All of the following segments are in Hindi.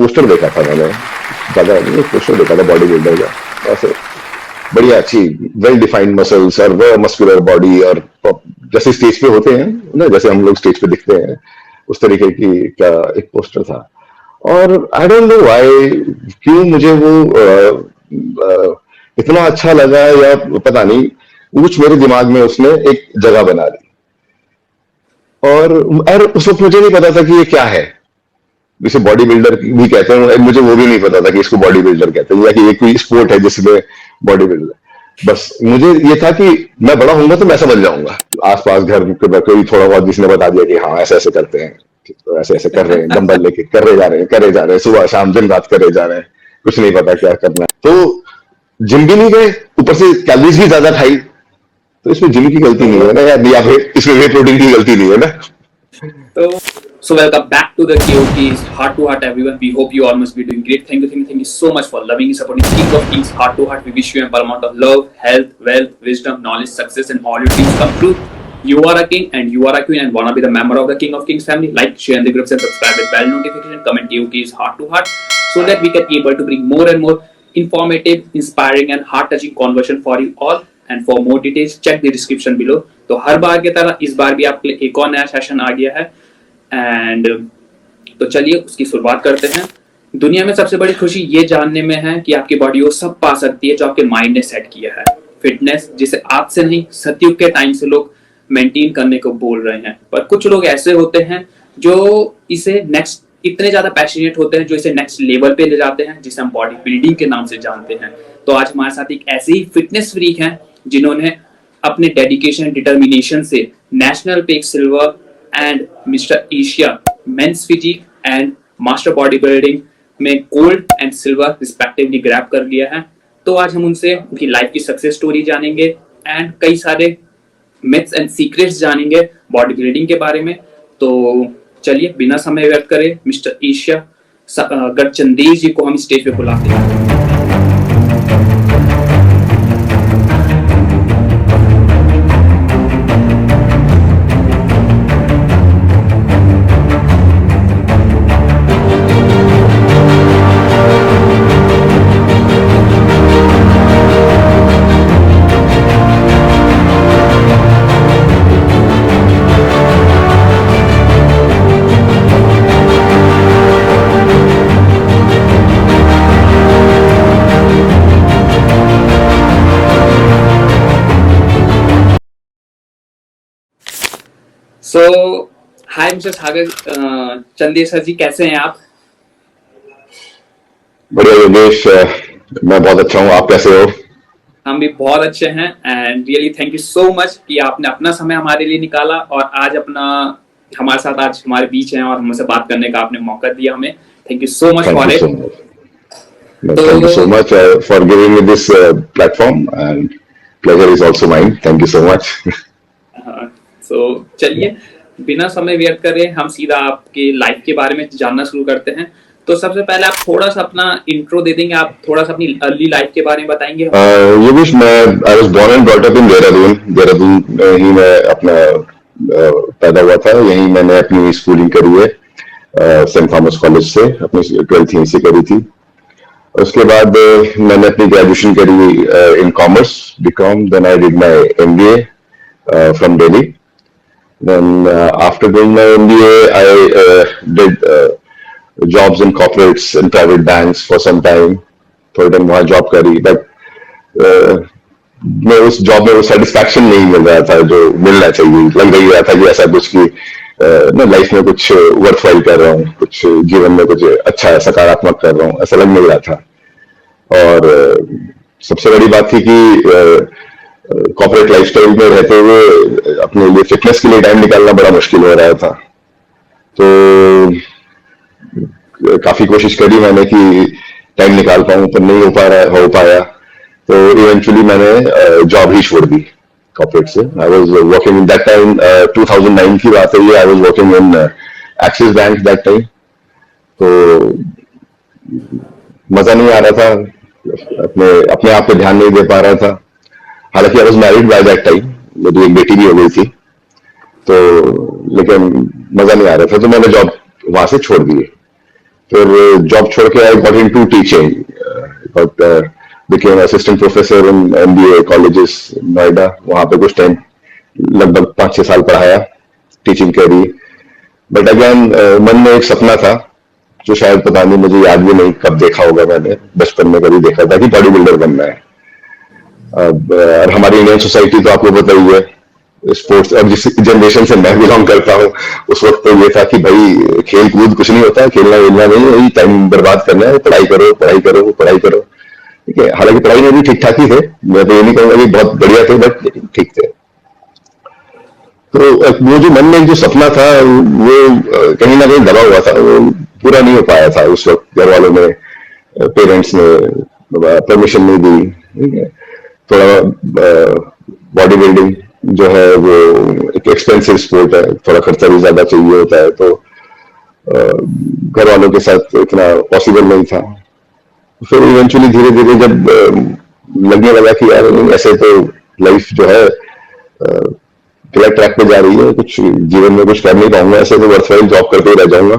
पोस्टर देखा था मैंने, ज्यादा नहीं, पोस्टर देखा था बॉडी बिल्डर का, ऐसे बढ़िया अच्छी वेल डिफाइंड मसल्स और वो मस्कुलर बॉडी, और जैसे स्टेज पे होते हैं ना, जैसे हम लोग स्टेज पे दिखते हैं उस तरीके की का एक पोस्टर था। और आई डोंट नो व्हाई, क्यों मुझे वो इतना अच्छा लगा, या पता नहीं, कुछ मेरे दिमाग में उसने एक जगह बना दी। और उस वक्त मुझे नहीं पता था कि ये क्या है, जिसे बॉडी बिल्डर भी कहते हैं, मुझे वो भी नहीं पता था कि इसको बॉडी बिल्डर कहते हैं, या कि ये कोई स्पोर्ट है जिसमें बॉडी बिल्डर। बस मुझे ये था कि मैं बड़ा होऊंगा तो मैं समझ जाऊंगा, आसपास घर के कोई थोड़ा बहुत जिसने बता दिया कि हाँ ऐसे ऐसे करते हैं, तो ऐसे ऐसे कर रहे हैं, डंबल लेके करे जा रहे हैं, सुबह शाम दिन रात करे जा रहे हैं, कुछ नहीं पता क्या करना है। तो जिम भी नहीं गए, ऊपर से कैलोरीज भी ज्यादा खाई, तो इसमें जिम की गलती नहीं है ना यार, या फिर इसमें वे प्रोटीन की गलती नहीं है ना। So welcome back to the KOK's Heart to Heart, everyone. We hope you all must be doing great. Thank you so much for loving and supporting King of Kings Heart to Heart. We wish you a amount of love, health, wealth, wisdom, knowledge, success, and all your dreams come true. You are a king and you are a queen and wanna be the member of the King of Kings family. Like, share in the groups and subscribe with bell notification. Comment KOK's Heart to Heart so that we can be able to bring more and more informative, inspiring, and heart-touching conversation for you all. And for more details, check the description below. तो हर बार की तरह इस बार भी आपके लिए एक और नया सेशन आ गया है। एंड तो चलिए उसकी शुरुआत करते हैं। दुनिया में सबसे बड़ी खुशी ये जानने में है कि आपकी बॉडी वो सब पा सकती है जो आपके माइंड ने सेट किया है। फिटनेस जिसे आज से नहीं, सतयुग के टाइम से लोग मेंटेन करने को बोल रहे हैं, पर कुछ लोग ऐसे होते हैं जो इसे नेक्स्ट इतने ज्यादा पैशनेट होते हैं, जो इसे नेक्स्ट लेवल पे ले जाते हैं, जिसे हम बॉडी बिल्डिंग के नाम से जानते हैं। तो आज हमारे साथ एक ऐसे ही फिटनेस फ्रीक हैं जिन्होंने अपने डेडिकेशन, डिटर्मिनेशन से नेशनल पेक silver and Mister Asia men's physique and master body building में gold and silver respectively grab कर लिया है। तो आज हम उनसे उनकी लाइफ की सक्सेस स्टोरी जानेंगे एंड कई सारे मिथ्स एंड सीक्रेट्स जानेंगे बॉडी बिल्डिंग के बारे में। तो चलिए बिना समय व्यर्थ करे मिस्टर एशिया गढ़चंदेश जी को हम स्टेज पे बुलाते हैं। सो हाय मिस्टर सागर चंदेश जी, कैसे हैं आप? बढ़िया योगेश, मैं बहुत अच्छा हूँ, आप कैसे हो? हम भी बहुत अच्छे हैं and really thank you so much कि आपने अपना समय हमारे लिए निकाला और आज हमारे साथ आज हमारे बीच हैं और हमसे बात करने का आपने मौका दिया हमें। Thank you so much for it. Thank you so much for giving me this platform, and pleasure is also mine. Thank you so much. तो चलिए बिना समय व्यर्थ करे हम सीधा आपके लाइफ के बारे में जानना शुरू करते हैं। तो सबसे पहले आप थोड़ा सा अपना इंट्रो दे देंगे, आप थोड़ा सा अपनी अर्ली लाइफ के बारे में बताएंगे? Yogesh, I was born and brought up in Dehradun में ही मैं अपना पैदा हुआ था, यहीं मैंने अपनी स्कूलिंग करी है, सेंट थॉमस कॉलेज से अपनी 12th यहीं से करी थी। उसके बाद मैंने अपनी ग्रेजुएशन करी in commerce, BCom, then I did my MBA from Delhi. Then after doing my MBA, I did jobs in corporates and private banks for some time. थोड़े दिन वहाँ जॉब करी, बट मैं उस जॉब में वो सेटिस्फैक्शन नहीं मिल रहा था जो मिलना चाहिए। लग रही रहा था कि ऐसा कुछ की ना लाइफ में कुछ वर्थवाइल कर रहा हूँ, कुछ जीवन में कुछ अच्छा सकारात्मक कर रहा हूँ, ऐसा लग नहीं रहा था। और सबसे बड़ी बात थी कि कॉर्पोरेट लाइफस्टाइल में रहते हुए अपने लिए फिटनेस के लिए टाइम निकालना बड़ा मुश्किल हो रहा था। तो काफी कोशिश करी मैंने कि टाइम निकाल पाऊं, पर नहीं हो पाया। तो इवेंचुअली मैंने जॉब ही छोड़ दी कॉर्पोरेट से। I was working in that time, 2009 की बात है ये, I was working in axis bank that time. तो मजा नहीं आ रहा था, अपने आप पे ध्यान नहीं दे पा रहा था। हालांकि I was married by that time, मेरी एक बेटी भी हो गई थी, तो लेकिन मजा नहीं आ रहा था, तो मैंने जॉब वहां से छोड़ दी। फिर जॉब छोड़ के I got into teaching, but became assistant professor in MBA colleges Noida. वहां पे कुछ टाइम, लगभग 5-6 साल पढ़ाया टीचिंग कैरियर। बट अगेन मन में एक सपना था जो शायद पता नहीं, मुझे याद भी नहीं कब देखा होगा, मैंने बचपन में कभी देखा था कि बॉडी बिल्डर बनना है। अब और हमारी इंडियन सोसाइटी तो आपको पता ही है, स्पोर्ट्स, और जिस जनरेशन से मैं बिलोंग करता हूँ उस वक्त तो ये था कि भाई खेल कूद कुछ नहीं होता, खेलना वेलना नहीं है, यही टाइम बर्बाद करना है, पढ़ाई करो पढ़ाई करो पढ़ाई करो। ठीक है, हालांकि पढ़ाई में भी ठीक ठाक ही थे, मैं तो ये नहीं कहूंगा कि बहुत बढ़िया थे, बट ठीक थे। तो वो जो मन में जो सपना था वो कहीं ना कहीं दबा हुआ था, वो पूरा नहीं हो पाया था उस वक्त। घर वालों ने, पेरेंट्स ने परमिशन नहीं दी। ठीक है, थोड़ा बॉडी बिल्डिंग जो है वो एक एक्सपेंसिव स्पोर्ट है, थोड़ा खर्चा भी ज्यादा चाहिए होता है, तो घर वालों के साथ इतना पॉसिबल नहीं था। फिर इवेंचुअली धीरे धीरे जब लगने लगा कि यार ऐसे तो लाइफ जो है गलत ट्रैक पे जा रही है, कुछ जीवन में कुछ कर नहीं पाऊंगा, ऐसे तो वर्थवाइल जॉब करते ही रह जाऊंगा।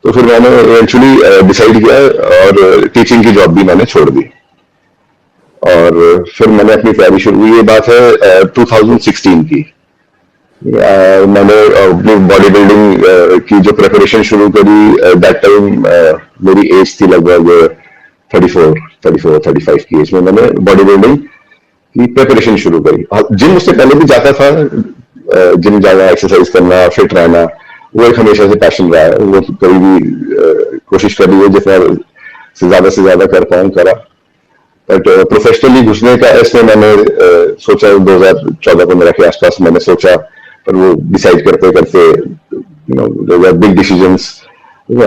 तो फिर मैंने इवेंचुअली डिसाइड किया और टीचिंग की जॉब भी मैंने छोड़ दी, और फिर मैंने अपनी तैयारी शुरू की। ये बात है 2016 की। मैंने अपनी बॉडी बिल्डिंग की जो प्रिपरेशन शुरू करी, दैट टाइम मेरी एज थी लगभग 34-35 की एज में मैंने बॉडी बिल्डिंग की प्रिपरेशन शुरू करी। जिम उससे पहले भी जाता था, जिम जाना, एक्सरसाइज करना, फिट रहना, वो एक हमेशा से पैशन रहा है, वो कभी भी कोशिश कर रही है जितना से ज्यादा कर पाऊँ करा। बट प्रोफेशनली घुसने का इसमें मैंने सोचा 2014-15 के आसपास मैंने सोचा, पर वो डिसाइड करते करते बिग डिसीजंस,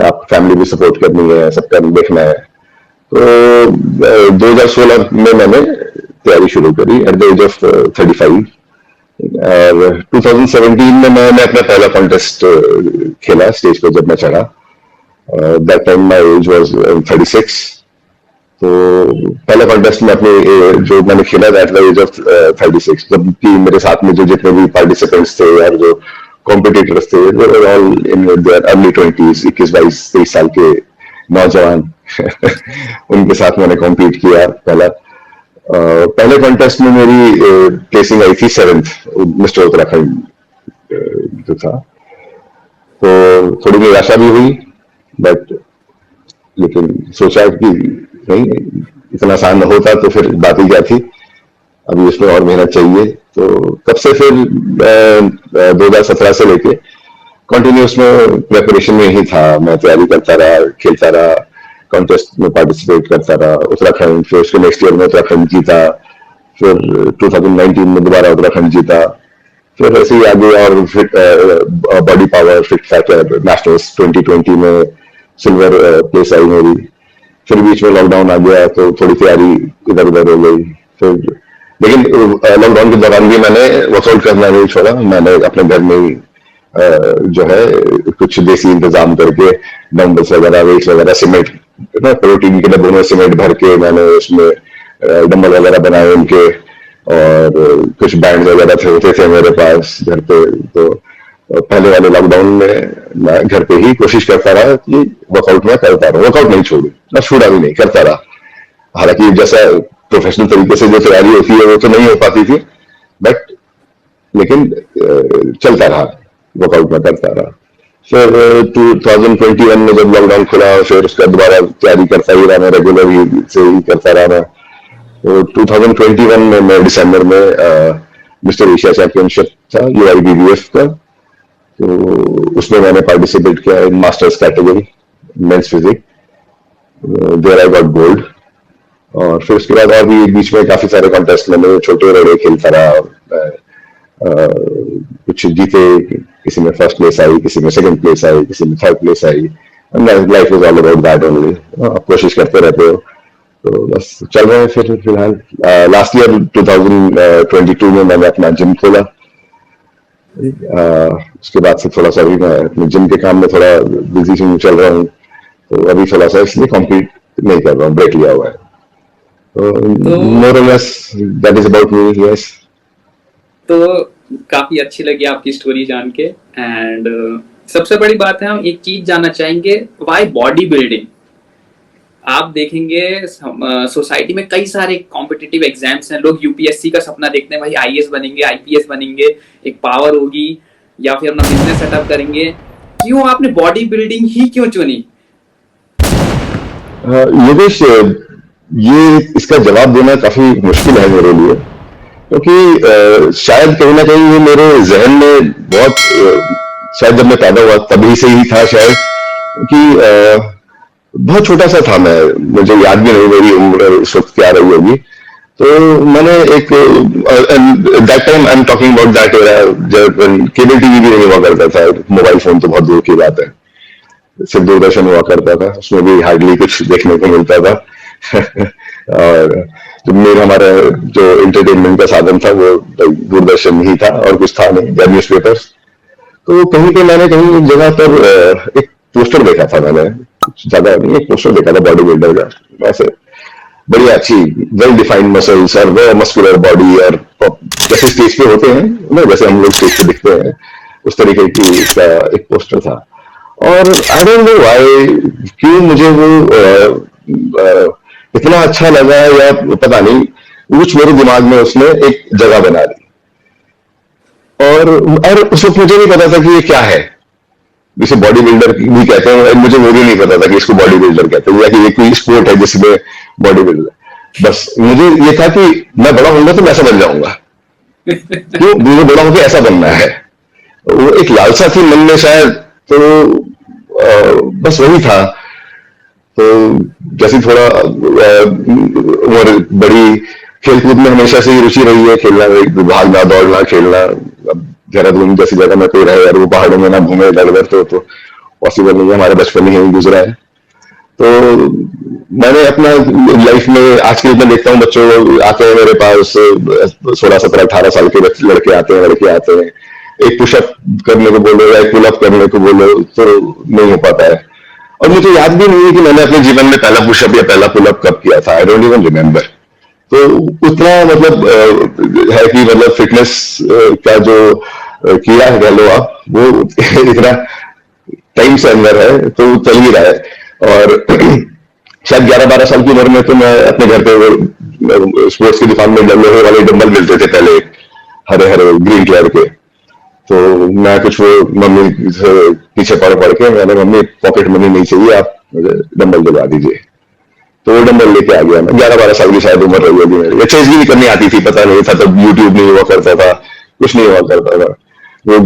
आप फैमिली भी सपोर्ट करनी है, सबका देखना है। तो 2016 में मैंने तैयारी शुरू करी एट द एज ऑफ 35। और 2017 में मैंने अपना पहला कॉन्टेस्ट खेला स्टेज पर जब मैं चढ़ा। That time my age was 36। तो पहला कॉन्टेस्ट में अपने जो मैंने खेला एट द एज ऑफ 36, जबकि मेरे साथ में जो जितने भी पार्टिसिपेंट्स थे और जो कॉम्पिटिटर्स थे वो all in their early 20s, 21-22-23 साल के नौजवान उनके साथ मैंने कॉम्पीट किया। पहले कॉन्टेस्ट में मेरी प्लेसिंग आई थी 7th, मिस्टर उत्तराखंड जो था। तो थोड़ी निराशा भी हुई, बट लेकिन सोचा कि नहीं, इतना आसान होता तो फिर बात ही क्या थी, अभी इसमें और मेहनत चाहिए। तो तब से फिर 2017 से लेके कंटिन्यूस में प्रिपरेशन में ही था, मैं तैयारी करता रहा, खेलता रहा, कॉन्टेस्ट में पार्टिसिपेट करता रहा। उत्तराखंड, फिर उसके नेक्स्ट ईयर में उत्तराखंड जीता, फिर 2019 में दोबारा उत्तराखंड जीता, फिर ऐसे ही आगे और fit body power, fit factor nationals 2020 में सिल्वर प्लेस आई मेरी। फिर बीच में लॉकडाउन आ गया तो थोड़ी तैयारी इधर उधर हो गई। फिर लेकिन लॉकडाउन के दौरान भी मैंने वर्कआउट करना नहीं छोड़ा, मैंने अपने घर में ही जो है कुछ देसी इंतजाम करके डंबल्स वगैरह, वेट्स वगैरह, सीमेंट, प्रोटीन के डब्बों में सीमेंट भर के मैंने उसमें डंबल वगैरह बनाए उनके, और कुछ बैंड वगैरह होते थे मेरे पास घर पे। तो पहले वाले लॉकडाउन में मैं घर पे ही कोशिश करता रहा कि वर्कआउट में करता रहा, वर्कआउट नहीं छोड़ू, मैं छूटा भी नहीं, करता रहा। हालांकि जैसा प्रोफेशनल तरीके से जो तैयारी होती है वो तो नहीं हो पाती थी, बट लेकिन चलता रहा, वर्कआउट में करता रहा। फिर 2021 में जब लॉकडाउन खुला, फिर उसका दोबारा तैयारी करता ही रहा, मैं रेगुलर ही से ही करता रहा मैं। तो 2021 में मैं दिसंबर में मिस्टर एशिया चैंपियनशिप था UIBBF का, तो उसमें मैंने पार्टिसिपेट किया in masters category men's physique, there I got gold. और फिर उसके बाद और भी बीच में काफी सारे कॉन्टेस्ट मैंने छोटे बड़े खेलता रहा, कुछ जीते, किसी में फर्स्ट प्लेस आई, किसी में सेकंड प्लेस आई, किसी में third place I. Life is all about that only, आप कोशिश करते रहते हो। तो बस चल रहे हैं। फिर फिलहाल लास्ट ईयर 2022 में मैंने अपना जिम खोला। उसके बाद से थोड़ा सा भी मैं अपने जिम के काम में थोड़ा बिजी चल रहा हूँ, तो अभी थोड़ा सा इसलिए कॉम्पीट नहीं कर रहा हूँ, ब्रेक लिया हुआ है। तो मोर और less that is about me. Yes, तो काफी अच्छी लगी आपकी स्टोरी जान के, एंड सबसे बड़ी बात है, हम एक चीज जानना चाहेंगे, वाई बॉडी बिल्डिंग? आप देखेंगे सोसाइटी में कई सारे कॉम्पिटिटिव एग्जाम्स हैं, लोग यूपीएससी का सपना देखते हैं, भाई आईएएस बनेंगे, आईपीएस बनेंगे, एक पावर होगी, या फिर अपना बिजनेस सेटअप करेंगे। क्यों आपने बॉडी बिल्डिंग ही क्यों चुनी? योगेश, ये इसका जवाब देना काफी मुश्किल है मेरे लिए, क्योंकि शायद कहीं ना कहीं ये मेरे जहन में बहुत शायद जब मैं पैदा हुआ तभी से ही था शायद, कि बहुत छोटा सा था मैं, मुझे याद भी नहीं मेरी उम्र इस वक्त क्या रही होगी। तो मैंने एक that time I am talking about that era जब केबल टीवी भी नहीं हुआ करता था, मोबाइल फोन तो बहुत दूर की बात है, सिर्फ दूरदर्शन हुआ करता था, उसमें भी हार्डली कुछ देखने को मिलता था। और जो मेरा हमारा जो एंटरटेनमेंट का साधन था वो दूरदर्शन ही था, और कुछ था नहीं, या न्यूज पेपर्स। तो कहीं पे मैंने कहीं एक जगह पर एक पोस्टर देखा था, मैंने कुछ ज्यादा नहीं, एक पोस्टर देखा था बॉडी बिल्डर का, ऐसे बढ़िया अच्छी वेल डिफाइंड मसल्स और वो मस्कुलर बॉडी, और जैसे स्टेज पे होते हैं ना, जैसे हम लोग स्टेज पे दिखते हैं, उस तरीके की इसका एक पोस्टर था। और आई डोंट नो व्हाई, क्यों मुझे वो इतना अच्छा लगा, या पता नहीं, कुछ मेरे दिमाग में उसने एक जगह बना ली। और उस वक्त मुझे नहीं पता था कि ये क्या है, जिसे बॉडी बिल्डर भी कहते हैं, मुझे वो भी नहीं पता था कि इसको बॉडी बिल्डर कहते हैं, या कि ये कोई स्पोर्ट है जिसमें बॉडी बिल्डर। बस मुझे ये था कि मैं बड़ा होऊंगा तो मैं ऐसा बन जाऊंगा, क्यों मुझे बड़ा होकर ऐसा बनना है, वो एक लालसा थी मन में शायद। तो बस वही था। तो जैसे थोड़ा उम्र बड़ी, खेलकूद में हमेशा से ही रुचि रही है, खेलना, भागना दौड़ना खेलना। अब देहरादून जैसी जगह में कोई रहे और वो पहाड़ों में ना घूमे इधर उधर, तो पॉसिबल नहीं है, हमारा बचपन ही यहीं गुजरा है। तो मैंने अपना लाइफ में आज के दिन देखता हूँ, बच्चों आते हैं मेरे पास, 16, 17, 18 साल के लड़के आते हैं, लड़के आते हैं, एक पुशअप करने को बोलो या एक पुलअप करने को बोलो तो नहीं हो पाता है। और मुझे याद भी नहीं है कि मैंने अपने जीवन में पहला पुशअप या पहला पुलअप कब किया था, आई डोंट इवन रिमेम्बर। तो उतना मतलब है कि मतलब फिटनेस का जो कीड़ा है कह लो आप, वो इतना टाइम से अंदर है, तो चल ही रहा है। और शायद 11-12 साल की उम्र में तो मैं अपने घर पे स्पोर्ट्स की दुकान में लोहे वाले डंबल मिलते थे पहले, हरे हरे ग्रीन कलर के। तो मैं कुछ वो मम्मी से पीछे पड़ के, मैंने मम्मी पॉकेट मनी नहीं चाहिए, आप मुझे डंबल दिलवा दीजिए। तो वो डंबल लेके आ गया मैं, 11-12 साल की शायद उम्र रही होगी मेरी। एक्सरसाइज भी नहीं करनी आती थी, पता नहीं था तब, यूट्यूब नहीं हुआ करता था, कुछ नहीं हुआ करता था। वो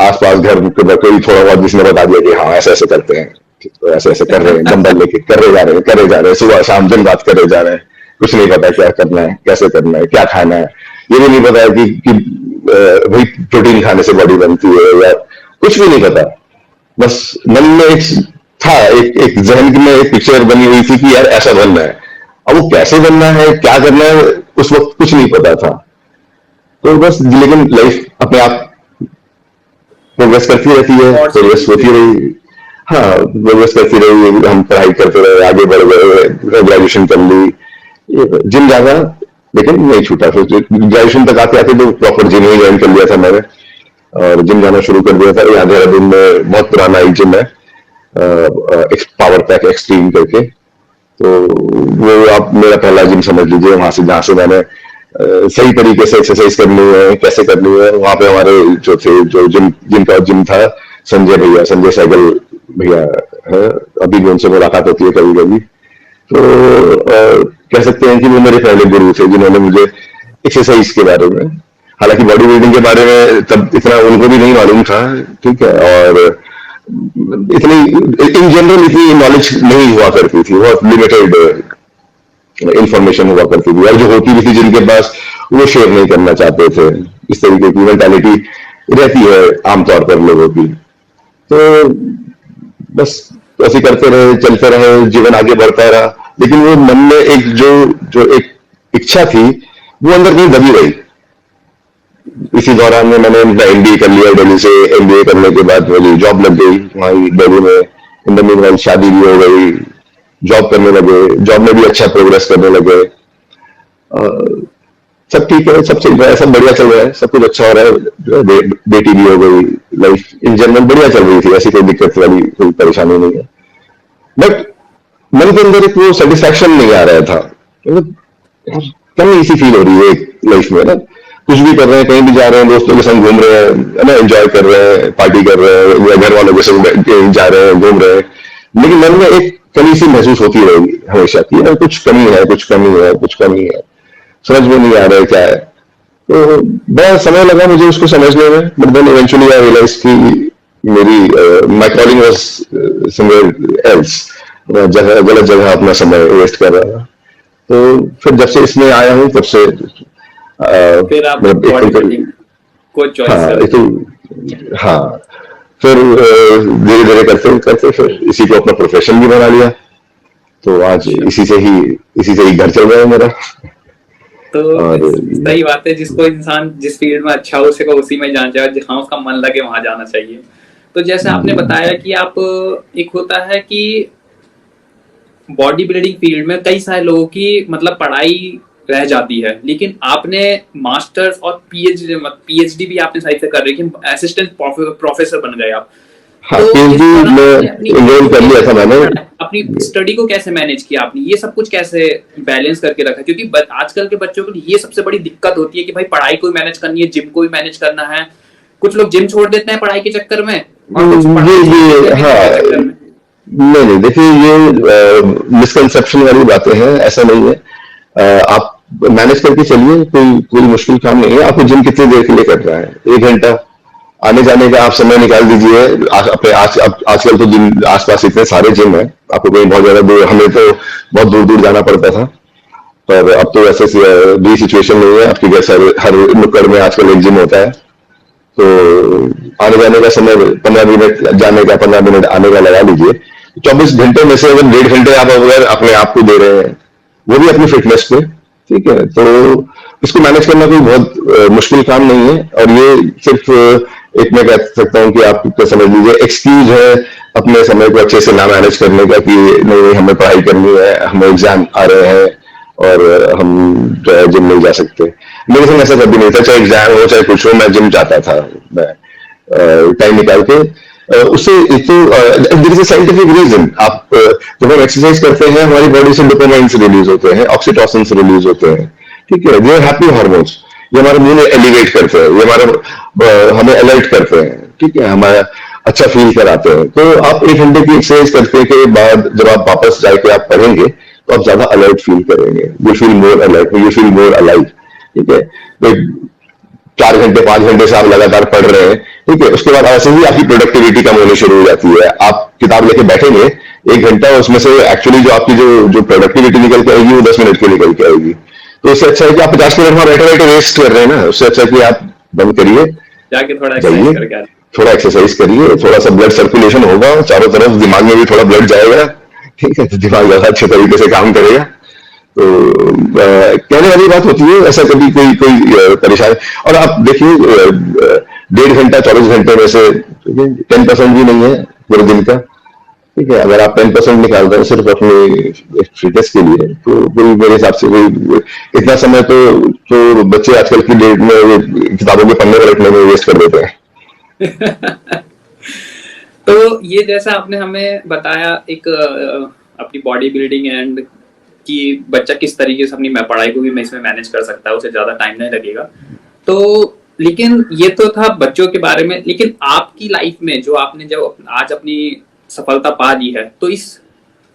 आसपास घर के कोई थोड़ा बहुत जिसने बता दिया कि हाँ ऐसे ऐसे करते हैं, तो ऐसे ऐसे कर रहे हैं, डंबल लेके करे जा रहे हैं, सुबह शाम दिन बात करे जा रहे हैं। कुछ नहीं पता क्या करना है, कैसे करना है, क्या खाना है, ये भी नहीं पता है कि वही प्रोटीन खाने से बॉडी बनती है, या कुछ भी नहीं पता। बस मन में एक था, एक जहन में एक पिक्चर बनी हुई थी कि यार ऐसा बनना है। अब वो कैसे बनना है, क्या करना है, उस वक्त कुछ नहीं पता था। तो बस, लेकिन लाइफ अपने आप प्रोग्रेस करती रहती है, प्रोग्रेस होती रही। हाँ, प्रोग्रेस करती रही, हम पढ़ाई करते रहे, आगे बढ़ गए, ग्रेजुएशन कर ली, जिम जाना लेकिन नहीं छूटा। फिर ग्रेजुएशन तक आते आते तो प्रॉपर जिम ही ज्वाइन कर लिया था मैंने, और जिम जाना शुरू कर दिया था। यहाँ देहरादून में बहुत पुराना एक जिम है, पावर पैक एक्सट्रीम करके। तो वो आप मेरा पहला जिम समझ लीजिए, वहां से जहाँ से मैंने सही तरीके से एक्सरसाइज करनी है, कैसे करनी है। वहां पे हमारे जो थे, जो जिनका जिम था, संजय भैया, संजय सैगल भैया है, अभी भी उनसे मुलाकात होती है कभी कभी। तो कह सकते हैं कि वो मेरे पहले गुरु थे, जिन्होंने मुझे एक्सरसाइज के बारे में, हालांकि बॉडी बिल्डिंग के बारे में तब इतना उनको भी नहीं मालूम था, ठीक है, और इतनी इन जनरल इतनी नॉलेज नहीं हुआ करती थी, बहुत लिमिटेड इंफॉर्मेशन हुआ करती थी, और जो होती भी थी जिनके पास, वो शेयर नहीं करना चाहते थे। इस तरीके की मेंटालिटी रहती है आमतौर पर लोगों की। तो बस ऐसे करते रहे, चलते रहे, जीवन आगे बढ़ता रहा। लेकिन वो मन में एक जो एक इच्छा थी, वो अंदर कहीं दबी रही। इसी दौरान में मैंने एमबीए कर लिया दिल्ली से। एमबीए करने के बाद मेरी जॉब लग गई वहीं दिल्ली में। इन द मीनवाइल शादी भी हो गई, जॉब करने लगे, जॉब में भी अच्छा प्रोग्रेस करने लगे। सब ठीक है, सब चल रहा है, सब बढ़िया चल रहा है, सब कुछ अच्छा हो रहा है। जो है बेटी भी हो गई, लाइफ इन जनरल बढ़िया चल रही थी, ऐसी कोई दिक्कत वाली कोई परेशानी नहीं है। बट मन के अंदर एक वो सेटिस्फैक्शन नहीं आ रहा था, मतलब कमी सी फील हो रही है लाइफ में ना। कुछ भी कर रहे हैं, कहीं भी जा रहे हैं, दोस्तों के संग घूम रहे हैं, है ना, एंजॉय कर रहे हैं, पार्टी कर रहे हैं, या घर वालों के संग कहीं जा रहे हैं, घूम रहे हैं, लेकिन मन में एक कमी सी महसूस होती रहेगी हमेशा कि यार कुछ कमी है, कुछ कमी है, कुछ कमी है, समझ में नहीं आ रहा है क्या है। तो बड़ा समय लगा मुझे उसको समझने में, but then eventually I realise कि मेरी my calling was somewhere else, जगह गलत जगह अपना समय वेस्ट कर रहा था। तो फिर जब से इसमें आया हूँ तब से फिर आप मतलब एक बॉडी तो बिल्डिंग को चॉइस हाँ कर एक तो हाँ फिर धीरे धीरे करते करते फिर इसी को अपना प्रोफेशन भी बना लिया। तो आज अच्छा। इसी से ही घर चल रहा है मेरा। तो और सही बात है, जिसको इंसान जिस फील्ड में अच्छा हो उसे को उसी में जाना चाहिए, जहाँ उसका मन लगे वहां जाना चाहिए। तो जैसे आपने बताया कि आप, एक होता है कि बॉडी बिल्डिंग फील्ड में कई सारे लोगों की मतलब पढ़ाई रह जाती है, लेकिन आपने मास्टर्स और पीएचडी भी आपने सही से कर रही है, असिस्टेंट प्रोफेसर बन गए आप। हाँ, तो इस पीएचडी दौरान आपने अपनी में इनरोल कर लिया था मैंने। अपनी स्टडी को कैसे मैनेज किया आपने, ये सब कुछ कैसे बैलेंस करके रखा? क्योंकि आजकल के बच्चों के लिए ये सबसे बड़ी दिक्कत होती है कि भाई पढ़ाई को मैनेज करनी है, जिम को भी मैनेज करना है। कुछ लोग जिम छोड़ देते हैं पढ़ाई के चक्कर में, और कुछ पढ़ाई छोड़ देते ये हैं जिम के चक्कर में। नहीं नहीं, देखिए ये मिसकंसेप्शन वाली बातें हैं, ऐसा नहीं है। आप मैनेज करके चलिए, कोई मुश्किल काम नहीं है। आपको जिम कितनी देर के लिए करना है? 1 घंटा आने जाने का आप समय निकाल दीजिए। अपने आजकल तो दिन आसपास इतने सारे जिम है, आपको कहीं बहुत ज्यादा दूर, हमें तो बहुत दूर दूर जाना पड़ता था, पर अब तो वैसे भी सिचुएशन नहीं है, आपके घर से हर नुक्कड़ में आजकल एक जिम होता है। तो आने जाने का समय 15 मिनट जाने का, 15 मिनट आने का लगा लीजिए। 24 घंटे में से अगर 1.5 घंटे आप अगर अपने आप को दे रहे हैं, वो भी अपनी फिटनेस पे, ठीक है, तो इसको मैनेज करना कोई बहुत मुश्किल काम नहीं है। और ये सिर्फ एक मैं कह सकता हूँ कि आप तो समझ लीजिए एक्सक्यूज है अपने समय को अच्छे से ना मैनेज करने का, कि नहीं हमें पढ़ाई करनी है, हमें एग्जाम आ रहे हैं और हम जो है जिम नहीं जा सकते। मेरे संग ऐसा कभी नहीं था, चाहे एग्जाम हो चाहे कुछ हो, मैं जिम जाता था, मैं टाइम निकाल के। उससे एक तो there is a scientific reason. आप जब हम एक्सरसाइज करते हैं, हमारी बॉडी से डोपामाइन रिलीज होते हैं, ऑक्सीटोसिन रिलीज होते हैं, ठीक है, ये हैप्पी हार्मोन्स, ये हमारे मूड एलिवेट करते हैं, ये हमें अलर्ट करते हैं, ठीक है, हमारा अच्छा फील कराते हैं। तो आप 1 घंटे की एक्सरसाइज करने के बाद जब आप वापस जाके आप पढ़ेंगे तो आप ज्यादा अलर्ट फील करेंगे, you feel more alert, you feel more alive, ठीक है। तो 4 घंटे 5 घंटे से आप लगातार पढ़ रहे हैं, ठीक है, उसके बाद ऐसे ही आपकी प्रोडक्टिविटी कम होनी शुरू हो जाती है। आप किताब लेके बैठेंगे 1 घंटा, उसमें से एक्चुअली जो आपकी जो प्रोडक्टिविटी निकल के आएगी वो 10 मिनट की निकल के आएगी। तो इससे अच्छा है कि आप 50 मिनट वहां बैठे बैठे वेस्ट कर रहे हैं ना, उससे अच्छा है कि आप बंद करिए, जाके थोड़ा एक्सरसाइज जाइए, करके आ थोड़ा एक्सरसाइज करिए, थोड़ा सा ब्लड सर्कुलेशन होगा चारों तरफ, दिमाग में भी थोड़ा ब्लड जाएगा, ठीक है, तो दिमाग ज्यादा अच्छे तरीके से काम करेगा। तो कहने वाली बात होती है, ऐसा कभी कोई कोई परेशानी। और आप देखिए 1.5 घंटा 24 घंटे में से 10% भी नहीं है पूरे दिन का, ठीक है। अगर आप 10% निकाल रहे हैं सिर्फ अपनी फिटनेस के लिए, तो कोई मेरे हिसाब से कोई इतना समय तो बच्चे आजकल की डेट में किताबों के पन्ने पलटने में वेस्ट कर देते हैं। तो ये जैसा आपने हमें बताया एक अपनी बॉडी बिल्डिंग एंड कि बच्चा किस तरीके से अपनी पढ़ाई को भी इसमें मैनेज कर सकता है, उसे ज्यादा टाइम नहीं लगेगा। तो लेकिन ये तो था बच्चों के बारे में, लेकिन आपकी लाइफ में जो आपने जब आज अपनी सफलता पा ली है, तो इस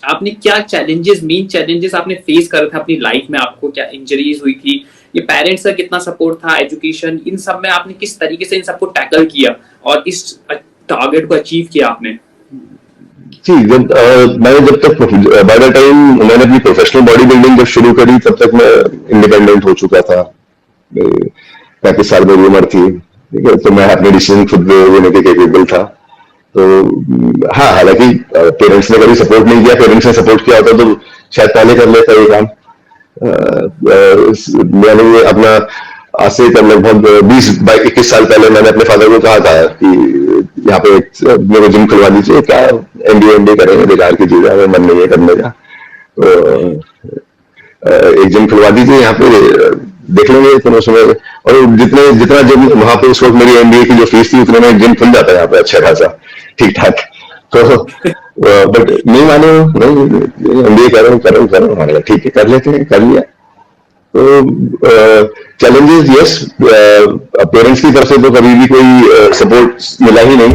आपने क्या चैलेंजेस, मेन चैलेंजेस आपने फेस करे थे अपनी लाइफ में? आपको क्या इंजरीज हुई थी, ये पेरेंट्स का कितना सपोर्ट था, एजुकेशन, इन सब में आपने किस तरीके से इन सबको टैकल किया और इस टारगेट को अचीव किया आपने? जी, मैंने जब तक बाय द टाइम मैंने अपनी प्रोफेशनल बॉडी बिल्डिंग जब शुरू करी, तब तक मैं इंडिपेंडेंट हो चुका था। 35 साल मेरी उम्र थी, ठीक है, तो मैं अपने डिसीजन खुद लेने के कैपेबल था। तो हाँ, हालांकि पेरेंट्स ने कभी सपोर्ट नहीं किया, पेरेंट्स ने सपोर्ट किया होता तो शायद पहले कर लेता ये काम। मैंने अपना आज से लगभग 20-21 साल पहले मैंने अपने फादर को कहा था कि यहाँ पे मेरे को जिम खुलवा दीजिए, क्या एमबीए करेंगे, बेकार की चीज है, हमें मन नहीं है करने का, तो एक जिम खुलवा दीजिए यहाँ पे, देख लेंगे फिर उसमें, और जितना जब वहां पे उस वक्त मेरी एमबीए की जो फीस थी उतने में जिम खुल जाता है यहाँ पे अच्छा खासा ठीक ठाक। तो बट नहीं माने, नहीं एमबीए करो, मैंने कहा ठीक है कर लेते हैं, कर लिया। तो चैलेंजेस यस, पेरेंट्स की तरफ से तो कभी भी कोई सपोर्ट मिला ही नहीं,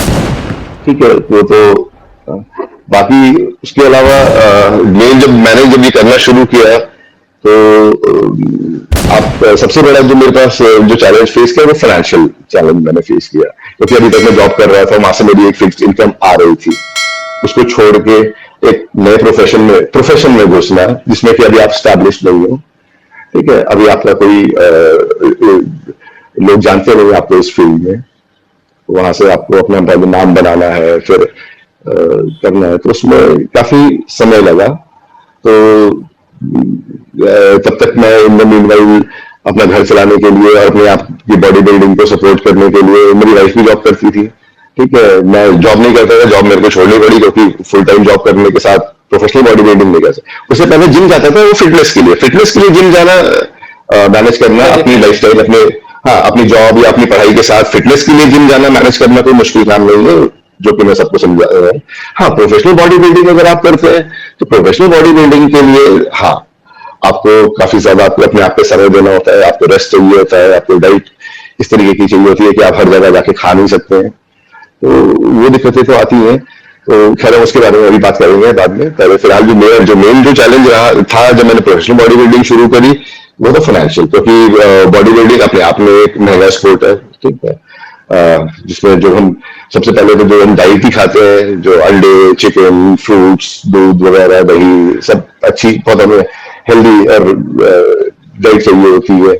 ठीक है। वो तो बाकी उसके अलावा मेन जब ये करना शुरू किया तो आप सबसे बड़ा जो मेरे पास जो चैलेंज फेस किया वो फाइनेंशियल चैलेंज मैंने फेस किया, क्योंकि अभी तक मैं जॉब कर रहा था, वहां से मेरी एक फिक्स्ड इनकम आ रही थी, उसको छोड़ के एक नए प्रोफेशन में घुसना जिसमें कि अभी आप स्टैब्लिश नहीं हो, ठीक है, अभी आपका कोई लोग जानते नहीं आपको इस फील्ड में, वहां से आपको अपना नाम बनाना है, फिर करना है, तो उसमें काफी समय लगा। तो तब तक मैं इन द मीनवाइल अपना घर चलाने के लिए और अपने आप की बॉडी बिल्डिंग को सपोर्ट करने के लिए, मेरी वाइफ भी जॉब करती थी, ठीक है, मैं जॉब नहीं करता था, जॉब मेरे को छोड़नी पड़ी क्योंकि फुल टाइम जॉब करने के साथ प्रोफेशनल बॉडी बिल्डिंग नहीं कर सकता। उससे पहले जिम जाता था वो फिटनेस के लिए जिम जाना, मैनेज करना अपनी लाइफस्टाइल, अपनी जॉब या अपनी पढ़ाई के साथ फिटनेस के लिए जिम जाना मैनेज करना कोई मुश्किल काम नहीं है, जो कि मैं सबको समझा रहा हूँ। हाँ, प्रोफेशनल बॉडी बिल्डिंग अगर आप करते हैं तो प्रोफेशनल बॉडी बिल्डिंग के लिए हाँ आपको काफी ज्यादा आपको अपने आप पे समय देना होता है, आपको रेस्ट चाहिए होता है, आपको डाइट इस तरीके की चाहिए होती है कि आप हर जगह जाके खा नहीं सकते हैं, तो वो दिक्कतें तो आती हैं। तो खैर हम उसके बारे में अभी बात करेंगे बाद में, पहले फिलहाल मेन जो चैलेंज रहा था जब मैंने प्रोफेशनल बॉडी बिल्डिंग शुरू करी वो तो फाइनेंशियल, क्योंकि बॉडी बिल्डिंग अपने आप में एक महंगा स्पोर्ट है, ठीक है, जिसमें जो हम सबसे पहले तो जो हम डाइट ही खाते हैं, जो अंडे, चिकन, फ्रूट्स, दूध वगैरह, दही, सब अच्छी बहुत हमें हेल्दी और डाइट चाहिए होती है,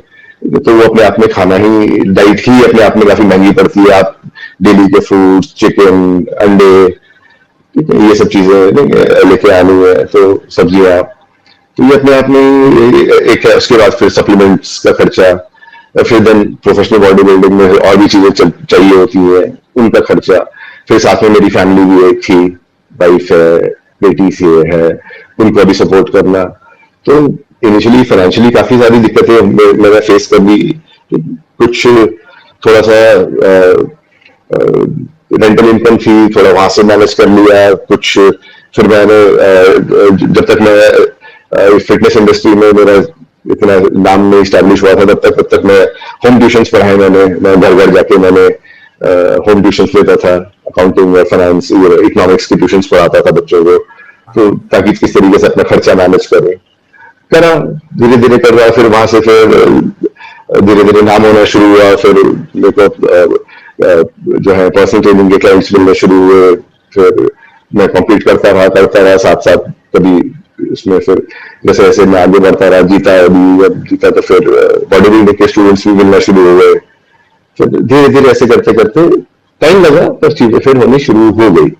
तो वो अपने आप में खाना ही, डाइट ही अपने आप में काफी महंगी पड़ती है। आप डेली के फ्रूट्स, चिकन, अंडे, ये सब चीजें लेके आनी है, तो सब्जियां, तो ये अपने आप में एक है। उसके बाद फिर सप्लीमेंट्स का खर्चा, फिर देन प्रोफेशनल बॉडी बिल्डिंग में और भी चीजें चाहिए होती है, उनका खर्चा, फिर साथ में मेरी फैमिली भी एक थी, वाइफ है, बेटी सी है, उनको भी सपोर्ट करना। तो इनिशियली फाइनेंशियली काफी सारी दिक्कतें मैंने फेस कर ली, कुछ थोड़ा सा रेंटल इनकम थी, थोड़ा वहां से मैनेज कर लिया, कुछ फिर मैंने जब तक मैं फिटनेस इंडस्ट्री में मेरा इतना नाम नहीं स्टैब्लिश हुआ था तब तक मैं होम ट्यूशंस पढ़ाए, मैं घर घर जाके मैंने होम ट्यूशंस लेता था, अकाउंटिंग और फाइनेंस इकोनॉमिक्स की ट्यूशंस पढ़ाता था बच्चों को, तो ताकि किस तरीके से अपना खर्चा मैनेज करें, करा धीरे धीरे कर रहा। फिर वहां से फिर धीरे धीरे नाम होना शुरू हुआ, फिर मेरे को जो है पर्सनल ट्रेनिंग के क्लाइंट्स मिलने शुरू हुए, फिर मैं कम्पीट करता रहा साथ साथ, कभी इसमें फिर जैसे जैसे मैं आगे बढ़ता रहा, जीता तो फिर बॉडी बिल्डिंग के स्टूडेंट्स भी मिलना शुरू हो गए, फिर धीरे धीरे ऐसे करते करते टाइम लगा पर चीजें फिर होनी शुरू हो गई।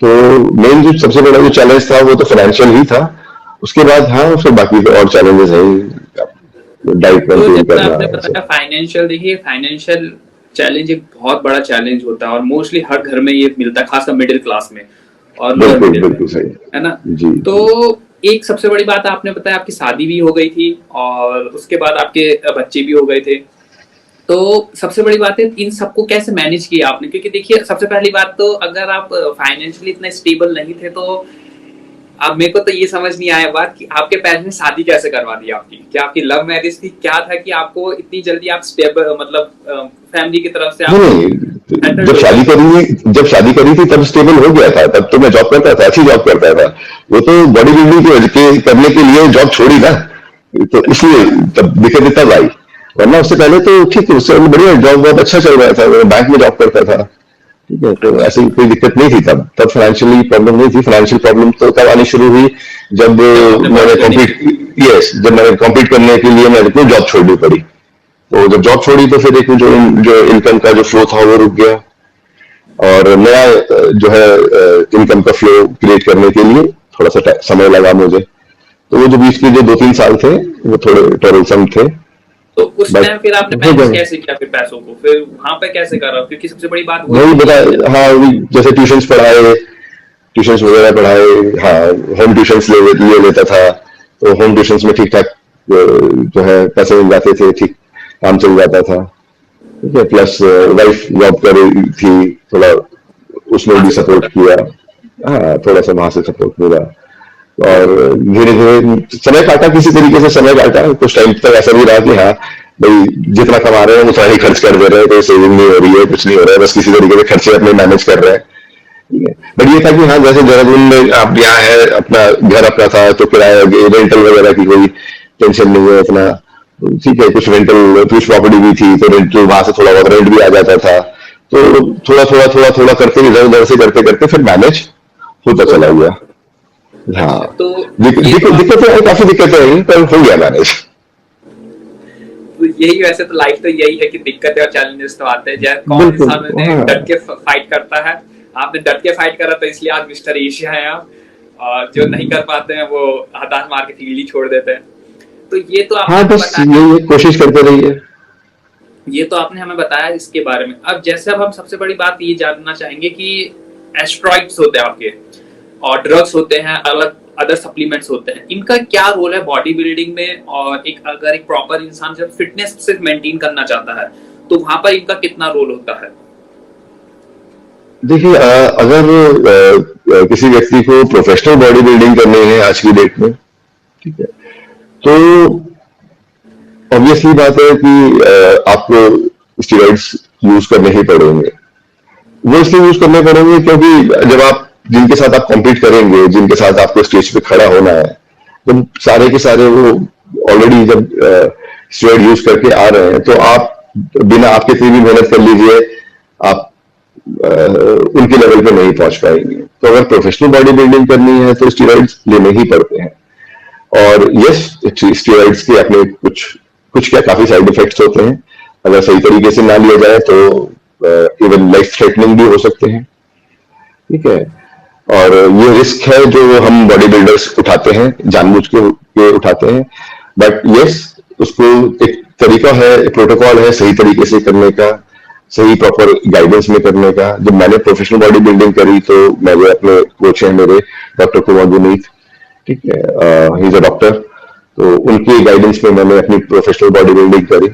तो मेन जो सबसे बड़ा जो चैलेंज था वो तो फाइनेंशियल ही था, उसके बाद हाँ फिर बाकी तो और चैलेंजेस हैं, डाइट मेंटेन करना। फाइनेंशियल, देखिए फाइनेंशियल चैलेंज एक बहुत बड़ा चैलेंज होता है और मोस्टली हर घर में ये मिलता है, खासकर मिडिल क्लास में और लोअर मिडिल में, सही है ना जी। तो एक सबसे बड़ी बात आपने बताया, आपकी शादी भी हो गई थी और उसके बाद आपके बच्चे भी हो गए थे, तो सबसे बड़ी बात है इन सबको कैसे मैनेज किया आपने? क्योंकि देखिए सबसे पहली बात तो अगर आप फाइनेंशियली इतना स्टेबल नहीं थे तो अब मेरे को तो ये समझ नहीं आया बात कि आपके पेरेंट्स ने शादी कैसे करवा दी आपकी? क्या आपकी लव मैरिज थी? क्या था कि आपको इतनी जल्दी आप स्टेबल, मतलब फैमिली की तरफ से आप नहीं, जब शादी करी थी तब स्टेबल हो गया था, तब तो मैं जॉब करता था, अच्छी जॉब करता था, वो तो बॉडी बिल्डिंग करने के लिए जॉब छोड़ी ना, तो इसलिए तब दिक्कत तब आई, वरना उससे पहले तो ठीक है, उससे बढ़िया जॉब बहुत अच्छा चल रहा था, बैंक में जॉब करता था, ठीक है, तो ऐसी कोई दिक्कत नहीं थी तब फाइनेंशियली प्रॉब्लम नहीं थी। फाइनेंशियल प्रॉब्लम तो तब आनी शुरू हुई जब मैंने कम्पीट करने के लिए मेरे को जॉब छोड़नी पड़ी, तो जब जॉब छोड़ी तो फिर एक जो इनकम का जो फ्लो था वो रुक गया, और नया जो है इनकम का फ्लो क्रिएट करने के लिए थोड़ा सा समय लगा मुझे, तो वो जो बीच के जो 2-3 साल थे वो थोड़े टॉरलसम थे। तो उस टाइम फिर आपने मैनेज कैसे किया फिर पैसों को, फिर वहां पे कैसे करा? क्योंकि सबसे बड़ी बात वही बता, हाँ जैसे ट्यूशंस वगैरह पढ़ाए, हाँ होम ट्यूशंस ले लेता था, तो होम ट्यूशंस में ठीक ठाक जो है पैसे मिल जाते थे, ठीक काम चल जाता था। ठीक है, प्लस वाइफ जॉब कर रही थी, थोड़ा उसने वहां भी से सपोर्ट सपोर्ट। किया। हाँ, थोड़ा सा वहां से सपोर्ट मिला, और धीरे धीरे समय काटा, किसी तरीके से समय काटा। कुछ टाइम तक ऐसा भी रहा कि हाँ भाई, जितना कमा रहे हैं उतना ही खर्च कर दे रहे हैं, कोई सेविंग नहीं हो रही है, कुछ नहीं हो रहा है, बस किसी तरीके से खर्चे अपने मैनेज कर रहे हैं। ठीक है, बट ये था कि हाँ, जैसे देहरादून में आप यहाँ है, अपना घर अपना था, तो किराया रेंटल वगैरह की कोई टेंशन नहीं है अपना। ठीक है, कुछ रेंटल, कुछ प्रॉपर्टी भी थी, तो रेंटल वहां से थोड़ा बहुत रेंट भी आ जाता था। तो थोड़ा करते, इधर उधर से करते करते फिर मैनेज होता चला होता गया। था। हाँ, अच्छा, तो ये तो आप, दिक्कतें आई, काफी दिक्कतें आई, पर हो गया मैनेज। तो यही, वैसे तो लाइफ तो यही है कि दिक्कतें और चैलेंजेस तो आते हैं, जैसे कौन बिल्कुल, इंसान में हाँ। डट के फाइट करता है। आपने डट के फाइट करा, तो इसलिए आज मिस्टर एशिया है आप। और जो नहीं कर पाते हैं वो हताश मार के फील्ड ही छोड़ देते हैं। तो ये तो आपने हाँ, हमें बस बताया, ये कोशिश करते रहिए। ये तो आपने हमें बताया इसके बारे में। अब जैसे अब हम सबसे बड़ी बात ये जानना चाहेंगे कि एस्ट्रॉइड्स होते हैं आपके, और ड्रग्स होते हैं, अलग अदर सप्लीमेंट्स होते हैं, इनका क्या रोल है बॉडी बिल्डिंग में? और एक अगर एक प्रॉपर इंसान जब फिटनेस से मेंटेन करना चाहता है, तो वहां पर इनका कितना रोल होता है? देखिए, अगर किसी व्यक्ति को प्रोफेशनल बॉडी बिल्डिंग करनी है आज की डेट में, ठीक है, तो ऑब्वियसली बात है कि आपको स्टेरॉइड्स यूज करने ही पड़ेंगे। वो इसलिए यूज करने पड़ेंगे क्योंकि जब आप, जिनके साथ आप कॉम्पीट करेंगे, जिनके साथ आपको स्टेज पे खड़ा होना है, तो सारे के सारे वो ऑलरेडी जब स्टेरॉइड यूज करके आ रहे हैं, तो आप बिना, आप कितनी भी मेहनत कर लीजिए, आप उनके लेवल पे नहीं पहुंच पाएंगे। तो अगर प्रोफेशनल बॉडी बिल्डिंग करनी है तो स्टेरॉइड्स लेने ही पड़ते हैं। और यस, स्टेरॉइड्स के अपने कुछ कुछ क्या काफी साइड इफेक्ट्स होते हैं। अगर सही तरीके से ना लिया जाए तो इवन लाइफ थ्रेटनिंग भी हो सकते हैं। ठीक है, और ये रिस्क है जो हम बॉडी बिल्डर्स उठाते हैं, जानबूझ के उठाते हैं। बट यस, उसको एक तरीका है, प्रोटोकॉल है सही तरीके से करने का, सही प्रॉपर गाइडेंस में करने का। जब मैंने प्रोफेशनल बॉडी बिल्डिंग करी, तो मेरे अपने कोच हैं मेरे, डॉक्टर कुमार गुनीत, ठीक है, ही इज अ डॉक्टर। तो उनके गाइडेंस में मैंने अपनी प्रोफेशनल बॉडी बिल्डिंग करी,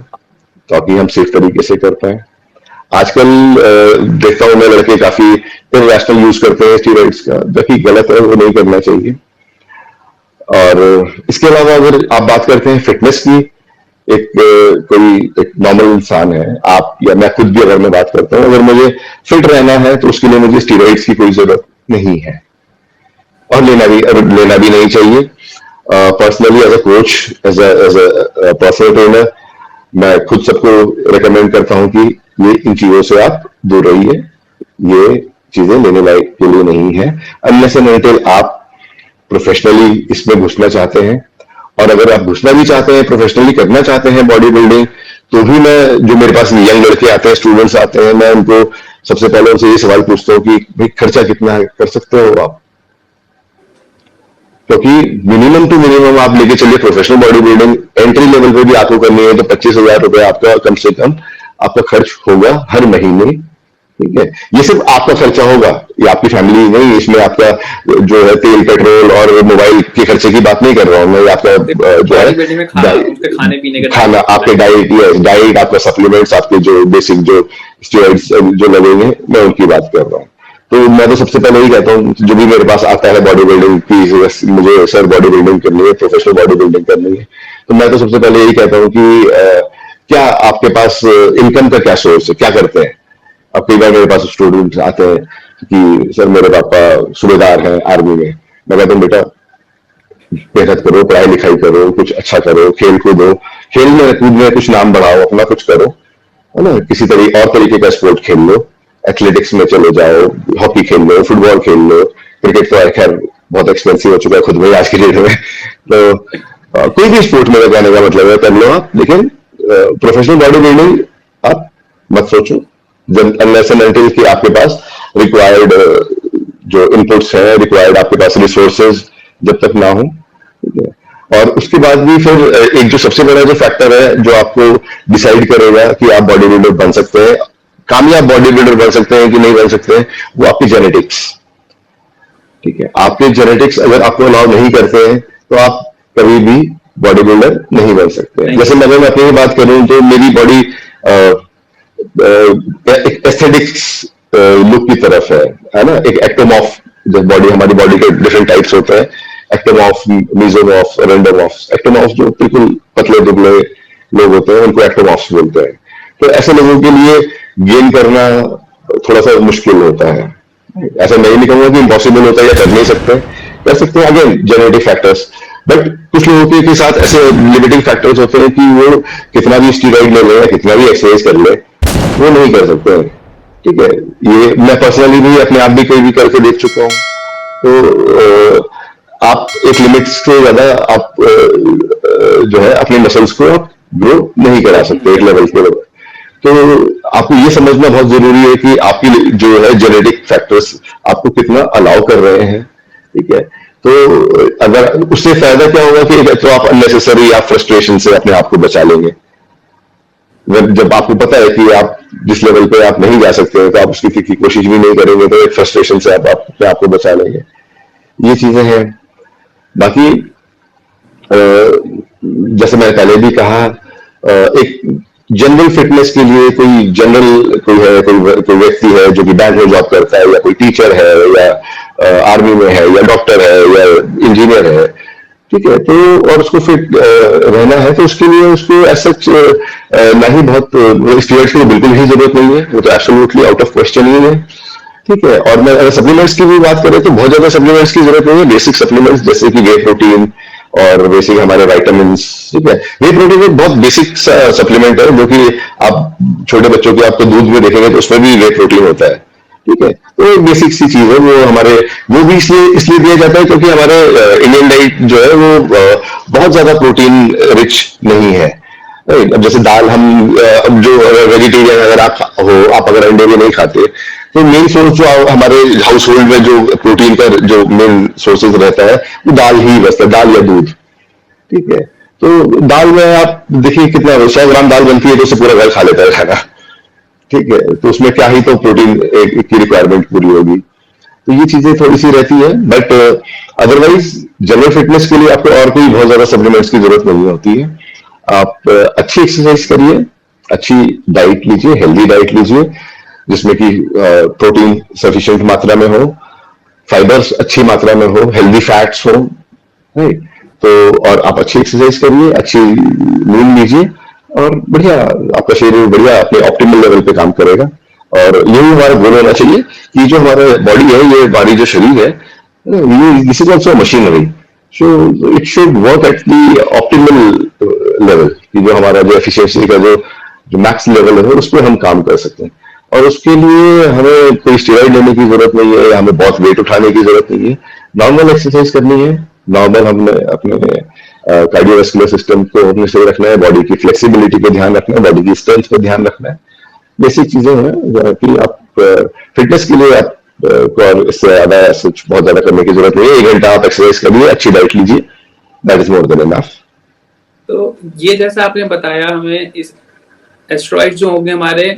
ताकि हम सेफ तरीके से कर पाए। आजकल देखता हूं मैं, लड़के काफी इरेशनल यूज करते हैं स्टीरॉइड्स का, जो कि गलत है, वो नहीं करना चाहिए। और इसके अलावा अगर आप बात करते हैं फिटनेस की, एक कोई एक नॉर्मल इंसान है, आप या मैं खुद भी अगर मैं बात करता हूँ, अगर मुझे फिट रहना है तो उसके लिए मुझे स्टीरॉइड्स की कोई जरूरत नहीं है, और लेना भी नहीं चाहिए। Personally as a coach, as a personal trainer, मैं खुद सबको रिकमेंड करता हूं कि ये इन चीजों से आप दूर रहिए। ये चीजें लेने लायक के लिए नहीं है, अनलेस एंड अनटिल आप प्रोफेशनली इसमें घुसना चाहते हैं। और अगर आप घुसना भी चाहते हैं, प्रोफेशनली करना चाहते हैं बॉडी बिल्डिंग, तो भी मैं, जो मेरे पास यंग लड़के आते हैं, स्टूडेंट्स आते हैं, मैं उनको सबसे पहले उनसे ये सवाल पूछता हूँ कि भाई खर्चा कितना कर सकते हो आप? क्योंकि मिनिमम टू मिनिमम आप लेके चलिए, professional body building entry level पे भी आपको करनी है तो 25,000 रुपए आपका कम से कम आपका खर्च होगा हर महीने। ठीक है, ये सिर्फ आपका खर्चा होगा, ये आपकी फैमिली नहीं, इसमें आपका जो है तेल पेट्रोल और मोबाइल के खर्चे की बात नहीं कर रहा हूँ मैं, आपका जो बॉडी बिल्डिंग में खाना, है उसके खाने पीने का खाना, आपके डाइट, आपका सप्लीमेंट्स, आपके जो बेसिक जो स्टेरॉइड्स जो लगेंगे, मैं उनकी बात कर रहा हूँ। तो मैं तो सबसे पहले ही कहता हूँ, जो भी मेरे पास आता है बॉडी बिल्डिंग की, मुझे सर बॉडी बिल्डिंग करनी है, प्रोफेशनल बॉडी बिल्डिंग करनी है, तो मैं तो सबसे पहले यही कहता हूँ कि क्या आपके पास इनकम का क्या सोर्स है, क्या करते हैं। अब कई बार मेरे पास स्टूडेंट्स आते हैं कि सर मेरे पापा सूबेदार हैं आर्मी में। मैं कहता हूँ बेटा मेहनत करो, पढ़ाई लिखाई करो, कुछ अच्छा करो, खेल कूदो, खेल में कूद में कुछ नाम बढ़ाओ, अपना कुछ करो, है ना, किसी और तरीके का स्पोर्ट खेल लो, एथलेटिक्स में चले जाओ, हॉकी खेल लो, फुटबॉल खेल लो। क्रिकेट तो खैर बहुत एक्सपेंसिव हो चुका है खुद में आज की डेट में। तो कोई भी स्पोर्ट में जाने का मतलब है कर लो आप, लेकिन प्रोफेशनल बॉडी बिल्डिंग आप मत सोचो जब अनलेस एंड अनटिल कि आपके पास रिक्वायर्ड जो इनपुट्स है, रिक्वायर्ड आपके पास रिसोर्सेज जब तक ना हो। ठीक है, और उसके बाद भी फिर एक जो सबसे बड़ा जो फैक्टर है जो आपको डिसाइड करेगा कि आप बॉडी बिल्डर बन सकते हैं, कामयाब बॉडी बिल्डर बन सकते हैं कि नहीं बन सकते हैं, वो आपकी जेनेटिक्स। ठीक है, आपके जेनेटिक्स अगर आपको अलाउ नहीं करते हैं तो आप कभी भी बॉडी बिल्डर नहीं बन सकते। जैसे मैं अपनी बात करूं तो मेरी बॉडी एक एस्थेटिक्स लुक की तरफ है ना। एक एक्टोमॉर्फ, जब बॉडी, हमारी बॉडी के डिफरेंट टाइप्स होते हैं, एक्टोमॉर्फ, मेसोमॉर्फ, रेंडोमॉर्फ। एक्टोमॉर्फ जो बिल्कुल पतले दुबले लोग होते हैं उनको एक्टोमॉर्फ बोलते हैं। तो ऐसे लोगों के लिए गेन करना थोड़ा सा मुश्किल होता है। ऐसा नहीं कहूंगा कि इम्पॉसिबल होता है या कर नहीं सकते, कर सकते हैं, अगेन जेनेटिक फैक्टर्स। बट कुछ लोगों के साथ ऐसे लिमिटिंग फैक्टर्स होते हैं कि वो कितना भी स्टीरॉइड ले ले या कितना भी एक्सरसाइज कर ले, वो नहीं कर सकते हैं। ठीक है, ये मैं पर्सनली भी अपने आप भी कहीं भी करके देख चुका हूँ। तो आप एक लिमिट से ज्यादा आप जो है अपने मसल्स को आप ग्रो नहीं करा सकते एक लेवल के। तो आपको ये समझना बहुत जरूरी है कि आपकी जो है जेनेटिक फैक्टर्स आपको कितना अलाउ कर रहे हैं। ठीक है, तो अगर उससे फायदा क्या होगा कि तो आप अननेसेसरी आप फ्रस्ट्रेशन से अपने आप को बचा लेंगे। जब आपको पता है कि आप जिस लेवल पे आप नहीं जा सकते तो आप उसकी की कोशिश भी नहीं करेंगे, तो एक फ्रस्ट्रेशन से आप अपने आप को बचा लेंगे। ये चीजें हैं। बाकी जैसे मैंने पहले भी कहा, एक जनरल फिटनेस के लिए कोई जनरल कोई है, कोई व्यक्ति है जो कि बैंक में जॉब करता है, या कोई टीचर है, या आर्मी में है, या डॉक्टर है, या इंजीनियर है, ठीक है, तो और उसको फिट रहना है, तो उसके लिए उसको ऐसा ना ही बहुत स्टीरॉइड्स की बिल्कुल ही जरूरत नहीं है। वो तो एब्सोल्युटली आउट ऑफ क्वेश्चन ही है। ठीक है, और मैं अगर सप्लीमेंट्स की भी बात करें तो बहुत ज्यादा सप्लीमेंट्स की जरूरत नहीं है। बेसिक सप्लीमेंट्स जैसे कि वे प्रोटीन और बेसिक हमारे विटामिन। ठीक है, वे प्रोटीन एक बहुत बेसिक सप्लीमेंट है जो कि आप छोटे बच्चों के आपको दूध में देखेंगे तो उसमें भी वे प्रोटीन होता है। ठीक है, तो एक बेसिक सी चीज है वो हमारे, वो भी इसलिए दिया जाता है क्योंकि हमारे इंडियन डाइट जो है वो बहुत ज्यादा प्रोटीन रिच नहीं है। अब जैसे दाल, हम जो वेजिटेरियन अगर आप हो, आप अगर अंडे भी नहीं खाते, तो मेन सोर्स जो हमारे हाउस होल्ड में जो प्रोटीन का जो मेन सोर्सेज रहता है वो दाल ही बचता है, दाल या दूध। ठीक है, तो दाल में आप देखिए कितना 100 ग्राम दाल बनती है तो उसे पूरा घर खा लेता है खाना। ठीक है, तो उसमें क्या ही तो प्रोटीन की रिक्वायरमेंट पूरी होगी। तो ये चीजें थोड़ी सी रहती है, बट अदरवाइज जनरल फिटनेस के लिए आपको और कोई बहुत ज्यादा सप्लीमेंट्स की जरूरत नहीं होती है। आप अच्छी एक्सरसाइज करिए, अच्छी डाइट लीजिए, हेल्दी डाइट लीजिए जिसमें कि प्रोटीन सफिशिएंट मात्रा में हो, फाइबर्स अच्छी मात्रा में हो, हेल्दी फैट्स हो, राइट। तो और आप अच्छी एक्सरसाइज करिए, अच्छी नींद लीजिए, और बढ़िया आपका शरीर बढ़िया अपने ऑप्टिमल लेवल पे काम करेगा। और यही हमारा गोल होना चाहिए कि जो हमारा बॉडी है, ये हमारी जो शरीर है, this is also machinery, so it should work at the optimal level, कि जो हमारा जो एफिशिएंसी का जो मैक्स लेवल है उस पर हम काम कर सकते हैं। और उसके लिए हमें कोई स्टेरॉइड लेने की जरूरत नहीं है, या हमें बहुत वेट उठाने की जरूरत नहीं है। नॉर्मल एक्सरसाइज करनी है, नॉर्मल हमने अपने कार्डियोवास्कुलर सिस्टम को अपने सही रखना है, बॉडी की फ्लेक्सिबिलिटी पे ध्यान रखना है, बॉडी की स्ट्रेंथ पे ध्यान रखना है। बेसिक चीजें हैं कि आप फिटनेस के लिए आप और इससे ज्यादा कुछ बहुत ज्यादा करने की जरूरत नहीं है। 1 घंटा आप एक्सरसाइज करिए, अच्छी डाइट लीजिए, that is more than enough. तो ये जैसा आपने बताया, हमें इस एस्ट्रॉइड जो होंगे, हमारे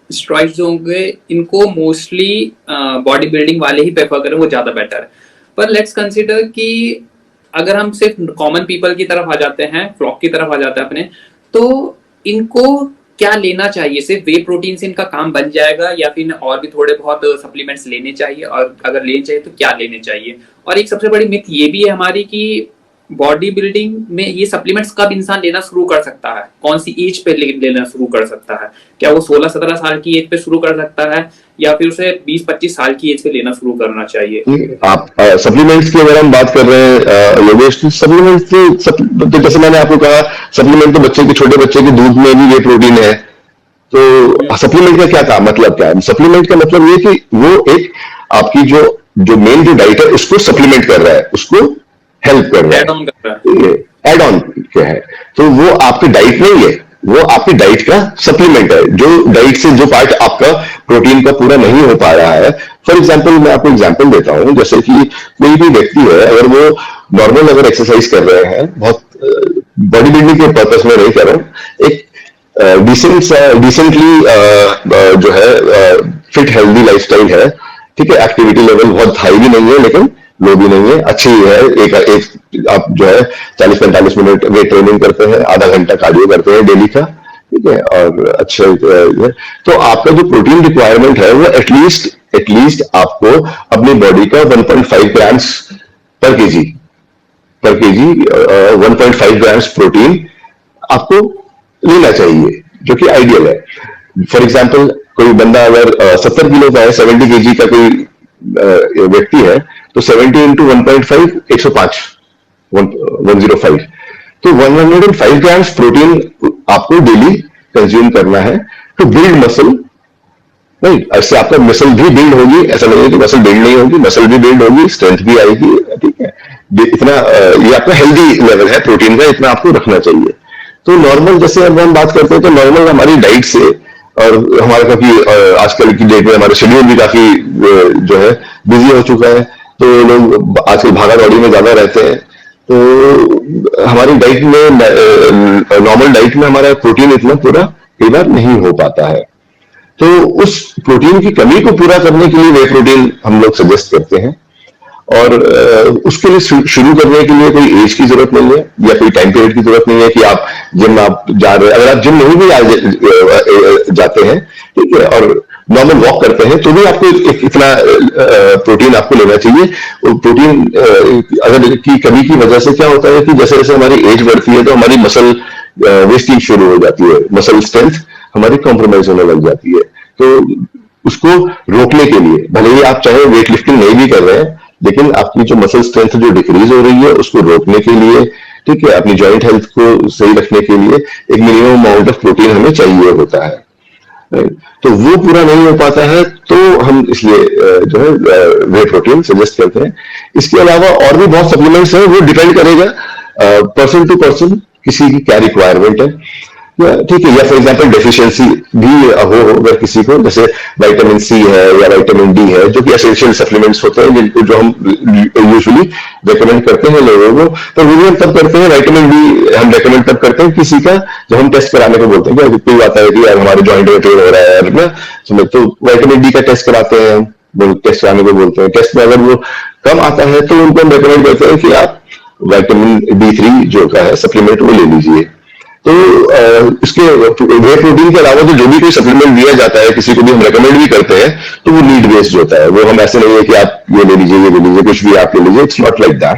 स्ट्रॉइड्स जो होंगे, इनको मोस्टली बॉडी बिल्डिंग वाले ही प्रेफर करें, वो ज्यादा बेटर है। पर लेट्स कंसीडर कि अगर हम सिर्फ कॉमन पीपल की तरफ आ जाते हैं, फ्लॉक की तरफ आ जाते हैं अपने, तो इनको क्या लेना चाहिए? सिर्फ वे प्रोटीन से इनका काम बन जाएगा, या फिर और भी थोड़े बहुत सप्लीमेंट्स लेने चाहिए? और अगर लेने चाहिए तो क्या लेने चाहिए? और एक सबसे बड़ी मिथ ये भी है हमारी कि बॉडी बिल्डिंग में ये सप्लीमेंट्स कब इंसान लेना शुरू कर सकता है, कौन सी एज पे लेना शुरू कर सकता है? क्या वो 16-17 साल की एज पे शुरू कर सकता है, या फिर उसे 20-25 साल की एज पे लेना शुरू करना चाहिए? आप सप्लीमेंट्स की अगर हम बात कर रहे हैं योगेश, तो सप्लीमेंट्स तो जैसे मैंने आपको कहा, सप्लीमेंट तो बच्चे के, छोटे बच्चे के दूध में भी ये प्रोटीन है। तो सप्लीमेंट का क्या काम, मतलब क्या है? सप्लीमेंट का मतलब ये कि वो एक आपकी जो मेन जो डाइट है उसको सप्लीमेंट कर रहा है, उसको हेल्प कर रहा है, एड ऑन क्या है। तो वो आपकी डाइट नहीं है, वो आपकी डाइट का सप्लीमेंट है। जो डाइट से जो पार्ट आपका प्रोटीन का पूरा नहीं हो पा रहा है, फॉर एग्जांपल मैं आपको एग्जांपल देता हूं, जैसे कि कोई भी व्यक्ति है, अगर वो नॉर्मल अगर एक्सरसाइज कर रहे हैं, बहुत बॉडी बिल्डिंग के पर्पस में नहीं कर रहे हैं, एक डिसेंटली जो है फिट हेल्दी लाइफस्टाइल है, ठीक है, एक्टिविटी लेवल बहुत हाई भी नहीं है लेकिन लो भी नहीं है, अच्छी ही है। एक आप जो है 40-45 मिनट वेट ट्रेनिंग करते हैं, आधा घंटा कार्डियो करते हैं डेली का, ठीक है, और अच्छे तो आपका जो प्रोटीन रिक्वायरमेंट है वो एटलीस्ट आपको अपनी बॉडी का 1.5 ग्राम्स पर केजी 1.5 ग्राम्स प्रोटीन आपको लेना चाहिए, जो कि आइडियल है। फॉर एग्जाम्पल कोई बंदा अगर 70 किलो का है, 70 केजी का कोई व्यक्ति है, तो 70 इंटू 1.5 105 105, तो 105 ग्राम्स प्रोटीन आपको डेली कंज्यूम करना है टू बिल्ड मसल। नहीं, ऐसे आपका मसल भी बिल्ड होगी, ऐसा नहीं है कि मसल बिल्ड नहीं होगी, मसल भी बिल्ड होगी, स्ट्रेंथ भी आएगी, ठीक है। इतना ये आपका हेल्दी लेवल है प्रोटीन का, इतना आपको रखना चाहिए। तो नॉर्मल जैसे अब हम बात करते हैं, तो नॉर्मल हमारी डाइट से, और हमारा काफी आजकल की डेट में हमारा शेड्यूल भी काफी जो है बिजी हो चुका है, तो लोग आजकल भागा दौड़ी में ज्यादा रहते हैं, तो हमारी डाइट में, नॉर्मल डाइट में हमारा प्रोटीन इतना पूरा कई बार नहीं हो पाता है। तो उस प्रोटीन की कमी को पूरा करने के लिए वे प्रोटीन हम लोग सजेस्ट करते हैं, और उसके लिए शुरू करने के लिए कोई एज की जरूरत नहीं है, या कोई टाइम पीरियड की जरूरत नहीं है कि आप जिम आप जा रहे हैं। अगर आप जिम नहीं भी जाते हैं, ठीक है, और नॉर्मल वॉक करते हैं, तो भी आपको इतना प्रोटीन आपको लेना चाहिए। प्रोटीन अगर की कमी की वजह से क्या होता है कि जैसे जैसे हमारी एज बढ़ती है, तो हमारी मसल वेस्टिंग शुरू हो जाती है, मसल स्ट्रेंथ हमारी कॉम्प्रोमाइज होने लग जाती है। तो उसको रोकने के लिए, भले ही आप चाहे वेट लिफ्टिंग नहीं भी कर रहे हैं, लेकिन आपकी जो मसल स्ट्रेंथ जो डिक्रीज हो रही है, उसको रोकने के लिए, ठीक है, अपनी जॉइंट हेल्थ को सही रखने के लिए एक मिनिमम अमाउंट ऑफ प्रोटीन हमें चाहिए होता है। तो वो पूरा नहीं हो पाता है, तो हम इसलिए जो है वे प्रोटीन सजेस्ट करते हैं। इसके अलावा और भी बहुत सप्लीमेंट्स हैं, वो डिपेंड करेगा पर्सन टू पर्सन, किसी की क्या रिक्वायरमेंट है, ठीक है। या फॉर एग्जांपल डेफिशिएंसी भी हो अगर किसी को, जैसे विटामिन सी है या विटामिन डी है, जो कि एसेंशियल सप्लीमेंट्स होते हैं, जिनको जो हम यूजुअली रेकमेंड करते हैं लोगों को। तो वो भी हम तब करते हैं, विटामिन डी हम रेकमेंड तब करते हैं किसी का जब हम टेस्ट कराने को बोलते हैं, कोई आता है कि यार हमारे जॉइंट में पेन हो रहा है ना, तो विटामिन डी का टेस्ट कराते हैं, टेस्ट कराने को बोलते हैं। टेस्ट में अगर वो कम आता है, तो उनको हम रेकमेंड करते हैं कि आप विटामिन D3 जो का है सप्लीमेंट वो ले लीजिए। तो इसके वे प्रोटीन के अलावा जो भी कोई सप्लीमेंट दिया जाता है, किसी को भी हम रेकमेंड भी करते हैं, तो वो नीड बेस्ड होता है। वो हम ऐसे नहीं है कि आप ये ले लीजिए, ये ले लीजिए, कुछ भी आप ले लीजिए, इट्स नॉट लाइक दैट,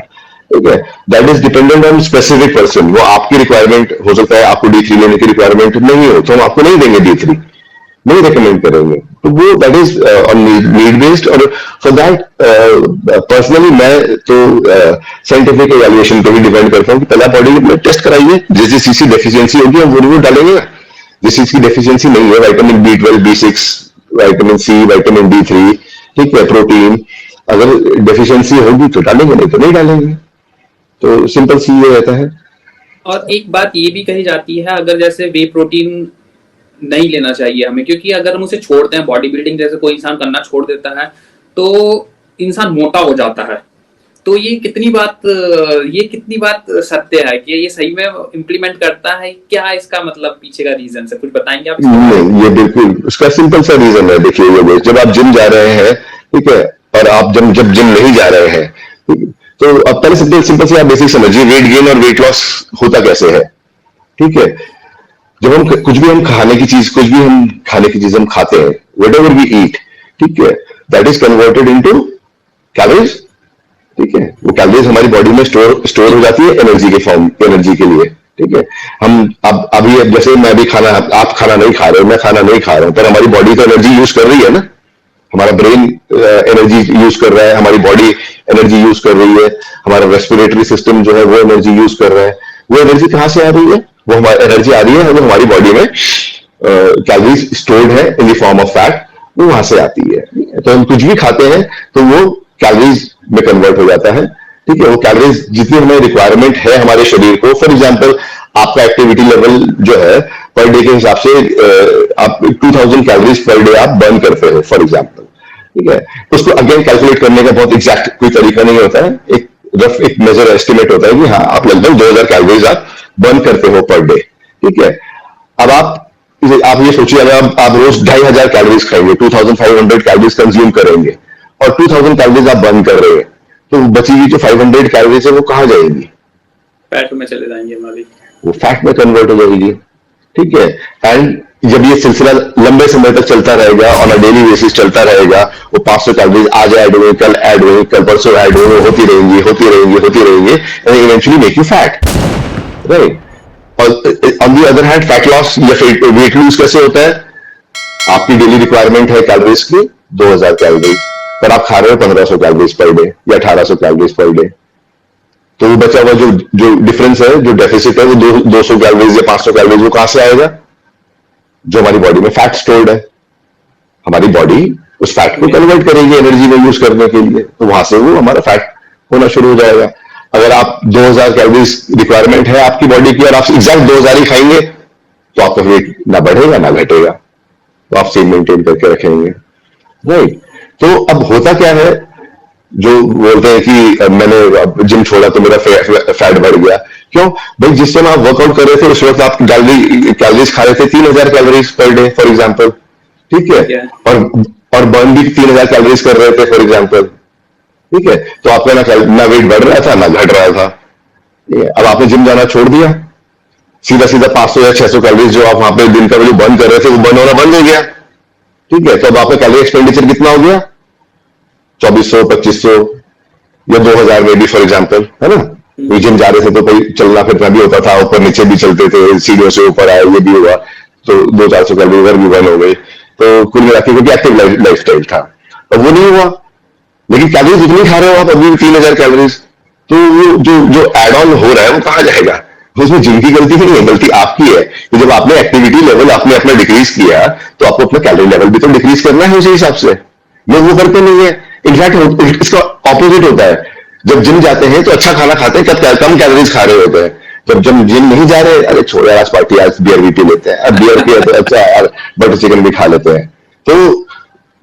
ठीक है। That is dependent on specific person. वो आपकी रिक्वायरमेंट हो सकता है, आपको D3 लेने की रिक्वायरमेंट नहीं हो, तो हम आपको नहीं देंगे D3, नहीं रेकमेंड करेंगे। तो वो that is on need based. और फॉर दैट पर्सनली मैं तो साइंटिफिक एवेल्युएशन पे भी डिपेंड करता हूँ कि पहला बॉडी में टेस्ट कराइए, जिस चीज की डेफिशिएंसी होगी हम वो डालेंगे। जिस चीज की डेफिशिएंसी नहीं है, vitamin B12 B6 vitamin C vitamin D3, ठीक है, प्रोटीन, अगर डेफिशिएंसी होगी तो डालेंगे, नहीं तो नहीं डालेंगे। तो सिंपल सी ये रहता है। और एक बात ये भी कही जाती है, अगर जैसे वे प्रोटीन नहीं लेना चाहिए हमें, क्योंकि अगर हम उसे छोड़ते हैं, बॉडी बिल्डिंग जैसे कोई इंसान करना छोड़ देता है, तो इंसान मोटा हो जाता है। तो ये कितनी बात सत्य है कि ये सही में इम्प्लीमेंट करता है? क्या इसका मतलब पीछे का रीजन है, कुछ बताएंगे आप? नहीं, ये बिल्कुल उसका सिंपल सा रीजन है। देखिए, ये जब आप जिम जा रहे हैं, ठीक है, और आप जब जिम नहीं जा रहे हैं, तो अब पहले सिंपल से आप बेसिक समझिए, वेट गेन और वेट लॉस होता कैसे है, ठीक है। जब हम कुछ भी खाने की चीज हम खाते हैं, व्हाटएवर वी ईट, ठीक है, that is converted into calories, ठीक है। वो कैलोरीज हमारी बॉडी में स्टोर हो जाती है एनर्जी के लिए, ठीक है। हम अभी जैसे मैं भी आप खाना नहीं खा रहे हो, मैं खाना नहीं खा रहा हूं, पर हमारी बॉडी तो एनर्जी यूज कर रही है ना। हमारा ब्रेन एनर्जी यूज कर रहा है, हमारी बॉडी एनर्जी यूज कर रही है, हमारा रेस्पिरेटरी सिस्टम जो है वो एनर्जी यूज कर रहा है। वो एनर्जी कहां से आ रही है? वो हमारी एनर्जी आ रही है, वो हमारी बॉडी में कैलोरीज स्टोर्ड है in the form of fat, वो वहां से आती है। तो हम कुछ भी खाते हैं तो वो कैलोरीज में कन्वर्ट हो जाता है, ठीक है। वो कैलोरीज जितनी हमें रिक्वायरमेंट है हमारे शरीर को, फॉर एग्जांपल आपका एक्टिविटी लेवल जो है पर डे के हिसाब से आप 2000 कैलोरीज पर डे आप बर्न करते हो, फॉर एग्जांपल, ठीक है। उसको अगेन कैलकुलेट करने का बहुत एग्जैक्ट कोई तरीका नहीं होता है, एक रफ एक मेजर एस्टिमेट होता है कि हाँ, आप लगभग 2000 कैलोरीज आप बर्न करते हो पर डे, ठीक है। अब आप ये सोचिए, अगर आप रोज 2500 कैलोरीज खाएंगे, 2500 कैलोरीज कंज्यूम करेंगे, और 2000 कैलोरीज आप बर्न कर रहे हैं, तो बची हुई जो 500 कैलोरीज है वो कहाँ जाएगी? फैट में चले जाएंगे हमारी। वो फैट में कन्वर्ट हो जाएगी। ठीक है। एंड जब ये सिलसिला लंबे समय तक चलता रहेगा, ऑन अ डेली बेसिस चलता रहेगा, वो 500 कैलोरीज आज ऐड हुए, कल ऐड हुए, कल परसों ऐड हुए, होती रहेंगी होती रहेंगी होती रहेंगी, and eventually make you fat, right. और on the other hand fat loss या वेट लूज कैसे होता है? आपकी डेली रिक्वायरमेंट है कैलोरीज की 2000 कैलोरीज, पर आप खा रहे हो 1500 कैलोरीज पर डे या 1800 कैलोरीज पर डे। तो वो बचा हुआ जो जो डिफरेंस है, जो डेफिसिट है, वो 200 कैलोरीज या 500 कैलोरीज वो कहां से आएगा? जो हमारी बॉडी में फैट स्टोर्ड है, हमारी बॉडी उस फैट को कन्वर्ट करेगी एनर्जी में यूज करने के लिए, तो वहां से वो हमारा फैट होना शुरू हो जाएगा। अगर आप 2000 कैलोरीज रिक्वायरमेंट है आपकी बॉडी की और आप एग्जैक्ट 2000 ही खाएंगे, तो आपका वेट ना बढ़ेगा ना घटेगा, तो आप सेम मेंटेन करके रखेंगे, राइट। तो अब होता क्या है, जो बोलते हैं कि मैंने जिम छोड़ा तो मेरा फैट बढ़ गया। क्यों भाई? जिस टाइम आप वर्कआउट कर रहे थे उस वक्त आप कैलोरीज खा रहे थे 3000 calories per day for example, ठीक है, और बर्न भी 3000 कैलोरीज कर रहे थे फॉर एग्जांपल, ठीक है। तो आपका ना वेट बढ़ रहा था ना घट रहा था। अब आपने जिम जाना छोड़ दिया, सीधा सीधा 500 या 600 कैलोरीज जो आप वहां पे दिन का वैल्यू बर्न कर रहे थे वो बर्न होना बंद हो गया, ठीक है। तो अब आपका कैलोरी एक्सपेंडिचर कितना हो गया? 2400, 2500 या 2000 में भी फॉर एग्जाम्पल, है ना। कोई जिम जा रहे थे तो कोई चलना फिरना भी होता था, ऊपर नीचे भी चलते थे, सीढ़ियों से ऊपर आए, ये भी हुआ, तो 200-400 कैलोरी उधर भी बर्न हो गई। तो कुल मिला के क्योंकि एक्टिव लाइफ स्टाइल था, अब वो नहीं हुआ। लेकिन कैलोरीज उतनी खा रहे हो आप अभी भी 3000 कैलोरीज, तो वो जो एड ऑन हो रहा है वो कहाँ जाएगा? उसमें जिम की गलती ही नहीं है, गलती आपकी है कि जब आपने एक्टिविटी लेवल आपने अपना डिक्रीज किया तो आपको अपना कैलोरी लेवल भी तो डिक्रीज करना है उसी हिसाब से। लोग वो करते नहीं है। इनफैक्ट इसका ऑपोजिट होता है, जब जिम जाते हैं तो अच्छा खाना खाते हैं, कम कैलोरीज खा रहे होते हैं। जब जिम नहीं जा रहे, अरे छोड़ यार आज पार्टी, आज बियर भी पी लेते हैं, अब बियर पिए तो अच्छा यार बटर चिकन भी खा लेते हैं, तो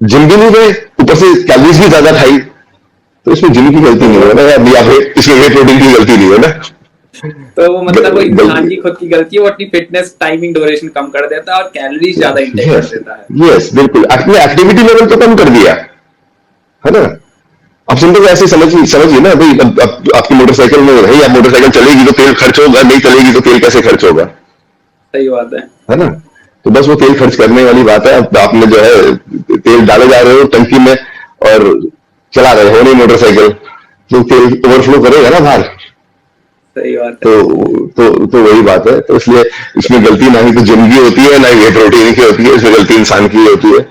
जिम भी नहीं गए, ऊपर से कैलोरीज भी ज्यादा खाई। तो इसमें जिम की गलती नहीं है ना, या फिर इसमें वे प्रोटीन की गलती नहीं है ना। तो वो मतलब वो इंसान की खुद की गलती है, वो अपनी फिटनेस टाइमिंग ड्यूरेशन कम कर देता है और कैलोरीज ज्यादा इंटेक कर देता है। यस बिल्कुल, अपनी एक्टिविटी लेवल तो कम कर दिया है ना। अब सिंपल ऐसे समझिए ना भाई, अब आपकी मोटरसाइकिल में है, आप मोटरसाइकिल चलेगी तो तेल खर्च होगा, नहीं चलेगी तो तेल कैसे खर्च होगा? सही बात है ना। तो बस वो तेल खर्च करने वाली बात है। अब आपने जो है तेल डाले जा रहे हो टंकी में और चला रहे हो नहीं मोटरसाइकिल, तो तेल ओवरफ्लो करेगा ना बाहर। सही बात है। तो वही बात है। तो इसलिए इसमें गलती ना ही तो जिम की होती है, ना ही वे प्रोटीन की होती है, इसमें गलती इंसान की होती है।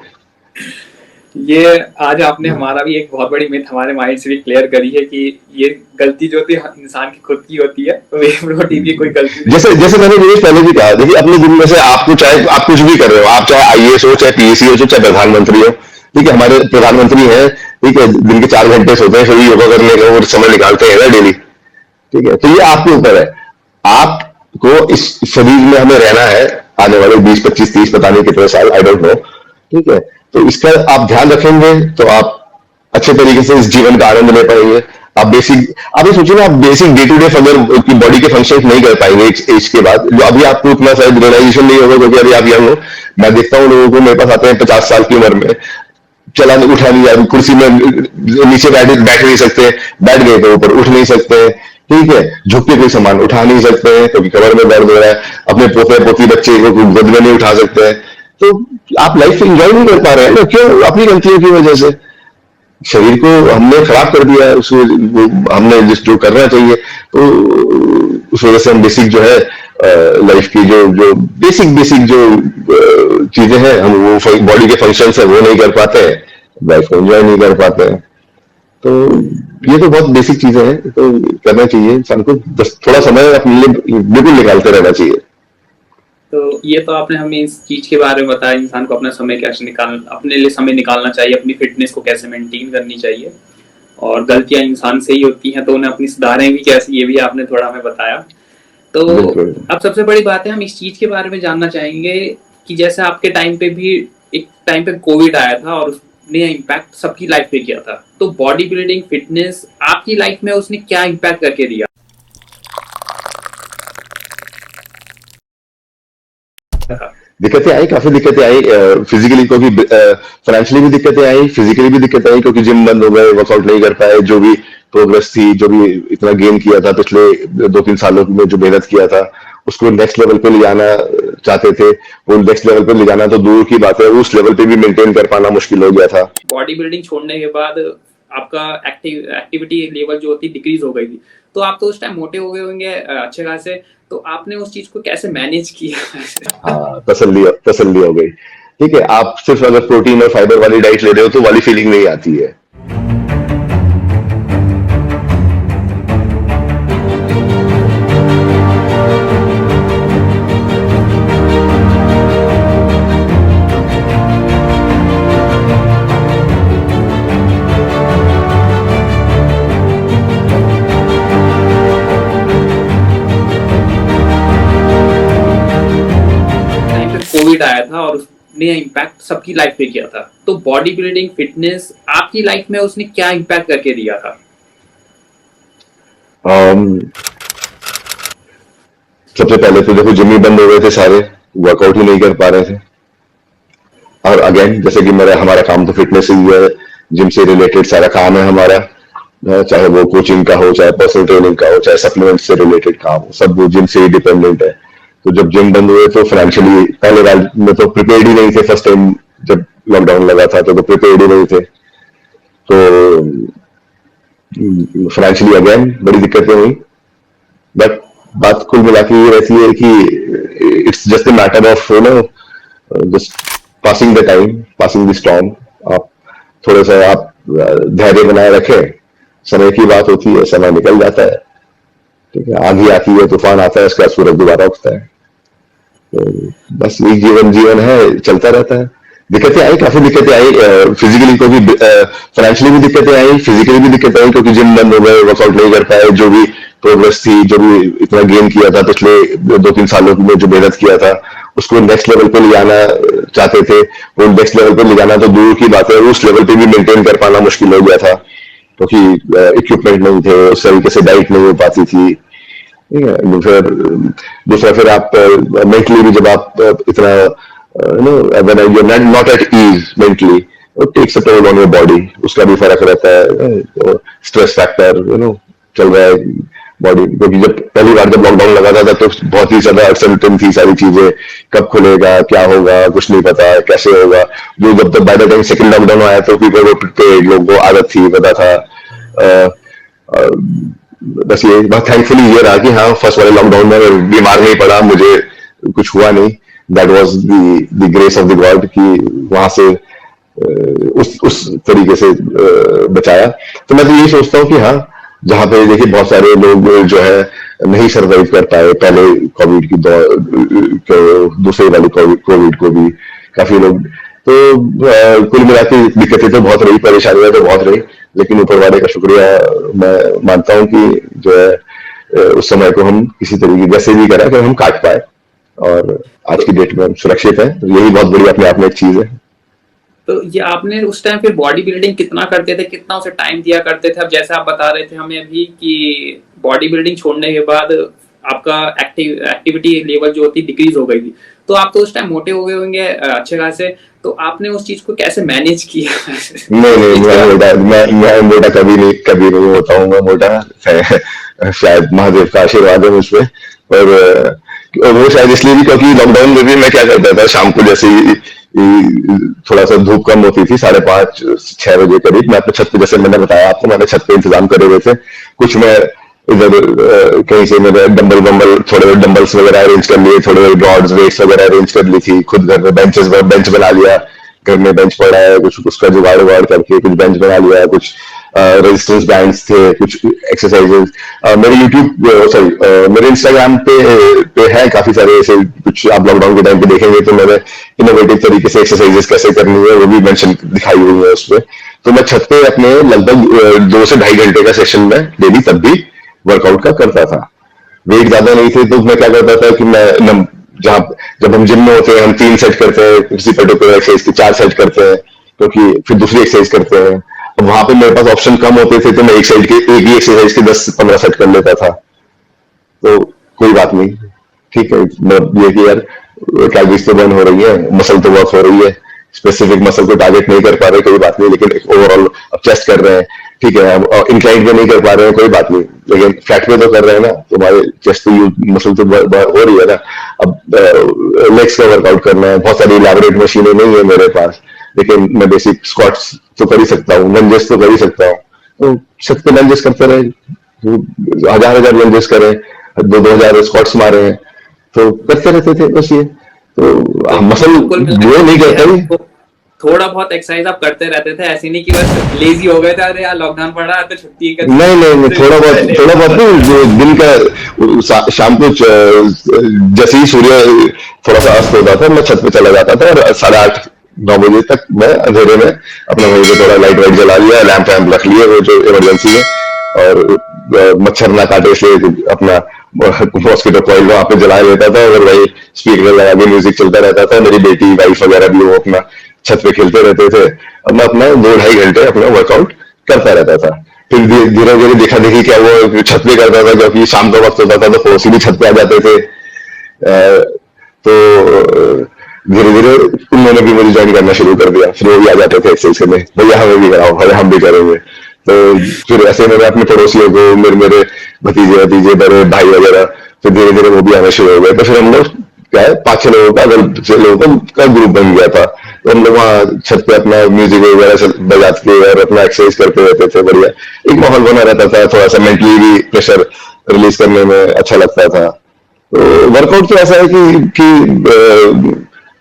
ये आज आपने हमारा भी एक बहुत बड़ी मिथ हमारे माइंड से भी क्लियर करी है कि ये गलती जो होती है इंसान की खुद की होती है, वे प्रोटीन की कोई गलती नहीं। जैसे मैंने निवेश पहले भी कहा, देखिए अपने दिन में से आपको चाहे आप कुछ भी कर रहे हो, आप चाहे आईएएस हो, चाहे पीएससी हो, चाहे प्रधानमंत्री हो, ठीक है। हमारे प्रधानमंत्री है, ठीक है, दिन के 4 घंटे सोते हैं, फिर योगा करने का वो समय निकालते हैं ना डेली, ठीक है। तो ये आपके ऊपर है, आपको इस शरीर में हमें रहना है आने वाले 20, 25, 30 पता नहीं कितने साल, आई डोंट नो, ठीक है। तो इसका आप ध्यान रखेंगे तो आप अच्छे तरीके से इस जीवन का आनंद ले पाएंगे। आप ये सोचिए ना, आप बेसिक डे टू डे अगर की बॉडी के फंक्शन नहीं कर पाएंगे एक एज के बाद, जो अभी आपको उतना शायद रियलाइजेशन नहीं होगा क्योंकि अभी आप यंग हो। मैं देखता हूँ लोगों को, मेरे पास आते हैं 50 साल की उम्र में, चला उठा नहीं जा, कुर्सी में नीचे बैठ नहीं सकते, बैठ गए तो ऊपर उठ नहीं सकते, ठीक है, झुक के कोई सामान उठा नहीं सकते हैं क्योंकि कमर में दर्द हो रहा है, अपने पोते पोती बच्चे को गोद में नहीं उठा सकते हैं। तो आप लाइफ एंजॉय नहीं कर पा रहे हैं ना, क्यों? अपनी गलतियों की वजह से शरीर को हमने खराब कर दिया है, उसको हमने जो करना चाहिए, तो उस वजह से हम बेसिक जो है लाइफ की जो बेसिक जो चीजें हैं, हम वो बॉडी के फंक्शन है वो नहीं कर पाते हैं, लाइफ को एंजॉय नहीं कर पाते हैं। तो ये तो बहुत बेसिक चीजें हैं, तो करना चाहिए इंसान को, बस थोड़ा समय अपने लिए बिल्कुल निकालते रहना चाहिए। तो ये तो आपने हमें इस चीज के बारे में बताया, इंसान को अपना समय कैसे अपने लिए समय निकालना चाहिए, अपनी फिटनेस को कैसे मेंटेन करनी चाहिए, और गलतियां इंसान से ही होती हैं तो उन्हें अपनी सुधारें भी कैसे, ये भी आपने थोड़ा हमें बताया। तो अब सबसे बड़ी बात है, हम इस चीज के बारे में जानना चाहेंगे कि जैसे आपके टाइम पे भी एक टाइम पे कोविड आया था और उसने इम्पैक्ट सबकी लाइफ पे किया था, तो बॉडी बिल्डिंग फिटनेस आपकी लाइफ में उसने क्या इम्पैक्ट करके दिया? दिक्कतें आई, काफी दिक्कतें आई, फिजिकली क्योंकि फाइनेंशियली भी दिक्कतें आई, फिजिकली भी दिक्कतें आई क्योंकि जिम बंद हो गए, वर्कआउट नहीं कर पाए, जो भी प्रोग्रेस थी, जो भी इतना गेन किया था पिछले 2-3 सालों में, जो मेहनत किया था, उसको नेक्स्ट लेवल पे ले जाना चाहते थे। वो नेक्स्ट लेवल पे ले जाना तो दूर की बात है, उस लेवल पे भी मेंटेन कर पाना मुश्किल हो गया था। बॉडी बिल्डिंग छोड़ने के बाद आपका एक्टिविटी लेवल जो होती डिक्रीज हो गई थी, तो आप तो उस टाइम मोटे हो गए होंगे अच्छे खासे, तो आपने उस चीज को कैसे मैनेज किया? हाँ, तसल्ली हो गई। ठीक है, आप सिर्फ अगर प्रोटीन और फाइबर वाली डाइट ले रहे हो तो वाली फीलिंग नहीं आती है। कोविड आया था और उसने इम्पैक्ट सबकी लाइफ पे किया था, तो बॉडी बिल्डिंग फिटनेस आपकी लाइफ में उसने क्या इम्पैक्ट करके दिया था? सबसे पहले तो देखो, जिम ही बंद हो गए थे सारे, वर्कआउट ही नहीं कर पा रहे थे। और अगेन, जैसे कि हमारा काम तो फिटनेस ही है, जिम से रिलेटेड सारा काम है हमारा, चाहे वो कोचिंग का हो, चाहे पर्सनल ट्रेनिंग का हो, चाहे सप्लीमेंट से रिलेटेड काम हो, सब वो जिम से ही डिपेंडेंट है। तो जब जिम बंद हुए तो फाइनेंशियली, पहले बार में तो प्रिपेयर्ड ही नहीं थे। फर्स्ट टाइम जब लॉकडाउन लगा था तो प्रिपेयर्ड ही नहीं थे, तो फाइनेंशियली अगेन बड़ी दिक्कतें हुई। बट बात कुल मिला के ये रहती है कि it's just a matter of just passing the time, passing the storm. आप थोड़ा सा आप धैर्य बनाए रखें, समय की बात होती है, समय निकल जाता है। ठीक है, आंधी आती है, तूफान आता है, उसका सूरज दोबारा उगता है। तो बस यही जीवन है, चलता रहता है। दिक्कतें आई, काफी दिक्कतें आई, फिजिकली को भी, फाइनेंशियली भी दिक्कतें आई, फिजिकली भी दिक्कतें आई, क्योंकि जिम बंद हो गए, वर्कआउट नहीं कर पाए। जो भी प्रोग्रेस थी, जो भी इतना गेन किया था पिछले 2-3 सालों में, जो मेहनत किया था, उसको नेक्स्ट लेवल पे ले जाना चाहते थे। वो नेक्स्ट लेवल पे ले जाना तो दूर की बात है, उस लेवल पे भी मेंटेन कर पाना मुश्किल हो गया था, क्योंकि इक्विपमेंट नहीं थे, उस तरीके से डाइट नहीं हो पाती थी। ठीक है, फिर दूसरा, फिर आप मेंटली भी जब आप इतना when you are not at ease mentally, it takes a toll on your body, उसका भी फर्क रहता है। स्ट्रेस फैक्टर चल रहा है बॉडी, क्योंकि जब पहली बार जब लॉकडाउन लगा था तो बहुत ही ज्यादा अनसर्टेन थी सारी चीजें, कब खुलेगा, क्या होगा, कुछ नहीं पता, कैसे होगा। जो जब तक by the time second lockdown आया तो पीपल वर प्रिपेयर्ड, लोगों को आदत थी, पता था। बस ये बहुत थैंकफुली ये रहा कि हाँ, फर्स्ट वाले लॉकडाउन में बीमार नहीं पड़ा, मुझे कुछ हुआ नहीं। That was the grace of the God कि वहां से उस तरीके से बचाया। तो मैं तो यही सोचता हूँ कि हाँ, जहाँ पे देखिए बहुत सारे लोग जो है नहीं सर्वाइव कर पाए पहले कोविड की दूसरे वाली कोविड को भी, काफी लोग। तो कुल मिला के दिक्कतें तो बहुत रही, परेशानियां तो बहुत रही, लेकिन ऊपर वाले का शुक्रिया मैं मानता हूँ कि जो है उस समय को हम किसी तरीके जैसे भी करा कि हम काट पाए, और आज की डेट में हम सुरक्षित हैं। यही बहुत बड़ी अपने आप में एक चीज है। तो ये आपने उस टाइम फिर बॉडी बिल्डिंग कितना करते थे, कितना उसे टाइम दिया करते थे? अब जैसे आप बता रहे थे हमें अभी कि बॉडी बिल्डिंग छोड़ने के बाद आपका एक्टिविटी लेवल जो होती डिक्रीज हो गई थी, तो आप तो उस टाइम मोटे हो गए होंगे अच्छे खासे, तो आपने उस चीज को कैसे मैनेज किया? नहीं, मैं मोटा कभी नहीं होता हूँ। मैं मोटा शायद महादेव का आशीर्वाद है मुझ पर, और वो शायद इसलिए भी क्योंकि लॉकडाउन में भी मैं क्या करता था, शाम को जैसे ही थोड़ा सा धूप कम होती थी, 5:30-6 बजे करीब, मैं अपने छत पे, जैसे मैंने बताया आपको, मैंने छत पे इंतजाम करे हुए थे। कुछ मैं इधर कहीं से मैंने थोड़े डंबल्स वगैरह अरेंज कर लिए, थोड़े रॉड्स वेट्स वगैरह अरेंज कर ली थी खुद घर में। बेंच बना लिया, घर में बेंच पड़ा है, कुछ उसका जुगाड़ करके कुछ बेंच बना लिया, कुछ रेजिस्टेंस बैंड्स थे, कुछ एक्सरसाइजेस। मेरे इंस्टाग्राम पे है काफी सारे ऐसे, कुछ आप लॉकडाउन के टाइम पे देखेंगे तो मैंने इनोवेटिव तरीके से एक्सरसाइजेस कैसे करनी है वो भी मेंशन दिखाई हुई है उसमें। तो मैं छत पे अपने लगभग 2 से ढाई घंटे का सेशन में डेली तब भी वर्कआउट का करता था। वेट ज्यादा नहीं थे तो मैं क्या करता था कि मैं जब हम जिम में होते हैं, हम 3 सेट करते हैं किसी पर्टिकुलर एक्सरसाइज के, 4 सेट करते हैं, क्योंकि फिर दूसरी एक्सरसाइज करते हैं। अब वहां पे मेरे पास ऑप्शन कम होते थे तो मैं एक ही एक्सरसाइज के 10-15 सेट कर लेता था। तो कोई बात नहीं, ठीक है, मतलब ये कि यार कैलोरीज तो बर्न हो रही है, मसल तो वर्क हो रही है, स्पेसिफिक मसल को टारगेट नहीं कर पा रहे, कोई बात नहीं, लेकिन ओवरऑल अब चेस्ट कर रहे हैं, ठीक है, अब इंक्लाइन पे नहीं कर पा रहे हैं कोई बात नहीं, लेकिन फ्लैट पे तो कर रहे हैं ना, तुम्हारे चेस्ट की मसल तो हो रही है ना। अब लेग्स का वर्कआउट करना है, बहुत सारी इलेबोरेट मशीनें नहीं है मेरे पास, लेकिन मैं बेसिक स्क्वाट्स तो कर ही सकता हूँ, लंजेस तो कर ही सकता हूँ। तो छत पे लंजेस करते रहे, तो हजार हजार लंजेस करें, 2-2 हजार स्क्वाट्स मारे हैं, तो करते रहते थे बस ये। तो तो मसल कुल ग्रो नहीं करता ही। मिला थोड़ा बहुत एक्सरसाइज आप करते रहते थे, ऐसे नहीं कि बस लेजी हो गए थे, अरे यार लॉकडाउन पड़ा है तो छुट्टी कर नहीं नहीं नहीं, थोड़ा बहुत नहीं, जो दिन का शाम को जैसे ही सूर्य थोड़ा सा अस्त होता था, मैं छत पे चला जाता था और 8:30-9 बजे तक मैं अंधेरे में अपना वहीं पे थोड़ा लाइट वाइट जला लिया, लैंप वैम्प रख लिए वो जो इमरजेंसी है, और मच्छर ना काटे इसलिए अपना मॉस्किटो कॉइल वहां पे जला लेता था, और वही स्पीकर लगा के म्यूजिक चलता रहता था। मेरी बेटी वाइफ वगैरह भी वो अपना छत पे खेलते रहते थे, और मैं अपना 2-2.5 घंटे अपना वर्कआउट करता रहता था। फिर धीरे धीरे देखा देखी क्या वो छत पे करता था, क्योंकि शाम का वक्त होता था तो पड़ोसी भी छत पे आ जाते थे। तो धीरे धीरे उन्होंने भी मुझे ज्वाइन करना शुरू कर दिया, फिर वो भी आ जाते थे एक्सरसाइज करने, भैया हमें भी कराओ, अरे हम भी करेंगे। तो फिर ऐसे मैंने अपने पड़ोसियों को, मेरे भतीजे भतीजे बड़े भाई वगैरह, फिर धीरे धीरे वो भी आना शुरू हो गए। तो फिर हम लोग क्या है, 5-6 लोगों का, अगर 6 लोगों का ग्रुप बन गया था। तो हम लोग वहाँ छत पे अपना म्यूजिक वगैरह बजाते और अपना एक्सरसाइज करते रहते थे, बढ़िया एक माहौल बना रहता था, थोड़ा सा मेंटली भी प्रेशर रिलीज करने में अच्छा लगता था। तो वर्कआउट तो ऐसा है कि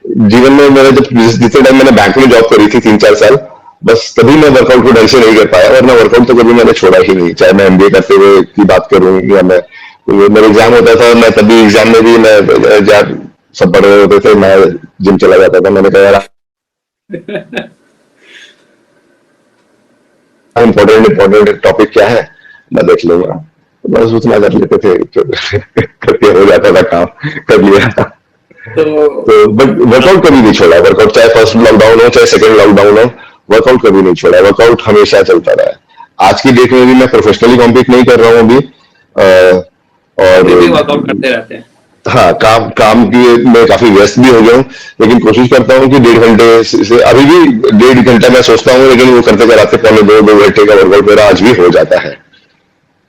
जीवन में मेरा जब जितने टाइम मैंने बैंक में जॉब करी थी 3-4 साल, बस तभी मैं वर्कआउट को ढंग से नहीं कर पाया, वरना वर्कआउट तो कभी मैंने छोड़ा ही नहीं। चाहे मैं एमबीए करते हुए की बात करूं, या मैं मेरा एग्जाम होता था, मैं तभी एग्जाम में भी मैं जब सब पढ़ रहे होते थे मैं जिम चला जाता था। मैंने कहा यार इम्पोर्टेंट टॉपिक क्या है मैं देख लूंगा, तो बस उतना कर लेते थे करके हो जाता था काम, कर लिया। तो बट वर्कआउट कभी नहीं छोड़ा, वर्कआउट चाहे फर्स्ट लॉकडाउन हो चाहे सेकंड लॉकडाउन हो, वर्कआउट कभी नहीं छोड़ा, वर्कआउट हमेशा चलता रहा है। आज की डेट में भी मैं प्रोफेशनली कॉम्पीट नहीं कर रहा हूँ अभी, अभी भी और वर्कआउट करते रहते हैं। हाँ, काम की मैं काफी व्यस्त भी हो गया हूँ, लेकिन कोशिश करता हूँ कि 1.5 घंटे से अभी भी 1.5 घंटा मैं सोचता हूँ, लेकिन वो करते कराते 2.25 घंटे का वर्कआउट मेरा आज भी हो जाता है।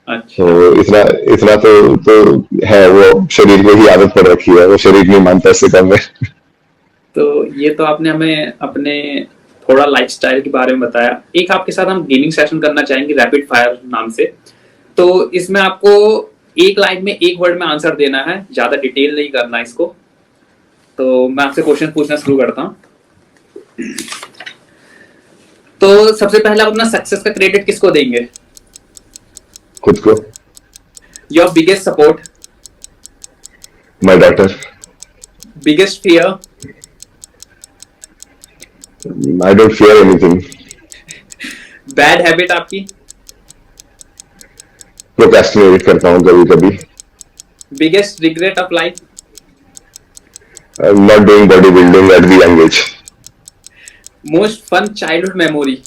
अच्छा, तो इतना इतना तो है, वो शरीर को ही आदत पड़ रखी है, वो शरीर नहीं मानता इससे कम है। तो ये तो आपने हमें अपने थोड़ा लाइफस्टाइल के बारे में बताया। एक आपके साथ हम गेमिंग सेशन करना चाहेंगे रैपिड फायर नाम से। तो इसमें आपको एक लाइन में एक वर्ड में आंसर देना है, ज्यादा डिटेल नहीं करना इसको। तो मैं आपसे क्वेश्चन पूछना शुरू करता हूँ। तो सबसे पहले आप अपना सक्सेस का क्रेडिट किसको देंगे? खुद को। Your biggest support? My daughter. Biggest fear? I don't fear anything. Bad habit आपकी? प्रोक्रेस्टिनेट करता हूँ कभी कभी। Biggest regret of life? Not doing body building at the young age. Most fun childhood memory?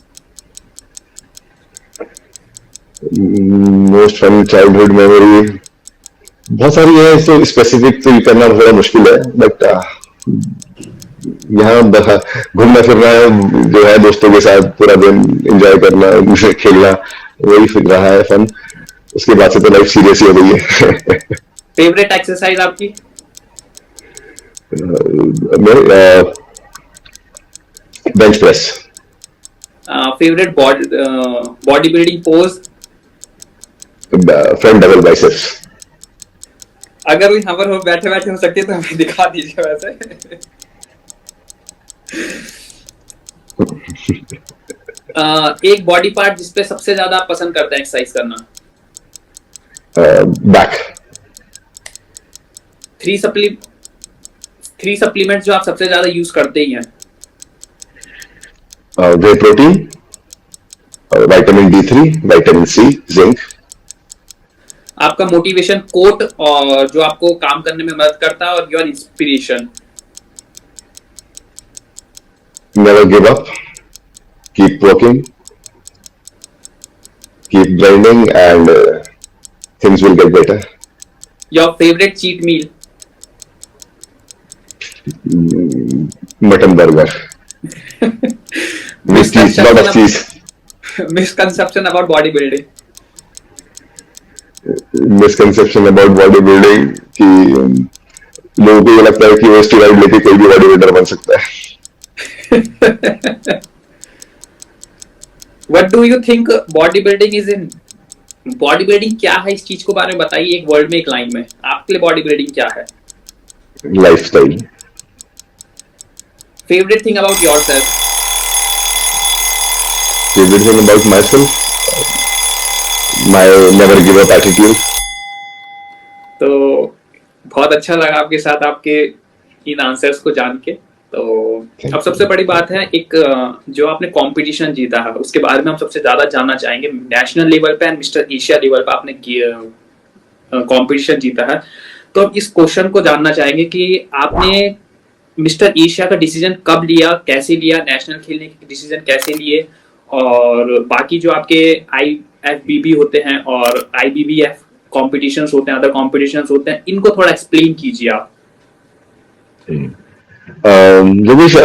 Most fun childhood memory बहुत सारी है, इसको स्पेसिफिक तो करना थोड़ा मुश्किल है, बट यहाँ घूमना फिरना जो है, दोस्तों के साथ पूरा दिन एंजॉय करना, खेलना, वही फिर रहा है फन। उसके बाद से तो लाइफ सीरियस ही हो गई है। फेवरेट एक्सरसाइज आपकी? Bench press. Favourite body building pose? Front double biceps. अगर कोई यहाँ पर हो बैठे बैठे हो सकती है तो हमें दिखा दीजिए वैसे। एक बॉडी पार्ट जिसपे सबसे ज्यादा आप पसंद करते हैं एक्सरसाइज करना? बैक। 3 सप्लीमेंट्स जो आप सबसे ज्यादा यूज करते ही हैं? वे protein, vitamin D3, vitamin C, zinc. आपका मोटिवेशन कोट और जो आपको काम करने में मदद करता है, और your inspiration? Never give up, keep working, keep grinding and things will get better. Your favourite cheat meal? Mutton burger with cheese, lot of cheese. misconception about bodybuilding. Misconception about body building कि लोगों को ये लगता है कि वो स्टेरॉइड लेके कोई भी बॉडी बिल्डर बन सकता है. What do you think bodybuilding is in? Bodybuilding क्या है, इस चीज को बारे में बताइए एक वर्ड में, एक लाइन में. आपके लिए बॉडीबिल्डिंग क्या है? Lifestyle. Favorite thing about yourself? Favorite thing about myself, my never give up attitude. तो बहुत अच्छा लगा आपके साथ आपके इन आंसर्स को जान के. तो अब सबसे बड़ी बात है, एक जो आपने कंपटीशन जीता है उसके बारे में हम सबसे ज्यादा जानना चाहेंगे. नेशनल लेवल पे एंड मिस्टर एशिया लेवल पे आपने कंपटीशन जीता है. तो अब इस क्वेश्चन को जानना चाहेंगे कि आपने मिस्टर एशिया का डिसीजन कब लिया, कैसे लिया, नेशनल खेलने के डिसीजन कैसे लिए, और बाकी जो आपके IFBB होते हैं और IBBF कॉम्पिटिशन्स होते हैं, अदर कॉम्पिटिशन्स होते हैं, इनको थोड़ा एक्सप्लेन कीजिए आप. योगेश,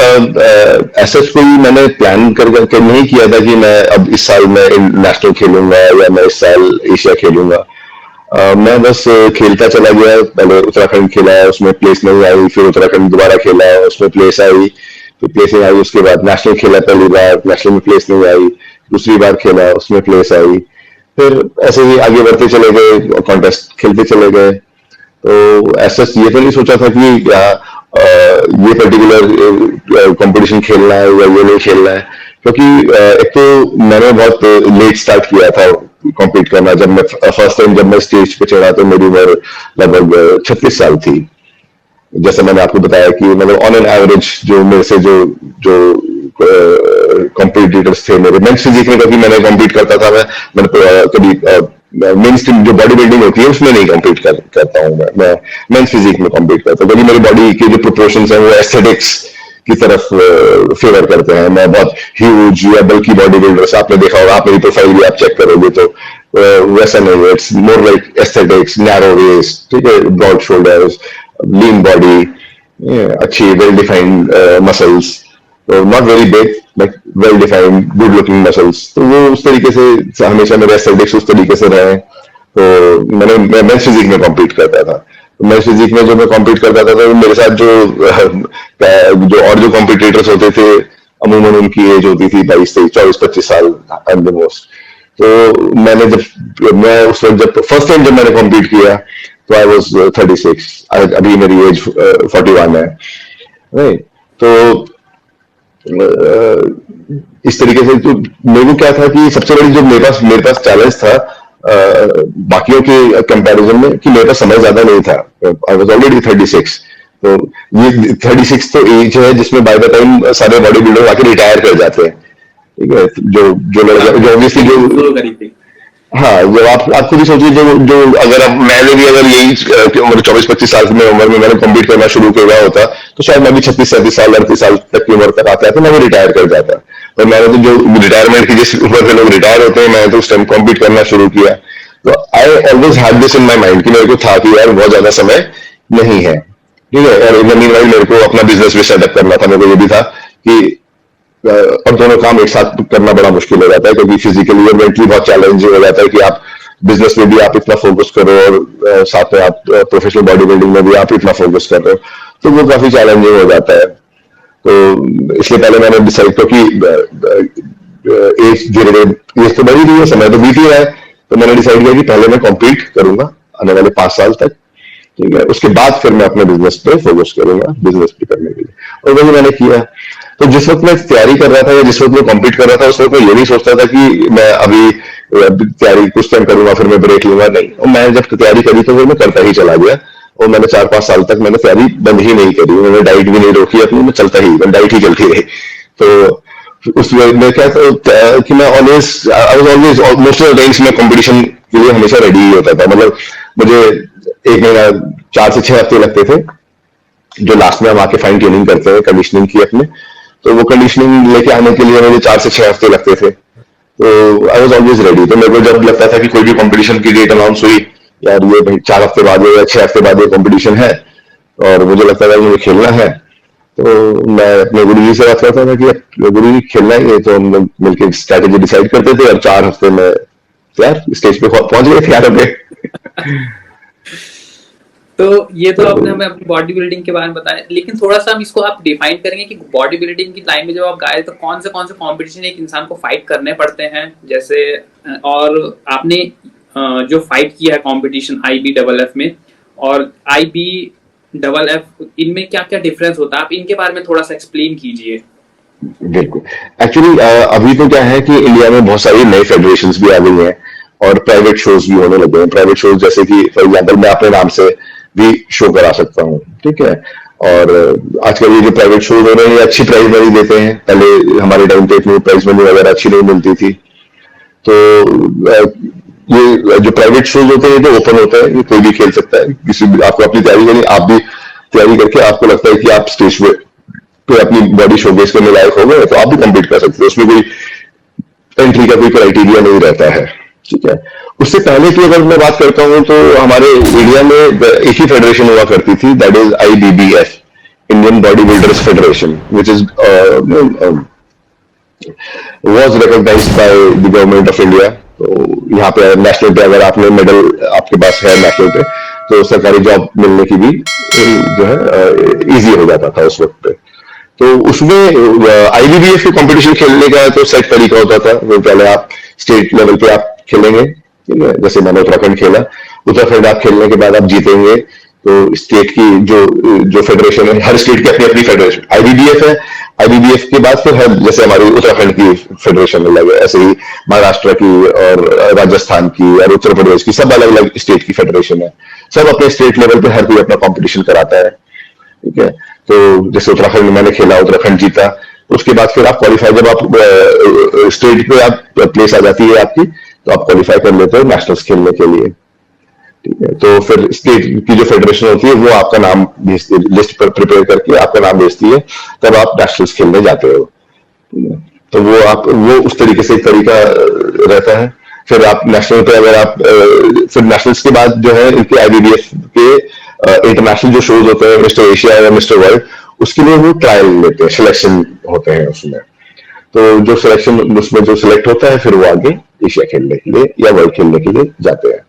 ऐसा कोई मैंने प्लान कर नहीं किया था कि मैं अब इस साल मैं नेशनल खेलूंगा या मैं इस साल एशिया खेलूंगा. मैं बस खेलता चला गया. पहले उत्तराखंड खेला, उसमें प्लेस नहीं आई. फिर उत्तराखंड दोबारा खेला, उसमें प्लेस आई. फिर प्लेस नहीं आई. उसके बाद नेशनल खेला, पहली बार नेशनल में प्लेस नहीं आई. दूसरी बार खेला, उसमें प्लेस आई. फिर ऐसे ही आगे बढ़ते चले गए, कॉन्टेस्ट खेलते चले गए. तो ऐसा ये तो नहीं सोचा था कि ये पर्टिकुलर कंपटीशन खेलना है या ये नहीं खेलना है, क्योंकि एक तो मैंने बहुत लेट स्टार्ट किया था कॉम्पीट करना. जब मैं फर्स्ट टाइम जब मैं स्टेज पे चढ़ा तो मेरी उम्र लगभग 36 साल थी. जैसे मैंने आपको बताया कि मतलब ऑन एन एवरेज जो मेरे से जो कॉम्पिटिटर्स थे मेरे मेंस फिजिक में, कभी मैंने कॉम्पीट करता था. मैंने कभी मेन स्ट्रीम जो बॉडी बिल्डिंग होती है उसमें नहीं कॉम्पीट करता हूँ. मैं मेंस फिजिक में कॉम्पीट करता हूँ, क्योंकि मेरी बॉडी के जो प्रोपोर्शंस हैं वो एस्थेटिक्स की तरफ फेवर करते हैं. मैं बहुत ह्यूज या बल्कि बॉडी बिल्डर्स आपने देखा होगा, आप मेरी प्रोफाइल भी आप चेक करोगे तो वैसा नहीं है. It's more like aesthetics, narrow waist, ठीक है, ब्रॉड शोल्डर्स, लीन बॉडी, अच्छी well defined muscles, not very big but well defined good looking muscles. तो वो उस तरीके से हमेशा मेरे एस्थेटिक्स उस तरीके से रहे. तो मैं मेंस फिजिक में कॉम्पीट करता था. मेंस फिजिक में जो मैं कॉम्पीट करता था तो मेरे साथ जो और जो कॉम्पिटिटर्स होते थे, अमूमन उनकी एज होती थी 22, 23, 24, 25 साल एट द मोस्ट. तो मैं उस वक्त जब फर्स्ट टाइम जब मैंने कॉम्पीट किया तो आई वाज 36. अभी मेरी एज 41 है. राइट. तो इस तरीके से तो मेरे को क्या था कि सबसे बड़ी जो मेरे पास चैलेंज था बाकियों के कंपैरिजन में, कि मेरे पास समय ज्यादा नहीं था. I was already 36. तो ये 36 तो एज है जिसमें बाय द टाइम सारे बॉडी बिल्डर आके रिटायर कर जाते हैं. ठीक है. जो लड़का जो ऑब्वियसली जो हाँ, जब आप खुद ही सोचिए, जो अगर अब मैंने भी अगर यही उम्र 24-25 साल की उम्र में मैंने कम्पीट करना शुरू किया होता तो शायद मैं भी 36-37 साल 38 साल तक की उम्र तक आता तो मैं भी रिटायर कर जाता. और मैंने तो जो रिटायरमेंट की जिस उम्र से लोग रिटायर होते हैं, मैंने तो उस टाइम कम्पीट करना शुरू किया. तो I always had this in my mind कि मेरे को था कि यार बहुत ज्यादा समय नहीं है. ठीक है. और इन द मीनवाइल मेरे को अपना बिजनेस भी सेटअप करना था. मेरे को ये भी था कि और दोनों काम एक साथ करना बड़ा मुश्किल हो जाता है, क्योंकि फिजिकली और मेंटली बहुत चैलेंजिंग हो जाता है कि आप बिजनेस में भी आप इतना फोकस करो और साथ में आप प्रोफेशनल बॉडी बिल्डिंग में भी आप इतना फोकस कर रहे हो, तो वो काफी चैलेंजिंग हो जाता है. तो इसलिए पहले मैंने डिसाइड किया कि एज धीरे धीरे एज तो बढ़ी रही है, समय तो बीत ही रहा है, तो मैंने डिसाइड किया कि पहले मैं कॉम्पीट करूंगा आने वाले 5 साल तक. ठीक है. उसके बाद फिर मैं अपने बिजनेस पे फोकस करूंगा, बिजनेस भी करने के लिए. और वही मैंने किया. तो जिस वक्त मैं तैयारी कर रहा था या जिस वक्त मैं कॉम्पीट कर रहा था, उस वक्त मैं ये नहीं सोचता था कि मैं अभी तैयारी कुछ टाइम करूंगा फिर मैं ब्रेक लूंगा. नहीं. और मैं जब तैयारी करी तो फिर मैं करता ही चला गया. और मैंने 4-5 साल तक मैंने तैयारी बंद ही नहीं करी. मैंने डाइट भी नहीं रोकी अपनी, मैं चलता ही डाइट ही चलती रही. तो उस में क्या था कि मैं always I was always most of the times मैं कंपटीशन के लिए हमेशा रेडी ही होता था. मतलब मुझे 1 महीना 4 से 6 हफ्ते लगते थे, जो लास्ट में हम आके फाइन ट्यूनिंग करते हैं कंडीशनिंग की अपने. तो वो कंडीशनिंग लेके आने के लिए मुझे 4 से 6 हफ्ते लगते थे. तो आई वाज ऑलवेज रेडी. तो मेरे को जब लगता था कि कोई भी कंपटीशन की डेट अनाउंस हुई, यार ये भाई 4 हफ्ते बाद या 6 हफ्ते बाद ये कंपटीशन है और मुझे लगता था कि मुझे खेलना है, तो मैं अपने गुरुजी से बात करता था कि अब गुरुजी खेलना ही है, तो हम लोग मिलकर स्ट्रैटेजी डिसाइड करते थे और 4 हफ्ते में यार स्टेज पे पहुंच गए थे यार अपने। तो ये तो तो आपने हमें अपनी बॉडी बिल्डिंग के बारे में बताया, लेकिन थोड़ा सा हम इसको आप डिफाइन करेंगे कि बॉडी बिल्डिंग की लाइन में जब आप गए तो कौन से कंपटीशन एक इंसान को फाइट करने पड़ते हैं, जैसे और आपने जो फाइट किया है कंपटीशन IBFF में और IBFF, इनमें क्या क्या डिफरेंस होता है, आप इनके बारे में थोड़ा सा एक्सप्लेन कीजिए। बिल्कुल। एक्चुअली अभी तो क्या है कि इंडिया में बहुत सारी नई फेडरेशंस भी आ गई हैं और प्राइवेट शोज भी होने लगे हैं। प्राइवेट शोज जैसे कि फॉर एग्जांपल मैं अपने नाम से भी शो करा सकता हूँ, ठीक है। और आजकल ये जो प्राइवेट शोज हो रहे हैं ये अच्छी प्राइज मनी देते हैं। पहले हमारे टाइम पे इतनी प्राइज मनी वगैरह अच्छी नहीं मिलती थी। तो ये जो प्राइवेट शोज होते हैं ये तो ओपन होता है, ये कोई भी खेल सकता है। किसी भी आपको अपनी तैयारी करनी, आप भी तैयारी करके आपको लगता है कि आप स्टेज पे अपनी बॉडी शोकेस करने लायक हो गए तो आप भी कम्पीट कर सकते हो। उसमें कोई एंट्री का कोई क्राइटेरिया नहीं रहता है, ठीक है। उससे पहले की अगर मैं बात करता हूं तो हमारे इंडिया में एक ही फेडरेशन हुआ करती थी, that is IBBF, Indian body builders federation, which is was recognized by the government of India। तो यहाँ पे नेशनल पे अगर आपने मेडल आपके पास है नेशनल पे तो सरकारी जॉब मिलने की भी जो है इजी हो जाता था उस वक्त पे। तो उसमें IBBF के कंपटीशन खेलने का तो सेट तरीका होता था। वो पहले आप स्टेट लेवल पे आप खेलेंगे, ठीक है। जैसे मैंने उत्तराखंड खेला, उत्तराखंड आप खेलने के बाद आप जीतेंगे तो स्टेट की जो फेडरेशन है, हर स्टेट की अपनी अपनी फेडरेशन IBBF है। IBBF के बाद फिर हर, जैसे हमारी उत्तराखंड की फेडरेशन अलग है, ऐसे ही महाराष्ट्र की और राजस्थान की और उत्तर प्रदेश की, सब अलग अलग स्टेट की फेडरेशन है। सब अपने स्टेट लेवल पे हर कोई अपना कॉम्पिटिशन कराता है, ठीक है। तो जैसे उत्तराखंड में मैंने खेला, उत्तराखंड जीता। उसके बाद फिर आप क्वालिफाई, जब आप स्टेट पे आप प्लेस आ जाती है आपकी, तो आप क्वालिफाई कर लेते हो नेशनल्स खेलने के लिए, ठीक है। तो फिर स्टेट की जो फेडरेशन होती है वो आपका नाम भेजती है, लिस्ट पर प्रिपेयर करके आपका नाम भेजती है, तब आप नेशनल्स खेलने जाते हो, ठीक है। तो वो उस तरीके से एक तरीका रहता है। फिर आप नेशनल पे अगर आप फिर नेशनल्स के बाद जो है इनके IBBF के इंटरनेशनल जो शोज होते हैं, मिस्टर एशिया या मिस्टर वर्ल्ड, उसके लिए वो ट्रायल लेते हैं, सिलेक्शन होते हैं उसमें। तो जो सिलेक्शन, उसमें जो सिलेक्ट होता है फिर वो आगे एशिया खेलने के लिए या वर्ल्ड खेलने के लिए जाते हैं।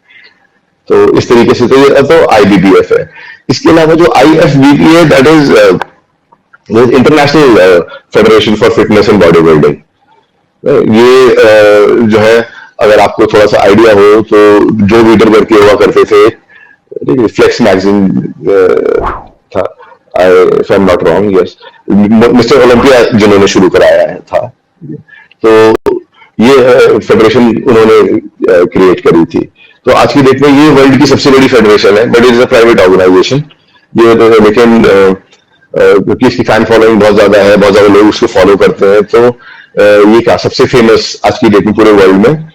तो इस तरीके से तो ये तो IBBF है। इसके अलावा जो IFBB है, that is international federation for fitness and body building. ये जो है, अगर आपको थोड़ा सा आइडिया हो तो जो लीडर करके हुआ करते थे, फ्लेक्स मैगजीन था, if I am not wrong, yes, mister Olympia जिन्होंने शुरू कराया है था। तो ये फेडरेशन उन्होंने क्रिएट करी थी। तो आज की डेट में ये वर्ल्ड की सबसे बड़ी फेडरेशन है, but it is a private organisation. ये लेकिन क्योंकि इसकी फैन फॉलोइंग बहुत ज्यादा है, बहुत ज्यादा लोग उसको फॉलो करते हैं, तो ये क्या सबसे फेमस आज की डेट में पूरे वर्ल्ड में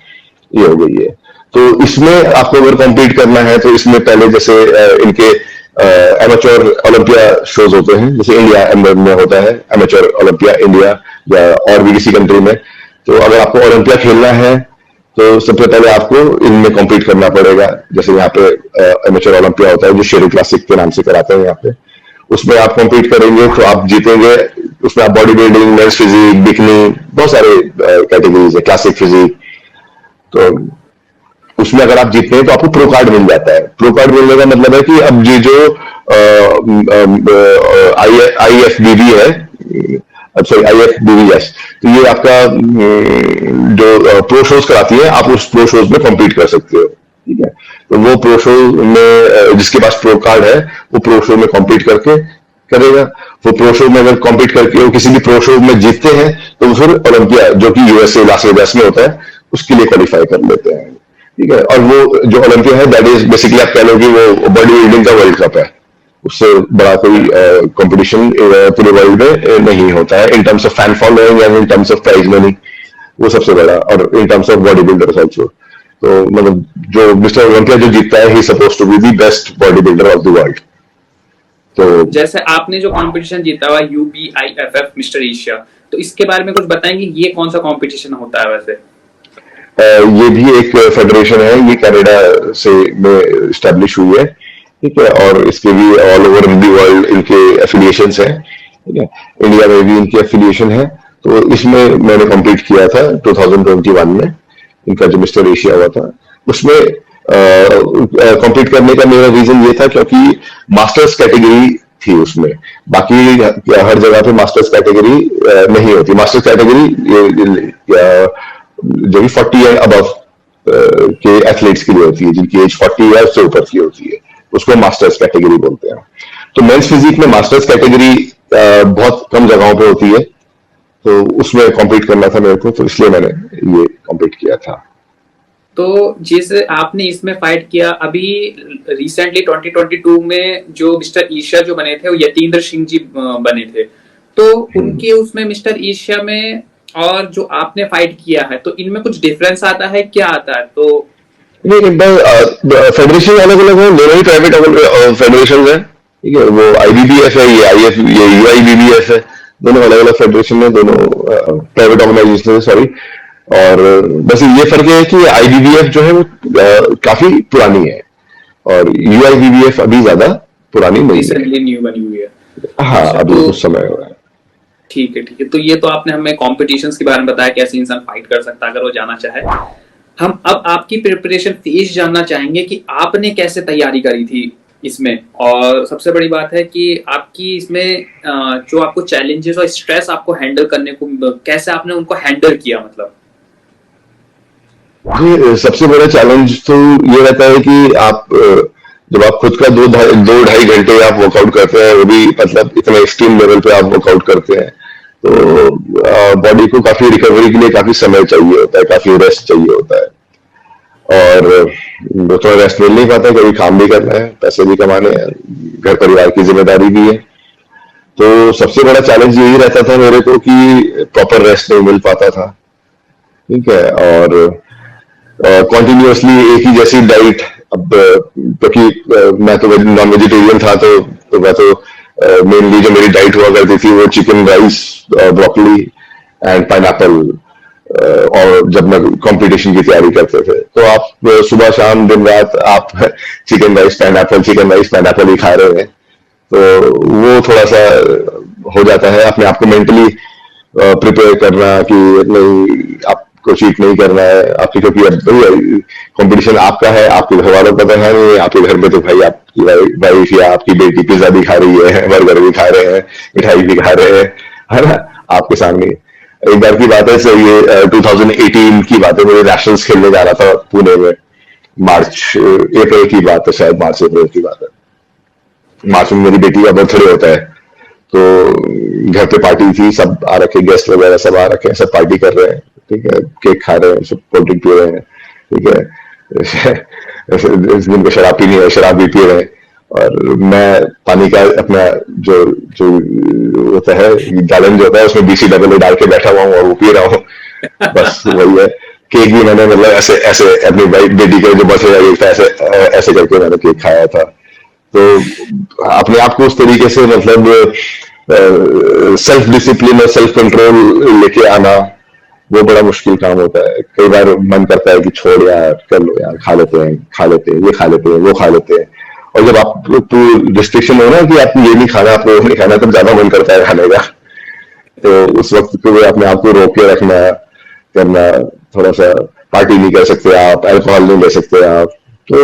ये हो गई है। तो इसमें आपको अगर कॉम्पीट करना है तो इसमें पहले जैसे इनके एमेच्योर ओलंपिया शोज होते हैं, जैसे इंडिया में होता है एमेच्योर ओलंपिया इंडिया या और भी किसी कंट्री में। तो अगर आपको ओलंपिया खेलना है तो सबसे पहले आपको इनमें कॉम्पीट करना पड़ेगा। जैसे यहाँ पे एमेच्योर ओलंपिया होता है जो शेरू क्लासिक के नाम से कराते हैं यहाँ पे, उसमें आप कॉम्पीट करेंगे तो आप जीतेंगे। उसमें आप body building, men's physique, bikini, बहुत सारे कैटेगरीज है, क्लासिक फिजिक। तो उसमें अगर आप जीतते हैं तो आपको प्रो कार्ड मिल जाता है। प्रो कार्ड मिलने का मतलब है कि अब ये जो IFBB है, अब सॉरी IFBB, यस, तो ये आपका जो प्रो शोज कराती है, आप उस प्रो शोज में कॉम्पीट कर सकते हो, ठीक है। तो वो प्रो शो में जिसके पास प्रो कार्ड है वो प्रो शो में कॉम्पीट करके करेगा। वो प्रो शो में अगर कॉम्पीट करके वो किसी भी प्रो शो में जीतते हैं तो वो फिर ओलंपिया, जो कि USA लास वेगास में होता है, उसके लिए क्वालिफाई कर लेते हैं, ठीक है। और वो जो ओलंपिया है दैट इज बेसिकली आप कह लो कि वो बॉडी बिल्डिंग का वर्ल्ड कप है। उससे बड़ा कोई कंपटीशन पूरे वर्ल्ड में नहीं होता है in terms of fan following and in terms of prize money, वो सबसे बड़ा, और in terms of body builders also. तो मतलब जो मिस्टर ओलंपिया जो जीतता है, he suppose to be the best body builder of the world. तो जैसे आपने जो कंपटीशन जीता हुआ UBIFF मिस्टर एशिया, तो इसके बारे में कुछ बताएंगे, ये कौन सा कंपटीशन होता है वैसे? ये भी एक फेडरेशन है, ये कनाडा से में एस्टेब्लिश हुई है, ठीक है। और इसके भी ऑल ओवर द वर्ल्ड इनके एफिलिएशंस हैं। ठीक है। इंडिया में भी इनकी एफिलिएशन है, तो इसमें मैंने कंप्लीट किया था 2021 में। इनका जो मिस्टर एशिया हुआ था उसमें कंप्लीट करने का मेरा रीजन ये था क्योंकि मास्टर्स कैटेगरी थी उसमें। बाकी हर जगह पे मास्टर्स कैटेगरी नहीं होती। मास्टर्स कैटेगरी जो भी 40 एंड अबव के एथलीट्स के लिए होती है, जिनकी एज 40 या उससे ऊपर की होती है, उसको मास्टर्स कैटेगरी बोलते हैं। तो मेंस फिजिक में मास्टर्स कैटेगरी बहुत कम जगहों पे होती है, तो उसमें कॉम्पीट करना था मेरे को, तो इसलिए मैंने ये कॉम्पीट किया था। तो जैसे आपने इसमें फाइट किया, अभी रिसेंटली 2022 में जो मिस्टर एशिया जो बने थे वो यतीन्द्र सिंह जी बने थे, तो उनके उसमें मिस्टर एशिया में और जो आपने फाइट किया है, तो इनमें कुछ डिफरेंस आता है, क्या आता है? तो नहीं, फेडरेशन अलग अलग है, दोनों ही प्राइवेट फेडरेशन है। ठीक है, वो आईबीबीएफ है, ये आईएफ, ये यूआईबीबीएफ है। दोनों अलग अलग फेडरेशन है, दोनों प्राइवेट ऑर्गेनाइजेशन है, सॉरी। और बस ये फर्क है कि आईबीबीएफ जो है वो काफी पुरानी है और यूआईबीबीएफ अभी ज्यादा पुरानी नहीं है। रिसेंटली न्यू बनी हुई है। हाँ, अच्छा, अभी तो कुछ समय हुआ है। ठीक है, ठीक है। तो ये तो आपने हमें कॉम्पिटिशन्स के बारे में बताया, कैसे इंसान फाइट कर सकता है अगर वो जाना चाहे। हम अब आपकी प्रिपरेशन फेज जानना चाहेंगे कि आपने कैसे तैयारी करी थी इसमें, और सबसे बड़ी बात है कि आपकी इसमें जो आपको चैलेंजेस और स्ट्रेस आपको हैंडल करने को, कैसे आपने उनको हैंडल किया, मतलब? जी, सबसे बड़ा चैलेंज तो ये रहता है कि आप जब आप खुद का 2-2.5 घंटे आप वर्कआउट करते हैं, वो भी मतलब इतना एक्सट्रीम लेवल पे आप वर्कआउट करते हैं, तो बॉडी को काफी रिकवरी के लिए काफी समय चाहिए होता है, काफी रेस्ट चाहिए होता है। और वो थोड़ा रेस्ट मिल नहीं पाता, कभी काम भी करना है, पैसे भी कमाने हैं, घर परिवार की जिम्मेदारी भी है। तो सबसे बड़ा चैलेंज यही रहता था मेरे को कि प्रॉपर रेस्ट नहीं मिल पाता था। ठीक है, और कॉन्टिन्यूसली एक ही जैसी डाइट। अब क्योंकि मैं तो नॉन वेजिटेरियन था, तो मैं तो मेनली जो मेरी डाइट हुआ करती थी वो chicken rice, broccoli and pineapple. और जब मैं कंपटीशन की तैयारी करते थे तो आप सुबह शाम दिन रात आप चिकन राइस पाइनएप्पल ही खा रहे हैं, तो वो थोड़ा सा हो जाता है। अपने आप को मेंटली प्रिपेयर करना कि नहीं, आपको चीट नहीं करना है आपकी, क्योंकि अब कंपटीशन आपका है, आपके घर वालों का तो है नहीं। आपके घर में तो भाई आपकी वाइफ या आपकी बेटी पिज्जा भी खा रही है, बर्गर भी खा रहे हैं, मिठाई भी खा रहे हैं, है ना, आपके सामने। एक बार की बात है सर, ये 2018 की बात है, मुझे नेशनल्स खेलने जा रहा था पुणे में। अप्रैल की बात है, शायद मार्च अप्रैल की बात है। मार्च में मेरी बेटी का बर्थडे होता है, तो घर पे पार्टी थी, सब आ रखे, गेस्ट वगैरह सब आ रखे हैं, सब पार्टी कर रहे हैं। ठीक है, केक खा रहे हैं, सब कोल्ड ड्रिंक पी रहे हैं। ठीक है, इस दिन को शराब पीनी है, शराब भी पी रहे हैं, और मैं पानी का अपना जो जो होता है गैलन जो होता है उसमें BC डबल डाल के बैठा हुआ हूँ और वो पी रहा हूँ। बस वही है। केक भी मैंने मतलब ऐसे ऐसे अपनी बेटी के जो बर्थडे केक था, ऐसे ऐसे करके मैंने केक खाया था। तो अपने आप को उस तरीके से मतलब सेल्फ डिसिप्लिन और सेल्फ कंट्रोल लेके आना वो बड़ा मुश्किल काम होता है। कई बार मन करता है कि छोड़ यार, कर लो यार, खा लेते हैं, ये खा लेते हैं, वो खा लेते हैं। और जब आप रिस्ट्रिक्शन हो ना कि आपको ये नहीं खाना, आपको वो नहीं खाना, तब ज्यादा मन करता है खाने का। तो उस वक्त को अपने आप को रोक के रखना, करना, थोड़ा सा पार्टी नहीं कर सकते आप, अल्कोहल नहीं ले सकते आप, तो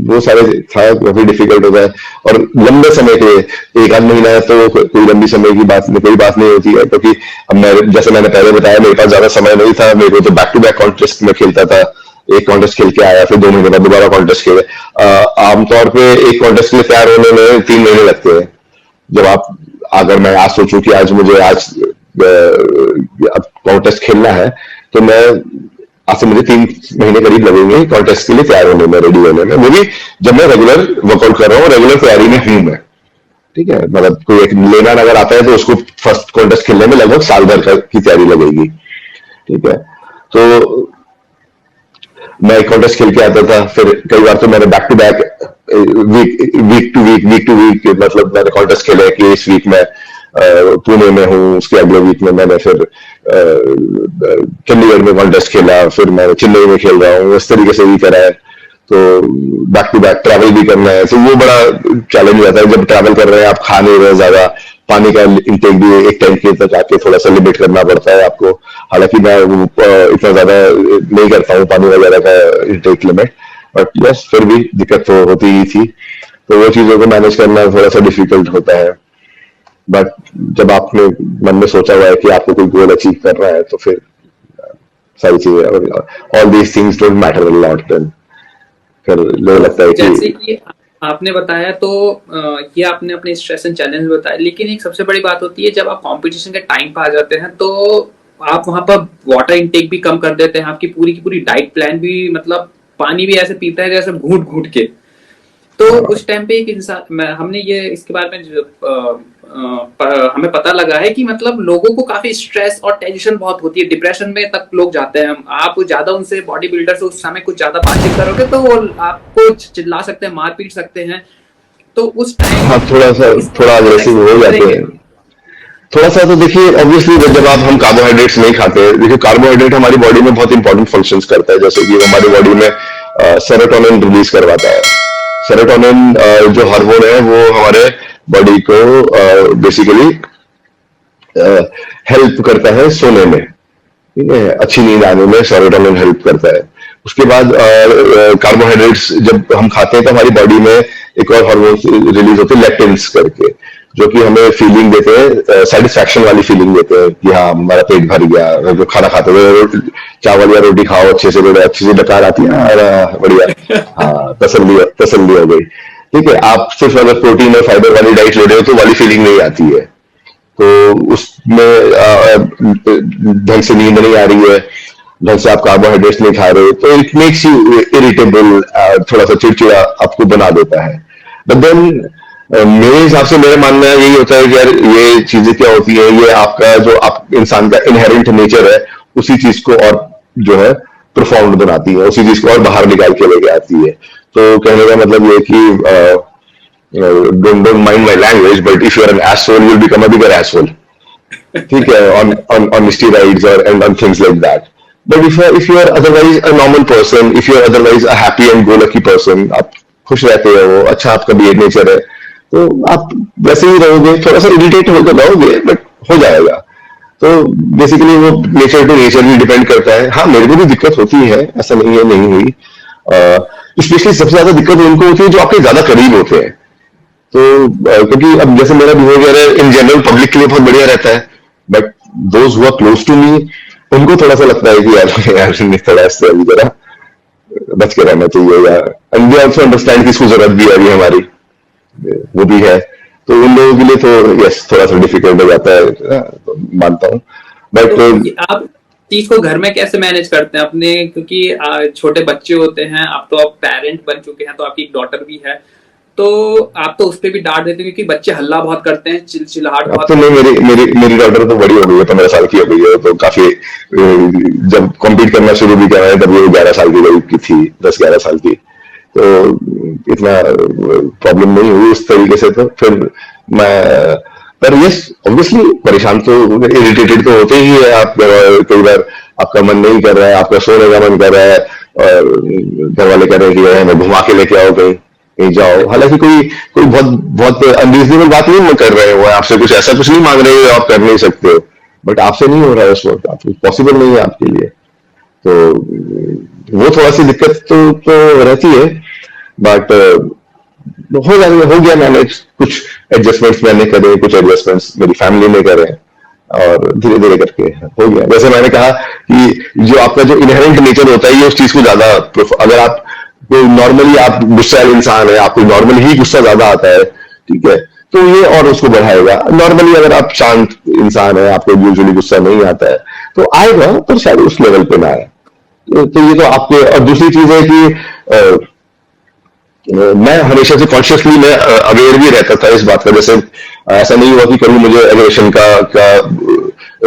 वो सारे था, काफी डिफिकल्ट होता है। और लंबे समय के 1 आध महीना है तो कोई लंबी समय की बात कोई बात नहीं होती है, क्योंकि अब मैं जैसे मैंने पहले बताया मेरे पास ज्यादा समय नहीं था। मेरे को तो बैक टू बैक कॉन्टेस्ट में खेलता था। एक कॉन्टेस्ट खेल के आया, फिर 2 महीने बाद दोबारा कॉन्टेस्ट खेले। आमतौर पे एक कॉन्टेस्ट के लिए तैयार होने में 3 महीने लगते हैं। जब आप, अगर मैं आज सोचूं कि आज मुझे अब कॉन्टेस्ट खेलना है, तो मैं आज से मुझे 3 महीने करीब लगेंगे कॉन्टेस्ट के लिए तैयार होने में, रेडी होने में। वो भी जब मैं रेगुलर वर्कआउट कर रहा हूँ, रेगुलर तैयारी में हूं मैं। ठीक है, मतलब कोई एक लेना अगर आता है तो उसको फर्स्ट कॉन्टेस्ट खेलने में लगभग साल भर की तैयारी लगेगी। ठीक है, तो मैं कॉन्टेस्ट खेल के आता था, फिर कई बार तो मैंने back to back week to week मतलब मैंने कॉन्टेस्ट खेले कि इस वीक में पुणे में हूँ, उसके अगले वीक में मैंने फिर चंडीगढ़ में कॉन्टेस्ट खेला, फिर मैं चेन्नई में खेल रहा हूँ, इस तरीके से भी करा है। तो बैक टू बैक ट्रैवल भी करना है, तो वो बड़ा चैलेंज रहता है। जब ट्रैवल कर रहे हैं, आप खा नहीं रहे ज्यादा, पानी का इंटेक भी एक टाइम के तक आके थोड़ा सा लिमिट करना पड़ता है आपको। हालांकि मैं इतना ज्यादा नहीं करता हूँ पानी वगैरह का इंटेक लिमिट, बट यस फिर भी दिक्कत तो होती ही थी। तो वो चीजों को मैनेज करना थोड़ा सा डिफिकल्ट होता है। बट जब आपने मन में सोचा हुआ है कि आपको कोई गोल अचीव करना है तो फिर सारी चीजें, all these things don't matter a lot, फिर मुझे लगता है जैसे कि कि आपने बताया तो ये आपने अपने स्ट्रेस एंड चैलेंज बताया, लेकिन एक सबसे बड़ी बात होती है जब आप कंपटीशन के टाइम पर आ जाते हैं तो आप वहां पर वाटर इनटेक भी कम कर देते हैं, आपकी पूरी की पूरी डाइट प्लान भी, मतलब पानी भी ऐसे पीता है जैसे घूट घूट के। तो उस टाइम पे एक इंसान, हमने ये इसके बारे में हमें पता लगा है कि मतलब लोगों को काफी स्ट्रेस और टेंशन बहुत होती है, डिप्रेशन में तक लोग जाते हैं। आप ज्यादा उनसे बॉडी बिल्डर से उस समय कुछ ज्यादा बातचीत करोगे तो वो आपको चिल्ला सकते हैं, मार पीट सकते हैं। तो उस टाइम हाँ थोड़ा अग्रेसिव हो जाते हैं थोड़ा सा। तो देखिए ऑब्वियसली जब हम कार्बोहाइड्रेट्स नहीं खाते, देखिए कार्बोहाइड्रेट हमारी बॉडी में बहुत इंपॉर्टेंट फंक्शंस करता है, जैसे कि हमारी बॉडी में सेरोटोनिन रिलीज करवाता है। सेरोटोनिन जो हार्मोन है वो हमारे बॉडी को बेसिकली हेल्प करता है सोने में, ठीक है, अच्छी नींद आने में सेरोटोनिन हेल्प करता है। उसके बाद कार्बोहाइड्रेट्स जब हम खाते हैं तो हमारी बॉडी में एक और हार्मोन रिलीज होते हैं लेक्टिन्स करके, जो कि हमें फीलिंग देते हैं, सेटिस्फैक्शन वाली फीलिंग देते हैं कि हाँ हमारा पेट भर गया। जो खाना खाते हुए चावल या रोटी खाओ अच्छे से डकार आती है ना, बढ़िया, हाँ तसल्ली हो गई। ठीक है, आप सिर्फ अगर प्रोटीन और फाइबर वाली डाइट ले रहे हो तो वाली फीलिंग नहीं आती है। तो उसमें ढंग से नींद नहीं आ रही है, ढंग से आप कार्बोहाइड्रेट्स नहीं खा रहे, तो इट मेक्स यू इरिटेबल, थोड़ा सा चिड़चिड़ा आपको बना देता है। बट देन मेरे हिसाब से मेरा मानना यही होता है कि यार ये चीजें क्या होती है, ये आपका जो आप इंसान का इनहेरेंट नेचर है उसी चीज को और जो है परफॉर्म बनाती है, उसी चीज को और बाहर निकाल के लेके आती है। तो कहने का मतलब ये कि don't mind my language, but if you're an asshole, you'll become a bigger asshole. ठीक है, on steroids or and on things like that. But if you are otherwise a normal person, if you are otherwise a happy and go lucky person, आप खुश रहते हो, अच्छा आपका भी नेचर है, तो आप वैसे ही रहोगे। थोड़ा सा इरिटेट होकर रहोगे बट हो जाएगा। तो बेसिकली वो नेचर टू नेचर भी डिपेंड करता है। हाँ मेरे को भी दिक्कत होती है, ऐसा नहीं है नहीं हुई। स्पेशली सबसे ज्यादा दिक्कत उनको होती है जो आपके ज्यादा करीब होते हैं। तो क्योंकि अब जैसे मेरा बिहेवियर है इन जनरल पब्लिक के लिए बहुत बढ़िया रहता है, but those who are close to me उनको थोड़ा सा लगता है कि यार थोड़ा इससे अभी जरा बच के रहना चाहिए, या एंड दे आल्सो अंडरस्टैंड कि इसको जरूरत भी है अभी हमारी, वो भी है। तो उन लोगों के लिए तो यस थोड़ा सा डिफिकल्ट हो जाता है, तो मानता हूँ। बट तो आप चीज को घर में कैसे मैनेज करते हैं अपने, क्योंकि छोटे बच्चे होते हैं, आप तो अब पेरेंट बन चुके हैं, तो आपकी एक डॉटर भी है, तो आप तो उस पर भी डांट देते हैं क्योंकि बच्चे हल्ला बहुत करते हैं, चिल्चिलाहट बहुत। तो नहीं, मेरी डॉटर तो बड़ी हो गई है, 15 साल की हो गई है, तो काफी जब कॉम्पीट करना शुरू भी किया है तब वो 11 साल की थी, 10-11 साल की, तो इतना प्रॉब्लम नहीं हुई उस तरीके से। तो फिर मैं, पर यस ऑब्वियसली परेशान तो इरिटेटेड तो होते ही है आप। कई बार आपका मन नहीं कर रहा है, आपका सोने का मन कर रहा है, और घर वाले कह रहे हैं कि हमें घुमा के लेके आओ कहीं जाओ। हालांकि कोई बहुत अनरीजनेबल बात नहीं कर रहे हो, आपसे कुछ ऐसा कुछ नहीं मांग रहे हो, आप कर नहीं सकते हो, बट आपसे नहीं हो रहा है उस वक्त, आपको पॉसिबल नहीं है आपके लिए। तो वो थोड़ा सी दिक्कत तो रहती है, बट हो गया मैनेज। कुछ एडजस्टमेंट्स मैंने करे, कुछ एडजस्टमेंट्स मेरी फैमिली ने करे, और धीरे धीरे करके हो गया। जैसे मैंने कहा कि जो आपका जो इनहेरेंट नेचर होता है ये उस चीज को ज्यादा, अगर आप कोई नॉर्मली आप गुस्सा इंसान है, आपको नॉर्मली ही गुस्सा ज्यादा आता है, ठीक है, तो ये और उसको बढ़ाएगा। नॉर्मली अगर आप शांत इंसान है, आपको यूजुअली गुस्सा नहीं आता है, तो आएगा पर शायद उस लेवल पे ना आए। तो ये तो आपके, और दूसरी चीज है कि मैं हमेशा से कॉन्शियसली मैं अवेयर भी रहता था इस बात का। जैसे ऐसा नहीं हुआ कि कभी मुझे एग्रेशन का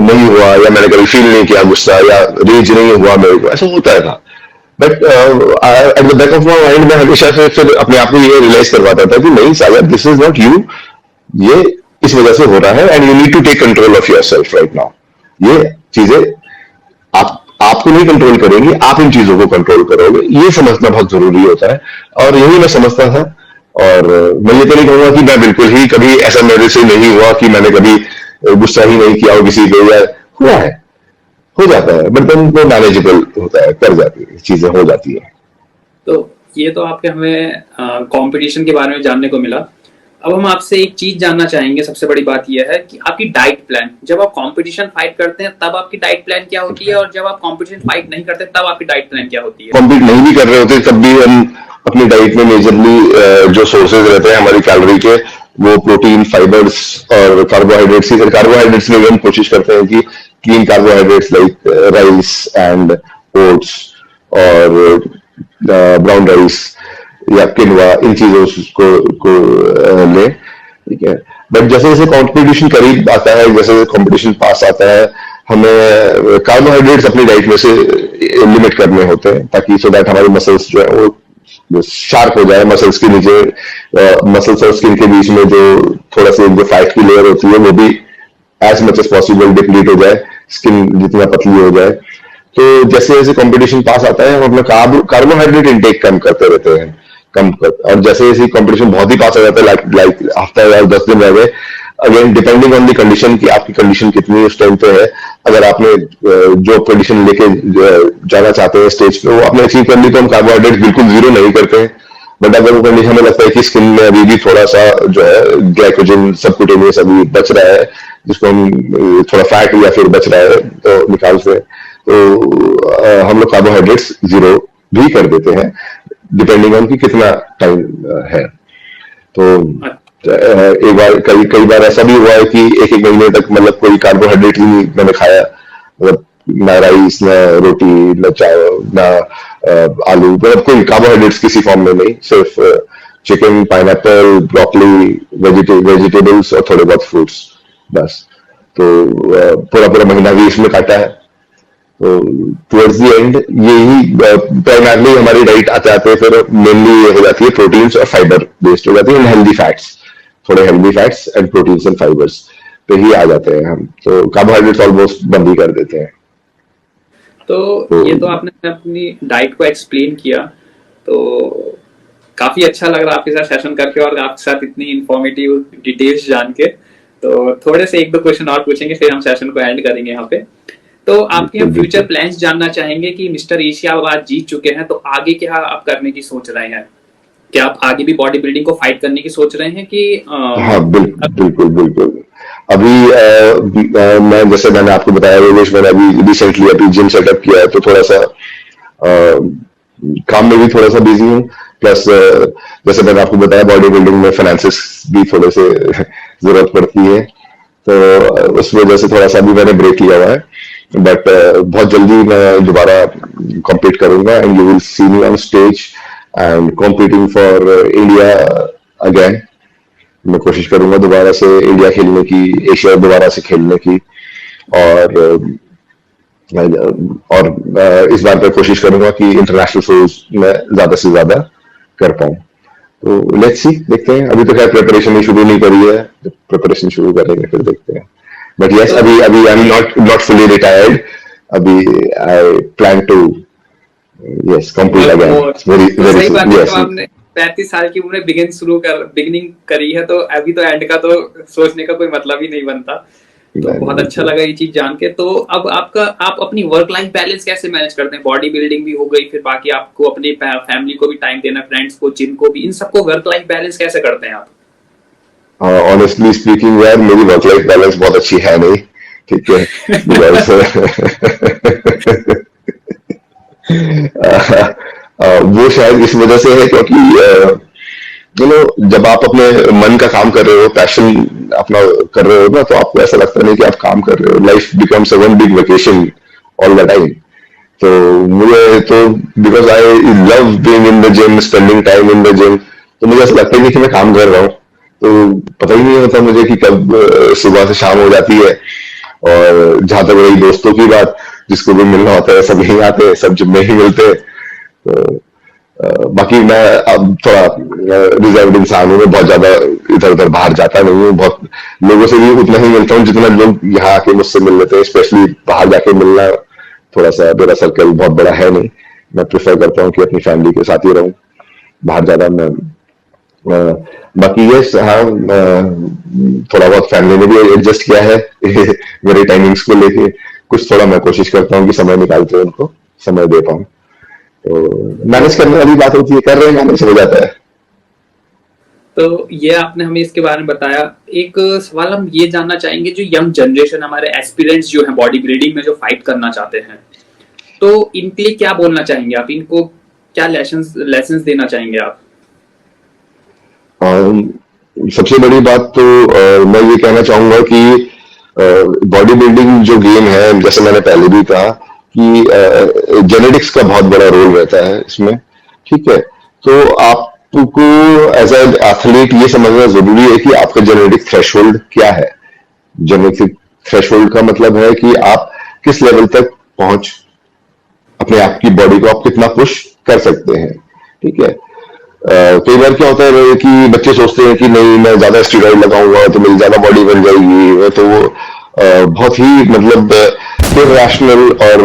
नहीं हुआ, या मैंने कभी फील नहीं किया गुस्सा, या रेज नहीं हुआ मेरे को, ऐसा होता था। But at the back of my mind मैं हमेशा से फिर अपने आप को ये रियलाइज करवाता था कि नहीं Sagar, this is not you, ये इस वजह से हो रहा है, and you need to take control of yourself right now. ये चीजें आपको नहीं कंट्रोल करेंगी, आप इन चीजों को कंट्रोल करोगे, ये समझना बहुत जरूरी होता है। और यही मैं समझता था और मैं ये तो नहीं कहूंगा कि मैं बिल्कुल ही कभी ऐसा मेरे से नहीं हुआ कि मैंने कभी गुस्सा ही नहीं किया हो किसी पे, या हुआ है, हो जाता है, बट देन वो मैनेजेबल होता है, कर जाती है, चीजें हो जाती है। तो ये तो आपके हमें कंपटीशन के बारे में जानने को मिला। अब हम आपसे एक चीज जानना चाहेंगे, सबसे बड़ी बात यह है कि आपकी डाइट प्लान, जब आप कंपटीशन फाइट करते हैं तब आपकी डाइट प्लान क्या होती है, और जब आप कंपटीशन फाइट नहीं करते तब आपकी डाइट प्लान क्या होती है? कॉम्पीट नहीं भी कर रहे होते तब भी हम अपनी डाइट में मेजरली जो सोर्सेज रहते हैं हमारी कैलोरी के, वो प्रोटीन, फाइबर्स और कार्बोहाइड्रेट्स ही। कार्बोहाइड्रेट्स में भी हम कोशिश करते हैं कि clean carbohydrates like rice and oats और ब्राउन राइस या किनवा, इन चीजों को लें, ठीक है। बट जैसे जैसे कंपटीशन करीब आता है, जैसे जैसे कंपटीशन पास आता है, हमें कार्बोहाइड्रेट्स अपनी डाइट में से लिमिट करने होते हैं, ताकि सो दैट हमारे मसल्स जो है वो शार्प हो जाए। मसल्स के नीचे, मसल्स और स्किन के बीच में जो थोड़ा सा जो फैट की लेयर होती है वो भी as much as possible deplete हो जाए, स्किन जितना पतली हो जाए। तो जैसे जैसे कंपटीशन पास आता है हम अपना कार्बोहाइड्रेट इंटेक कम करते रहते हैं, और जैसे जैसे कंपटीशन बहुत ही पास आ जाता है, लाइक हफ्ता या 10 दिन रह गए, again depending on the condition कि आपकी कंडीशन कितनी उस टाइम पे है। अगर आपने जो कंडीशन लेके जाना चाहते हैं स्टेज पे, वो आपने अचीव कर ली, तो हम कार्बोहाइड्रेट बिल्कुल जीरो नहीं करते हैं। बट अगर वो कंडीशन हमें लगता है कि स्किन में अभी भी थोड़ा सा जो है ग्लाइकोजन सबक्यूटेनियस अभी बच रहा है, जिसको हम थोड़ा फैट या फिर बच रहा है तो निकाल से, तो हम लोग कार्बोहाइड्रेट्स जीरो भी कर देते हैं, डिपेंडिंग ऑन कि कितना टाइम है। तो एक बार कई बार ऐसा भी हुआ है कि एक एक महीने तक मतलब कोई कार्बोहाइड्रेट ही नहीं मैंने खाया, मतलब ना राइस, ना रोटी, ना चाय, ना आलू, मतलब कोई कार्बोहाइड्रेट्स किसी फॉर्म में नहीं, सिर्फ चिकन, पाइनएप्पल, ब्रोकली, वेजिटेबल्स और थोड़े बहुत फ्रूट्स, बस। तो पूरा पूरा महीना भी इसमें काटा है। तो टुवर्ड्स द एंड यही प्राइमरली हमारी डाइट आते आते फिर मेनली हो जाती है प्रोटीन्स और फाइबर बेस्ड हो जाती है, हेल्दी फैट्स, थोड़े healthy fats and proteins and fibres पे ही आ जाते हैं हम। तो कार्बोहाइड्रेट्स ऑलमोस्ट बंद ही कर देते हैं। तो ये तो आपने अपनी डाइट को एक्सप्लेन किया, तो काफी अच्छा लग रहा आपके साथ सेशन करके और आपके साथ इतनी इंफॉर्मेटिव डिटेल्स जान के। तो थोड़े से एक दो क्वेश्चन और पूछेंगे, फिर हम सेशन को एंड करेंगे यहाँ पे। तो आपके हम फ्यूचर प्लान्स जानना चाहेंगे कि मिस्टर एशिया आप जीत चुके हैं, तो आगे क्या आप करने की सोच रहे हैं? क्या आप आगे भी बॉडी बिल्डिंग को फाइट करने की सोच रहे हैं कि हाँ, बिल्कुल बिल्कुल। अभी मैं, जैसे मैंने आपको बताया योगेश, मैंने अभी रिसेंटली अभी जिम सेटअप किया है, तो थोड़ा सा काम में भी थोड़ा सा बिजी हूँ। प्लस जैसे मैंने आपको बताया बॉडी बिल्डिंग में फाइनेंसेस भी थोड़े से जरूरत पड़ती है, तो उस वजह से थोड़ा सा भी मैंने ब्रेक लिया हुआ है। बट बहुत जल्दी मैं दोबारा कॉम्पीट करूंगा, and you will see me on stage and competing for India again. मैं कोशिश करूंगा दोबारा से इंडिया खेलने की, एशिया दोबारा से खेलने की, और इस बार पर कोशिश करूंगा कि इंटरनेशनल शोज में ज्यादा से ज्यादा कर पाऊं। तो लेट्स सी, देखते हैं। अभी तो खैर प्रिपरेशन ही शुरू नहीं करी है, जब प्रिपरेशन शुरू करेंगे फिर देखते हैं। बट यस, अभी अभी I am not fully retired. अभी I plan to yes compete again. Very very yes. 35 साल की उम्र में बिगिनिंग करी है, तो अभी तो एंड का तो सोचने का कोई मतलब ही नहीं बनता। तो बहुत अच्छा लगा ये चीज जान के। तो अब आप अपनी वर्क लाइफ बैलेंस कैसे मैनेज करते हैं? बॉडी बिल्डिंग भी हो गई, फिर बाकी आपको अपनी फैमिली को भी टाइम देना, फ्रेंड्स को, जिम को भी, इन सबको वर्क लाइफ बैलेंस कैसे करते हैं आप? ऑनेस्टली स्पीकिंग यार, मेरी वर्क लाइफ बैलेंस बहुत अच्छी है नहीं, ठीक है। वो शायद इस वजह से है क्योंकि जब आप अपने मन का काम कर रहे हो, पैशन अपना कर रहे हो ना, तो आपको ऐसा लगता नहीं कि आप काम कर रहे हो। Life becomes a one big vacation all the time. तो मुझे तो because I love being in the gym, spending time in the gym, तो मुझे ऐसा लगता है कि मैं काम कर रहा हूँ, तो पता ही नहीं होता मुझे कि कब सुबह से शाम हो जाती है। और जहां तक रही दोस्तों की बात, जिसको भी मिलना होता है सब यहीं आते हैं, सब जिम में ही मिलते हैं। तो बाकी मैं अब थोड़ा रिजर्व इंसान हूँ, मैं बहुत ज्यादा इधर उधर बाहर जाता नहीं हूँ, बहुत लोगों से भी उतना ही मिलता हूँ जितना लोग यहाँ आके मुझसे मिल लेते हैं। स्पेशली बाहर जाके मिलना, थोड़ा सा मेरा सर्कल बहुत बड़ा है नहीं। मैं प्रेफर करता हूँ कि अपनी फैमिली के साथ ही रहूँ, बाहर ज्यादा मैं बाकी यस हाँ, थोड़ा बहुत फैमिली ने भी एडजस्ट किया है मेरे टाइमिंग्स को लेके। कुछ थोड़ा मैं कोशिश करता हूँ कि समय निकाल के उनको समय दे पाऊँ। तो मैनेज करने वाली बात होती है, कर रहे हैं, मैनेज हो जाता है। तो ये आपने हमें इसके बारे में बताया। एक सवाल हम ये जानना चाहेंगे, जो यंग जनरेशन हमारे एस्पिरेंट्स जो हैं बॉडी बिल्डिंग में जो फाइट करना चाहते हैं, तो इनके लिए क्या बोलना चाहेंगे आप? इनको क्या लेसन्स देना चाहेंगे आप? सबसे बड़ी बात तो मैं ये कहना चाहूंगा कि बॉडी बिल्डिंग जो गेम है, जैसे मैंने पहले भी कहा कि जेनेटिक्स का बहुत बड़ा रोल रहता है इसमें। ठीक है, तो आपको एज एन एथलीट ये समझना जरूरी है कि आपका जेनेटिक थ्रेशोल्ड क्या है। जेनेटिक थ्रेशोल्ड का मतलब है कि आप किस लेवल तक पहुंच अपने आप की बॉडी को आप कितना पुश कर सकते हैं। ठीक है, कई बार क्या होता है कि बच्चे सोचते हैं कि नहीं मैं ज्यादा स्टेरॉइड लगाऊंगा तो मेरी ज्यादा बॉडी बन जाएगी, तो वो बहुत ही मतलब इरैशनल और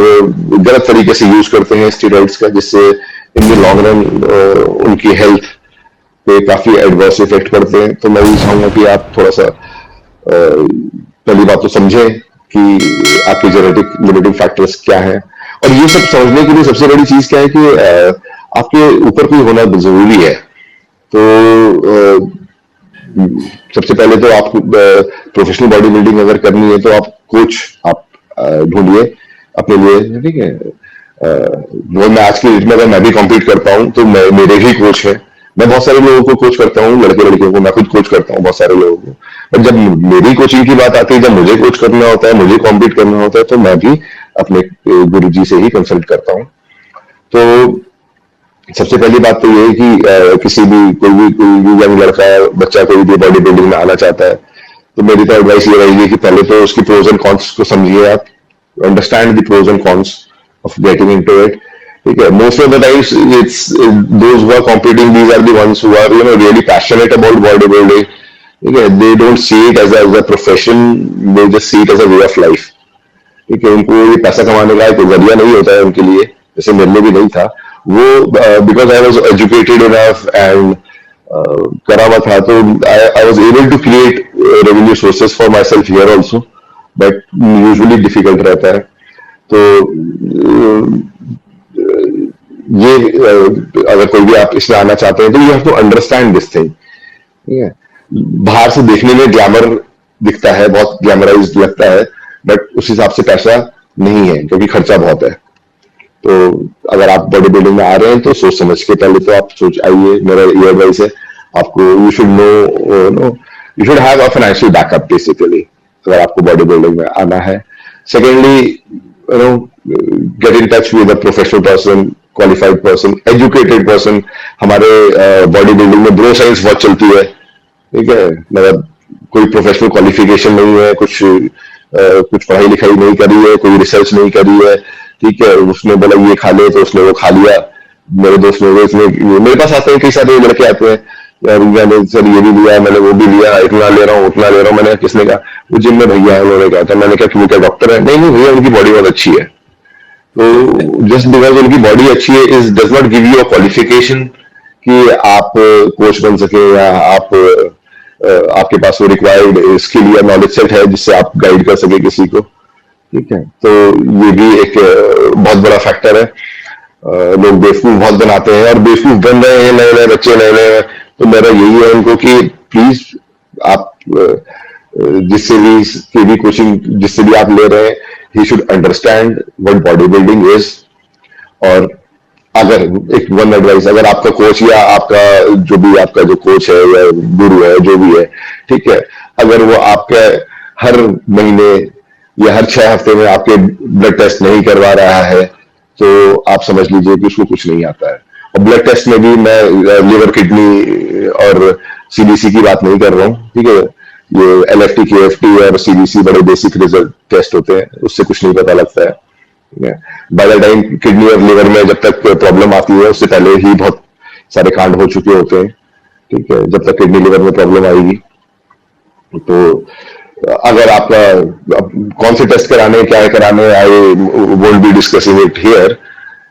गलत तरीके से यूज करते हैं स्टेरॉइड्स का, जिससे इन द लॉन्ग रन उनकी हेल्थ पे काफी एडवर्स इफेक्ट पड़ते हैं। तो मैं ये चाहूंगा कि आप थोड़ा सा पहली बात तो समझें कि आपके जेनेटिक लिमिटिंग फैक्टर्स क्या हैं, और ये सब समझने के लिए सबसे बड़ी चीज क्या है कि आपके ऊपर कोई होना जरूरी है। तो सबसे पहले तो आप प्रोफेशनल बॉडी बिल्डिंग अगर करनी है तो आप कोच आप ढूंढिए अपने लिए। ठीक है, वो मैं आज की डेट में अगर मैं भी कॉम्पीट करता हूँ तो मेरे ही कोच है। मैं बहुत सारे लोगों को कोच करता हूँ, लड़के लड़कियों को मैं खुद कोच करता हूँ बहुत सारे लोगों को। बट जब मेरी कोचिंग की बात आती है, जब मुझे कोच करना होता है, मुझे कॉम्पीट करना होता है, तो मैं भी अपने गुरु जी से ही कंसल्ट करता हूँ। तो सबसे पहली बात तो ये है कि किसी भी कोई भी यंग लड़का बच्चा कोई भी बॉडी बिल्डिंग में आना चाहता है, तो मेरी तो एडवाइस ये रहेगी कि पहले तो उसकी प्रोज एंड कॉन्स को समझिए आप, understand the pros and cons of getting into it. ठीक है, most of the times it's those who are competing, these are the ones who are really passionate about body building. ठीक है, they don't see it as a profession, they just see it as a way of life. ठीक है, उनको ये पैसा कमाने का एक जरिया नहीं होता है उनके लिए, जैसे मेरे लिए भी नहीं था वो। Because I was educated enough and करा हुआ था, तो I was able to create revenue sources for myself here also, but usually difficult रहता है। तो ये अगर कोई भी आप इसमें आना चाहते हैं तो you have to understand this thing. ठीक है, बाहर से देखने में ग्लैमर दिखता है, बहुत ग्लैमराइज लगता है, बट उस हिसाब से पैसा नहीं है क्योंकि खर्चा बहुत है। तो अगर आप बॉडी बिल्डिंग में आ रहे हैं तो सोच समझ के पहले तो आप सोच आइए। मेरा ये एडवाइस है आपको, you should know you should have a financial backup basically अगर आपको बॉडी बिल्डिंग में आना है। Secondly get in touch with a professional person, qualified person, educated person. हमारे बॉडी बिल्डिंग में ब्रो साइंस बहुत चलती है। ठीक है, मतलब कोई प्रोफेशनल क्वालिफिकेशन नहीं है, कुछ पढ़ाई लिखाई नहीं करी है, कोई रिसर्च नहीं करी है। ठीक है, उसने बोला ये खा ले तो उसने वो खा लिया। मेरे दोस्त ने मेरे पास आते हैं, कई सारे लड़के आते हैं, यार मैंने सर ये भी लिया, मैंने वो भी लिया, इतना ले रहा हूँ उतना ले रहा हूँ। मैंने किसने कहा? वो जिम में भैया है, उन्होंने कहा था। मैंने कहा कि वो क्या डॉक्टर है? नहीं नहीं भैया, उनकी बॉडी बहुत अच्छी है। तो जस्ट बिकॉज उनकी बॉडी अच्छी है is does not give you a qualification कि आप कोच बन सके, या आपके पास वो रिक्वायर्ड स्किल या नॉलेज सेट है जिससे आप गाइड कर सके किसी को। ठीक है, तो ये भी एक बहुत बड़ा फैक्टर है। लोग बेवकूफ बहुत बनाते हैं और बेवकूफ बन रहे हैं नए नए बच्चे, नए नए। तो मेरा यही है उनको कि प्लीज आप जिससे भी कोचिंग जिससे भी आप ले रहे हैं, he should understand what body building is. और अगर एक वन एडवाइस, अगर आपका कोच या आपका जो कोच है या गुरु है जो भी है, ठीक है, अगर वो आपके हर महीने या हर 6 हफ्ते में आपके ब्लड टेस्ट नहीं करवा रहा है, तो आप समझ लीजिए कि उसको कुछ नहीं आता है। और ब्लड टेस्ट में भी मैं लिवर, किडनी और सीबीसी की बात नहीं कर रहा हूँ। ठीक है, ये एलएफटी, केएफटी और सीबीसी बड़े बेसिक रिजल्ट टेस्ट होते हैं, उससे कुछ नहीं पता लगता है। बाय द टाइम किडनी और लिवर में जब तक प्रॉब्लम आती है उससे पहले ही बहुत सारे कांड हो चुके होते हैं। ठीक है, जब तक किडनी लिवर में प्रॉब्लम आएगी। तो अगर आपका कौन से टेस्ट कराने, क्या कराने, I won't be discussing it here,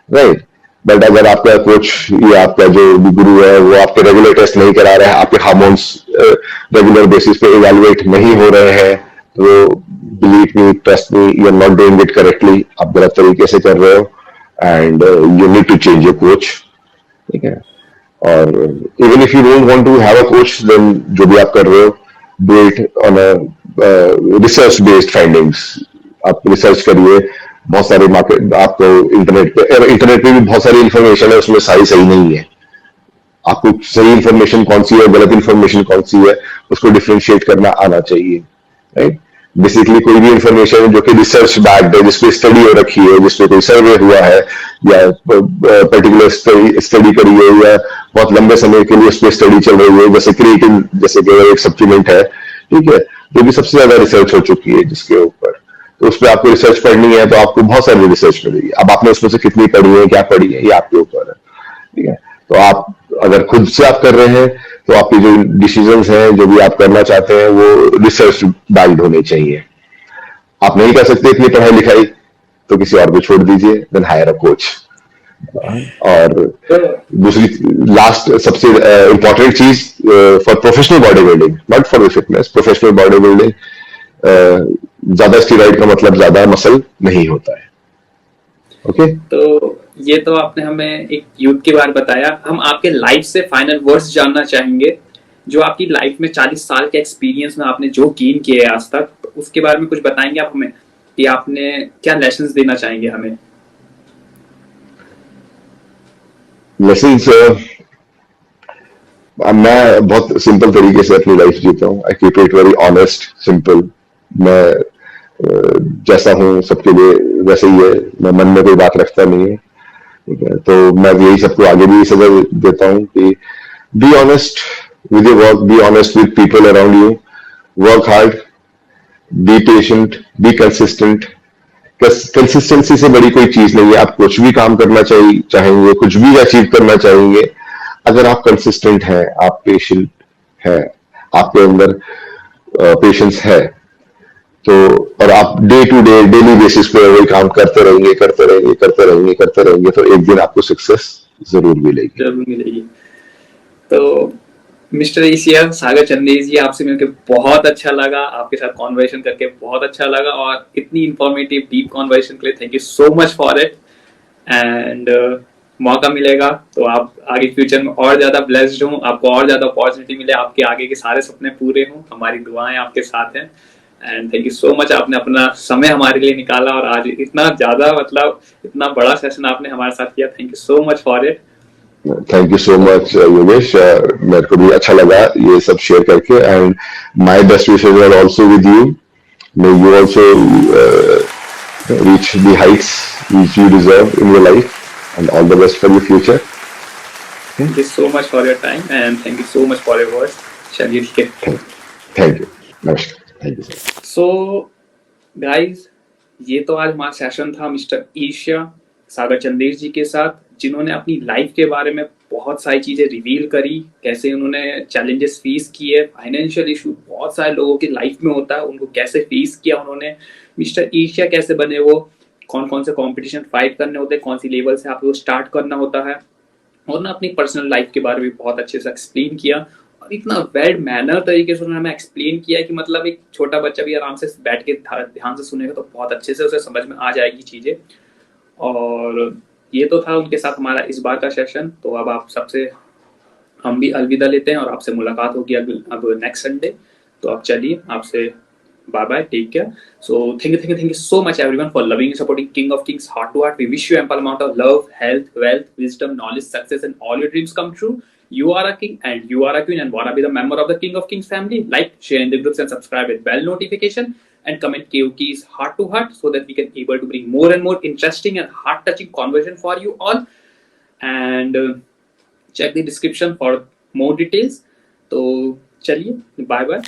right. But अगर आपका कोच या आपका जो भी गुरु है वो आपके रेगुलर टेस्ट नहीं करा रहा है, आपके हार्मोन्स रेगुलर बेसिस पे इवेलुएट नहीं हो रहे हैं, तो believe me, trust me, you are not doing it correctly, आप गलत तरीके से कर रहे हो, and you need to change your coach. ठीक है. और even if you don't want to have a coach, then जो भी आप कर रहे हो, do it on a research based findings. आप रिसर्च करिए, बहुत सारे मार्केट आपको इंटरनेट पे भी बहुत सारी इंफॉर्मेशन है, उसमें सारी सही नहीं है. आपको सही इंफॉर्मेशन कौन सी है, गलत इंफॉर्मेशन कौन सी है, उसको डिफरेंशिएट करना आना चाहिए. राइट. बेसिकली कोई भी इंफॉर्मेशन जो कि रिसर्च बैक्ड है, जिसपे स्टडी हो रखी है, जिसपे कोई सर्वे हुआ है, या पर्टिकुलर स्टडी करी है, या बहुत लंबे समय के लिए उस पर स्टडी चल रही है, जैसे क्रिएटिन, जैसे कि एक सप्लीमेंट है, ठीक है, जो भी सबसे ज्यादा रिसर्च हो चुकी है जिसके ऊपर, तो उस पर आपको रिसर्च पढ़नी है, तो आपको बहुत सारी रिसर्च मिलेगी. अब आपने उसमें से कितनी पढ़ी है, क्या पढ़ी है, ये आपके ऊपर है. ठीक है. तो आप अगर खुद से आप कर रहे हैं, तो आपकी जो डिसीजंस हैं, जो भी आप करना चाहते हैं, वो रिसर्च बैक्ड होने चाहिए. आप नहीं कर सकते इतनी पढ़ाई लिखाई, तो किसी और को छोड़ दीजिए, देन हायर अ कोच. और दूसरी लास्ट सबसे इंपॉर्टेंट चीज for professional body building, not for the fitness, professional body building, ज्यादा स्टीरॉइड का मतलब ज्यादा मसल नहीं होता है. ओके. तो ये तो आपने हमें एक युद्ध के बारे में बताया. हम आपके लाइफ से फाइनल वर्ड्स जानना चाहेंगे, जो आपकी लाइफ में 40 साल के एक्सपीरियंस में आपने जो गेन किए हैं आज तक, तो उसके बारे में कुछ बताएंगे आप हमें, कि आपने क्या लेसन्स देना चाहेंगे हमें? लेसन्स, मैं बहुत सिंपल तरीके से अपनी लाइफ जीता हूँ. I keep it very honest, simple. मैं जैसा हूँ सबके लिए वैसे ही है, मैं मन में कोई बात रखता नहीं है. ठीक है. तो मैं यही सबको आगे भी सजा देता हूँ कि be honest with your work, be honest with people around you, work hard, be patient, be consistent. Consistency से बड़ी कोई चीज नहीं है. आप कुछ भी काम करना चाहेंगे, कुछ भी अचीव करना चाहेंगे, अगर आप कंसिस्टेंट हैं, आप पेशेंट हैं, आपके अंदर पेशेंस है, तो और आप day to day, daily basis पे वही काम करते रहेंगे, तो एक दिन आपको सक्सेस जरूर मिलेगी. जरूर मिलेगी. तो मिस्टर ईशिया, सागर चंदेल जी, आपसे मिलकर बहुत अच्छा लगा, आपके साथ कॉन्वर्सेशन करके बहुत अच्छा लगा, और इतनी इंफॉर्मेटिव डीप कॉन्वर्सेशन के लिए thank you so much for it. And मौका मिलेगा तो आप आगे फ्यूचर में और ज्यादा ब्लेस्ड हो, आपको और ज्यादा अपॉर्चुनिटी मिले, आपके आगे के सारे सपने पूरे हों. हमारी दुआएं आपके साथ हैं. And thank you so much, आपने अपना समय हमारे लिए निकाला, और आज इतना ज्यादा, मतलब इतना बड़ा सेशन आपने हमारे साथ किया. Thank you so much for it. Thank you so much Yogesh. मेरे को भी अच्छा लगा ये सब शेयर करके, and my best wishes are also with you. May you also reach the heights which you deserve in your life, and all the best for your future. Thank you so much for your time, and thank you so much for your words. चलिए ठीक है. Thank you. नमस्कार. Thank you. So guys, ये तो आज हमारा सेशन था मिस्टर ईशिया सागर चंदेल जी के साथ, जिन्होंने अपनी लाइफ के बारे में बहुत सारी चीजें रिवील करी, कैसे उन्होंने चैलेंजेस फेस किए, फाइनेंशियल इशू बहुत सारे लोगों की लाइफ में होता है, उनको कैसे फेस किया उन्होंने, मिस्टर ईशिया कैसे बने, वो कौन कौन से कंपटीशन फाइट करने होते हैं, कौन सी लेवल से आपको स्टार्ट करना होता है, और ना अपनी पर्सनल लाइफ के बारे में बहुत अच्छे से एक्सप्लेन किया, और इतना वेल मैनर तरीके से उन्होंने हमें एक्सप्लेन किया कि मतलब एक छोटा बच्चा भी आराम से बैठ के ध्यान से सुनेगा तो बहुत अच्छे से उसे समझ में आ जाएगी चीजें. और ये तो था उनके साथ हमारा इस बार का सेशन. तो अब आप सबसे हम भी अलविदा लेते हैं, और आपसे मुलाकात होगी अब नेक्स्ट संडे. तो अब चलिए, आपसे bye bye, take care. So thank you so much everyone for loving and supporting King of Kings Heart to Heart. We wish you ample amount of love, health, wealth, wisdom, knowledge, success, and all your dreams come true. You are a king and you are a queen, and wanna be the member of the King of Kings family? Like, share in the groups, and subscribe with bell notification, and comment KO Keys Heart to Heart, so that we can able to bring more and more interesting and heart touching conversation for you all. And check the description for more details. तो चलिए, bye bye.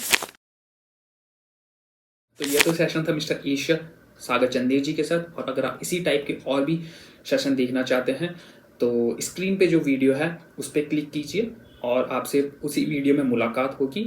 तो ये तो सेशन था मिस्टर ईशिया सागर चंदेल जी के साथ, और अगर आप इसी टाइप के और भी सेशन देखना चाहते हैं तो स्क्रीन पे जो वीडियो है उस पर क्लिक कीजिए, और आपसे उसी वीडियो में मुलाकात होगी.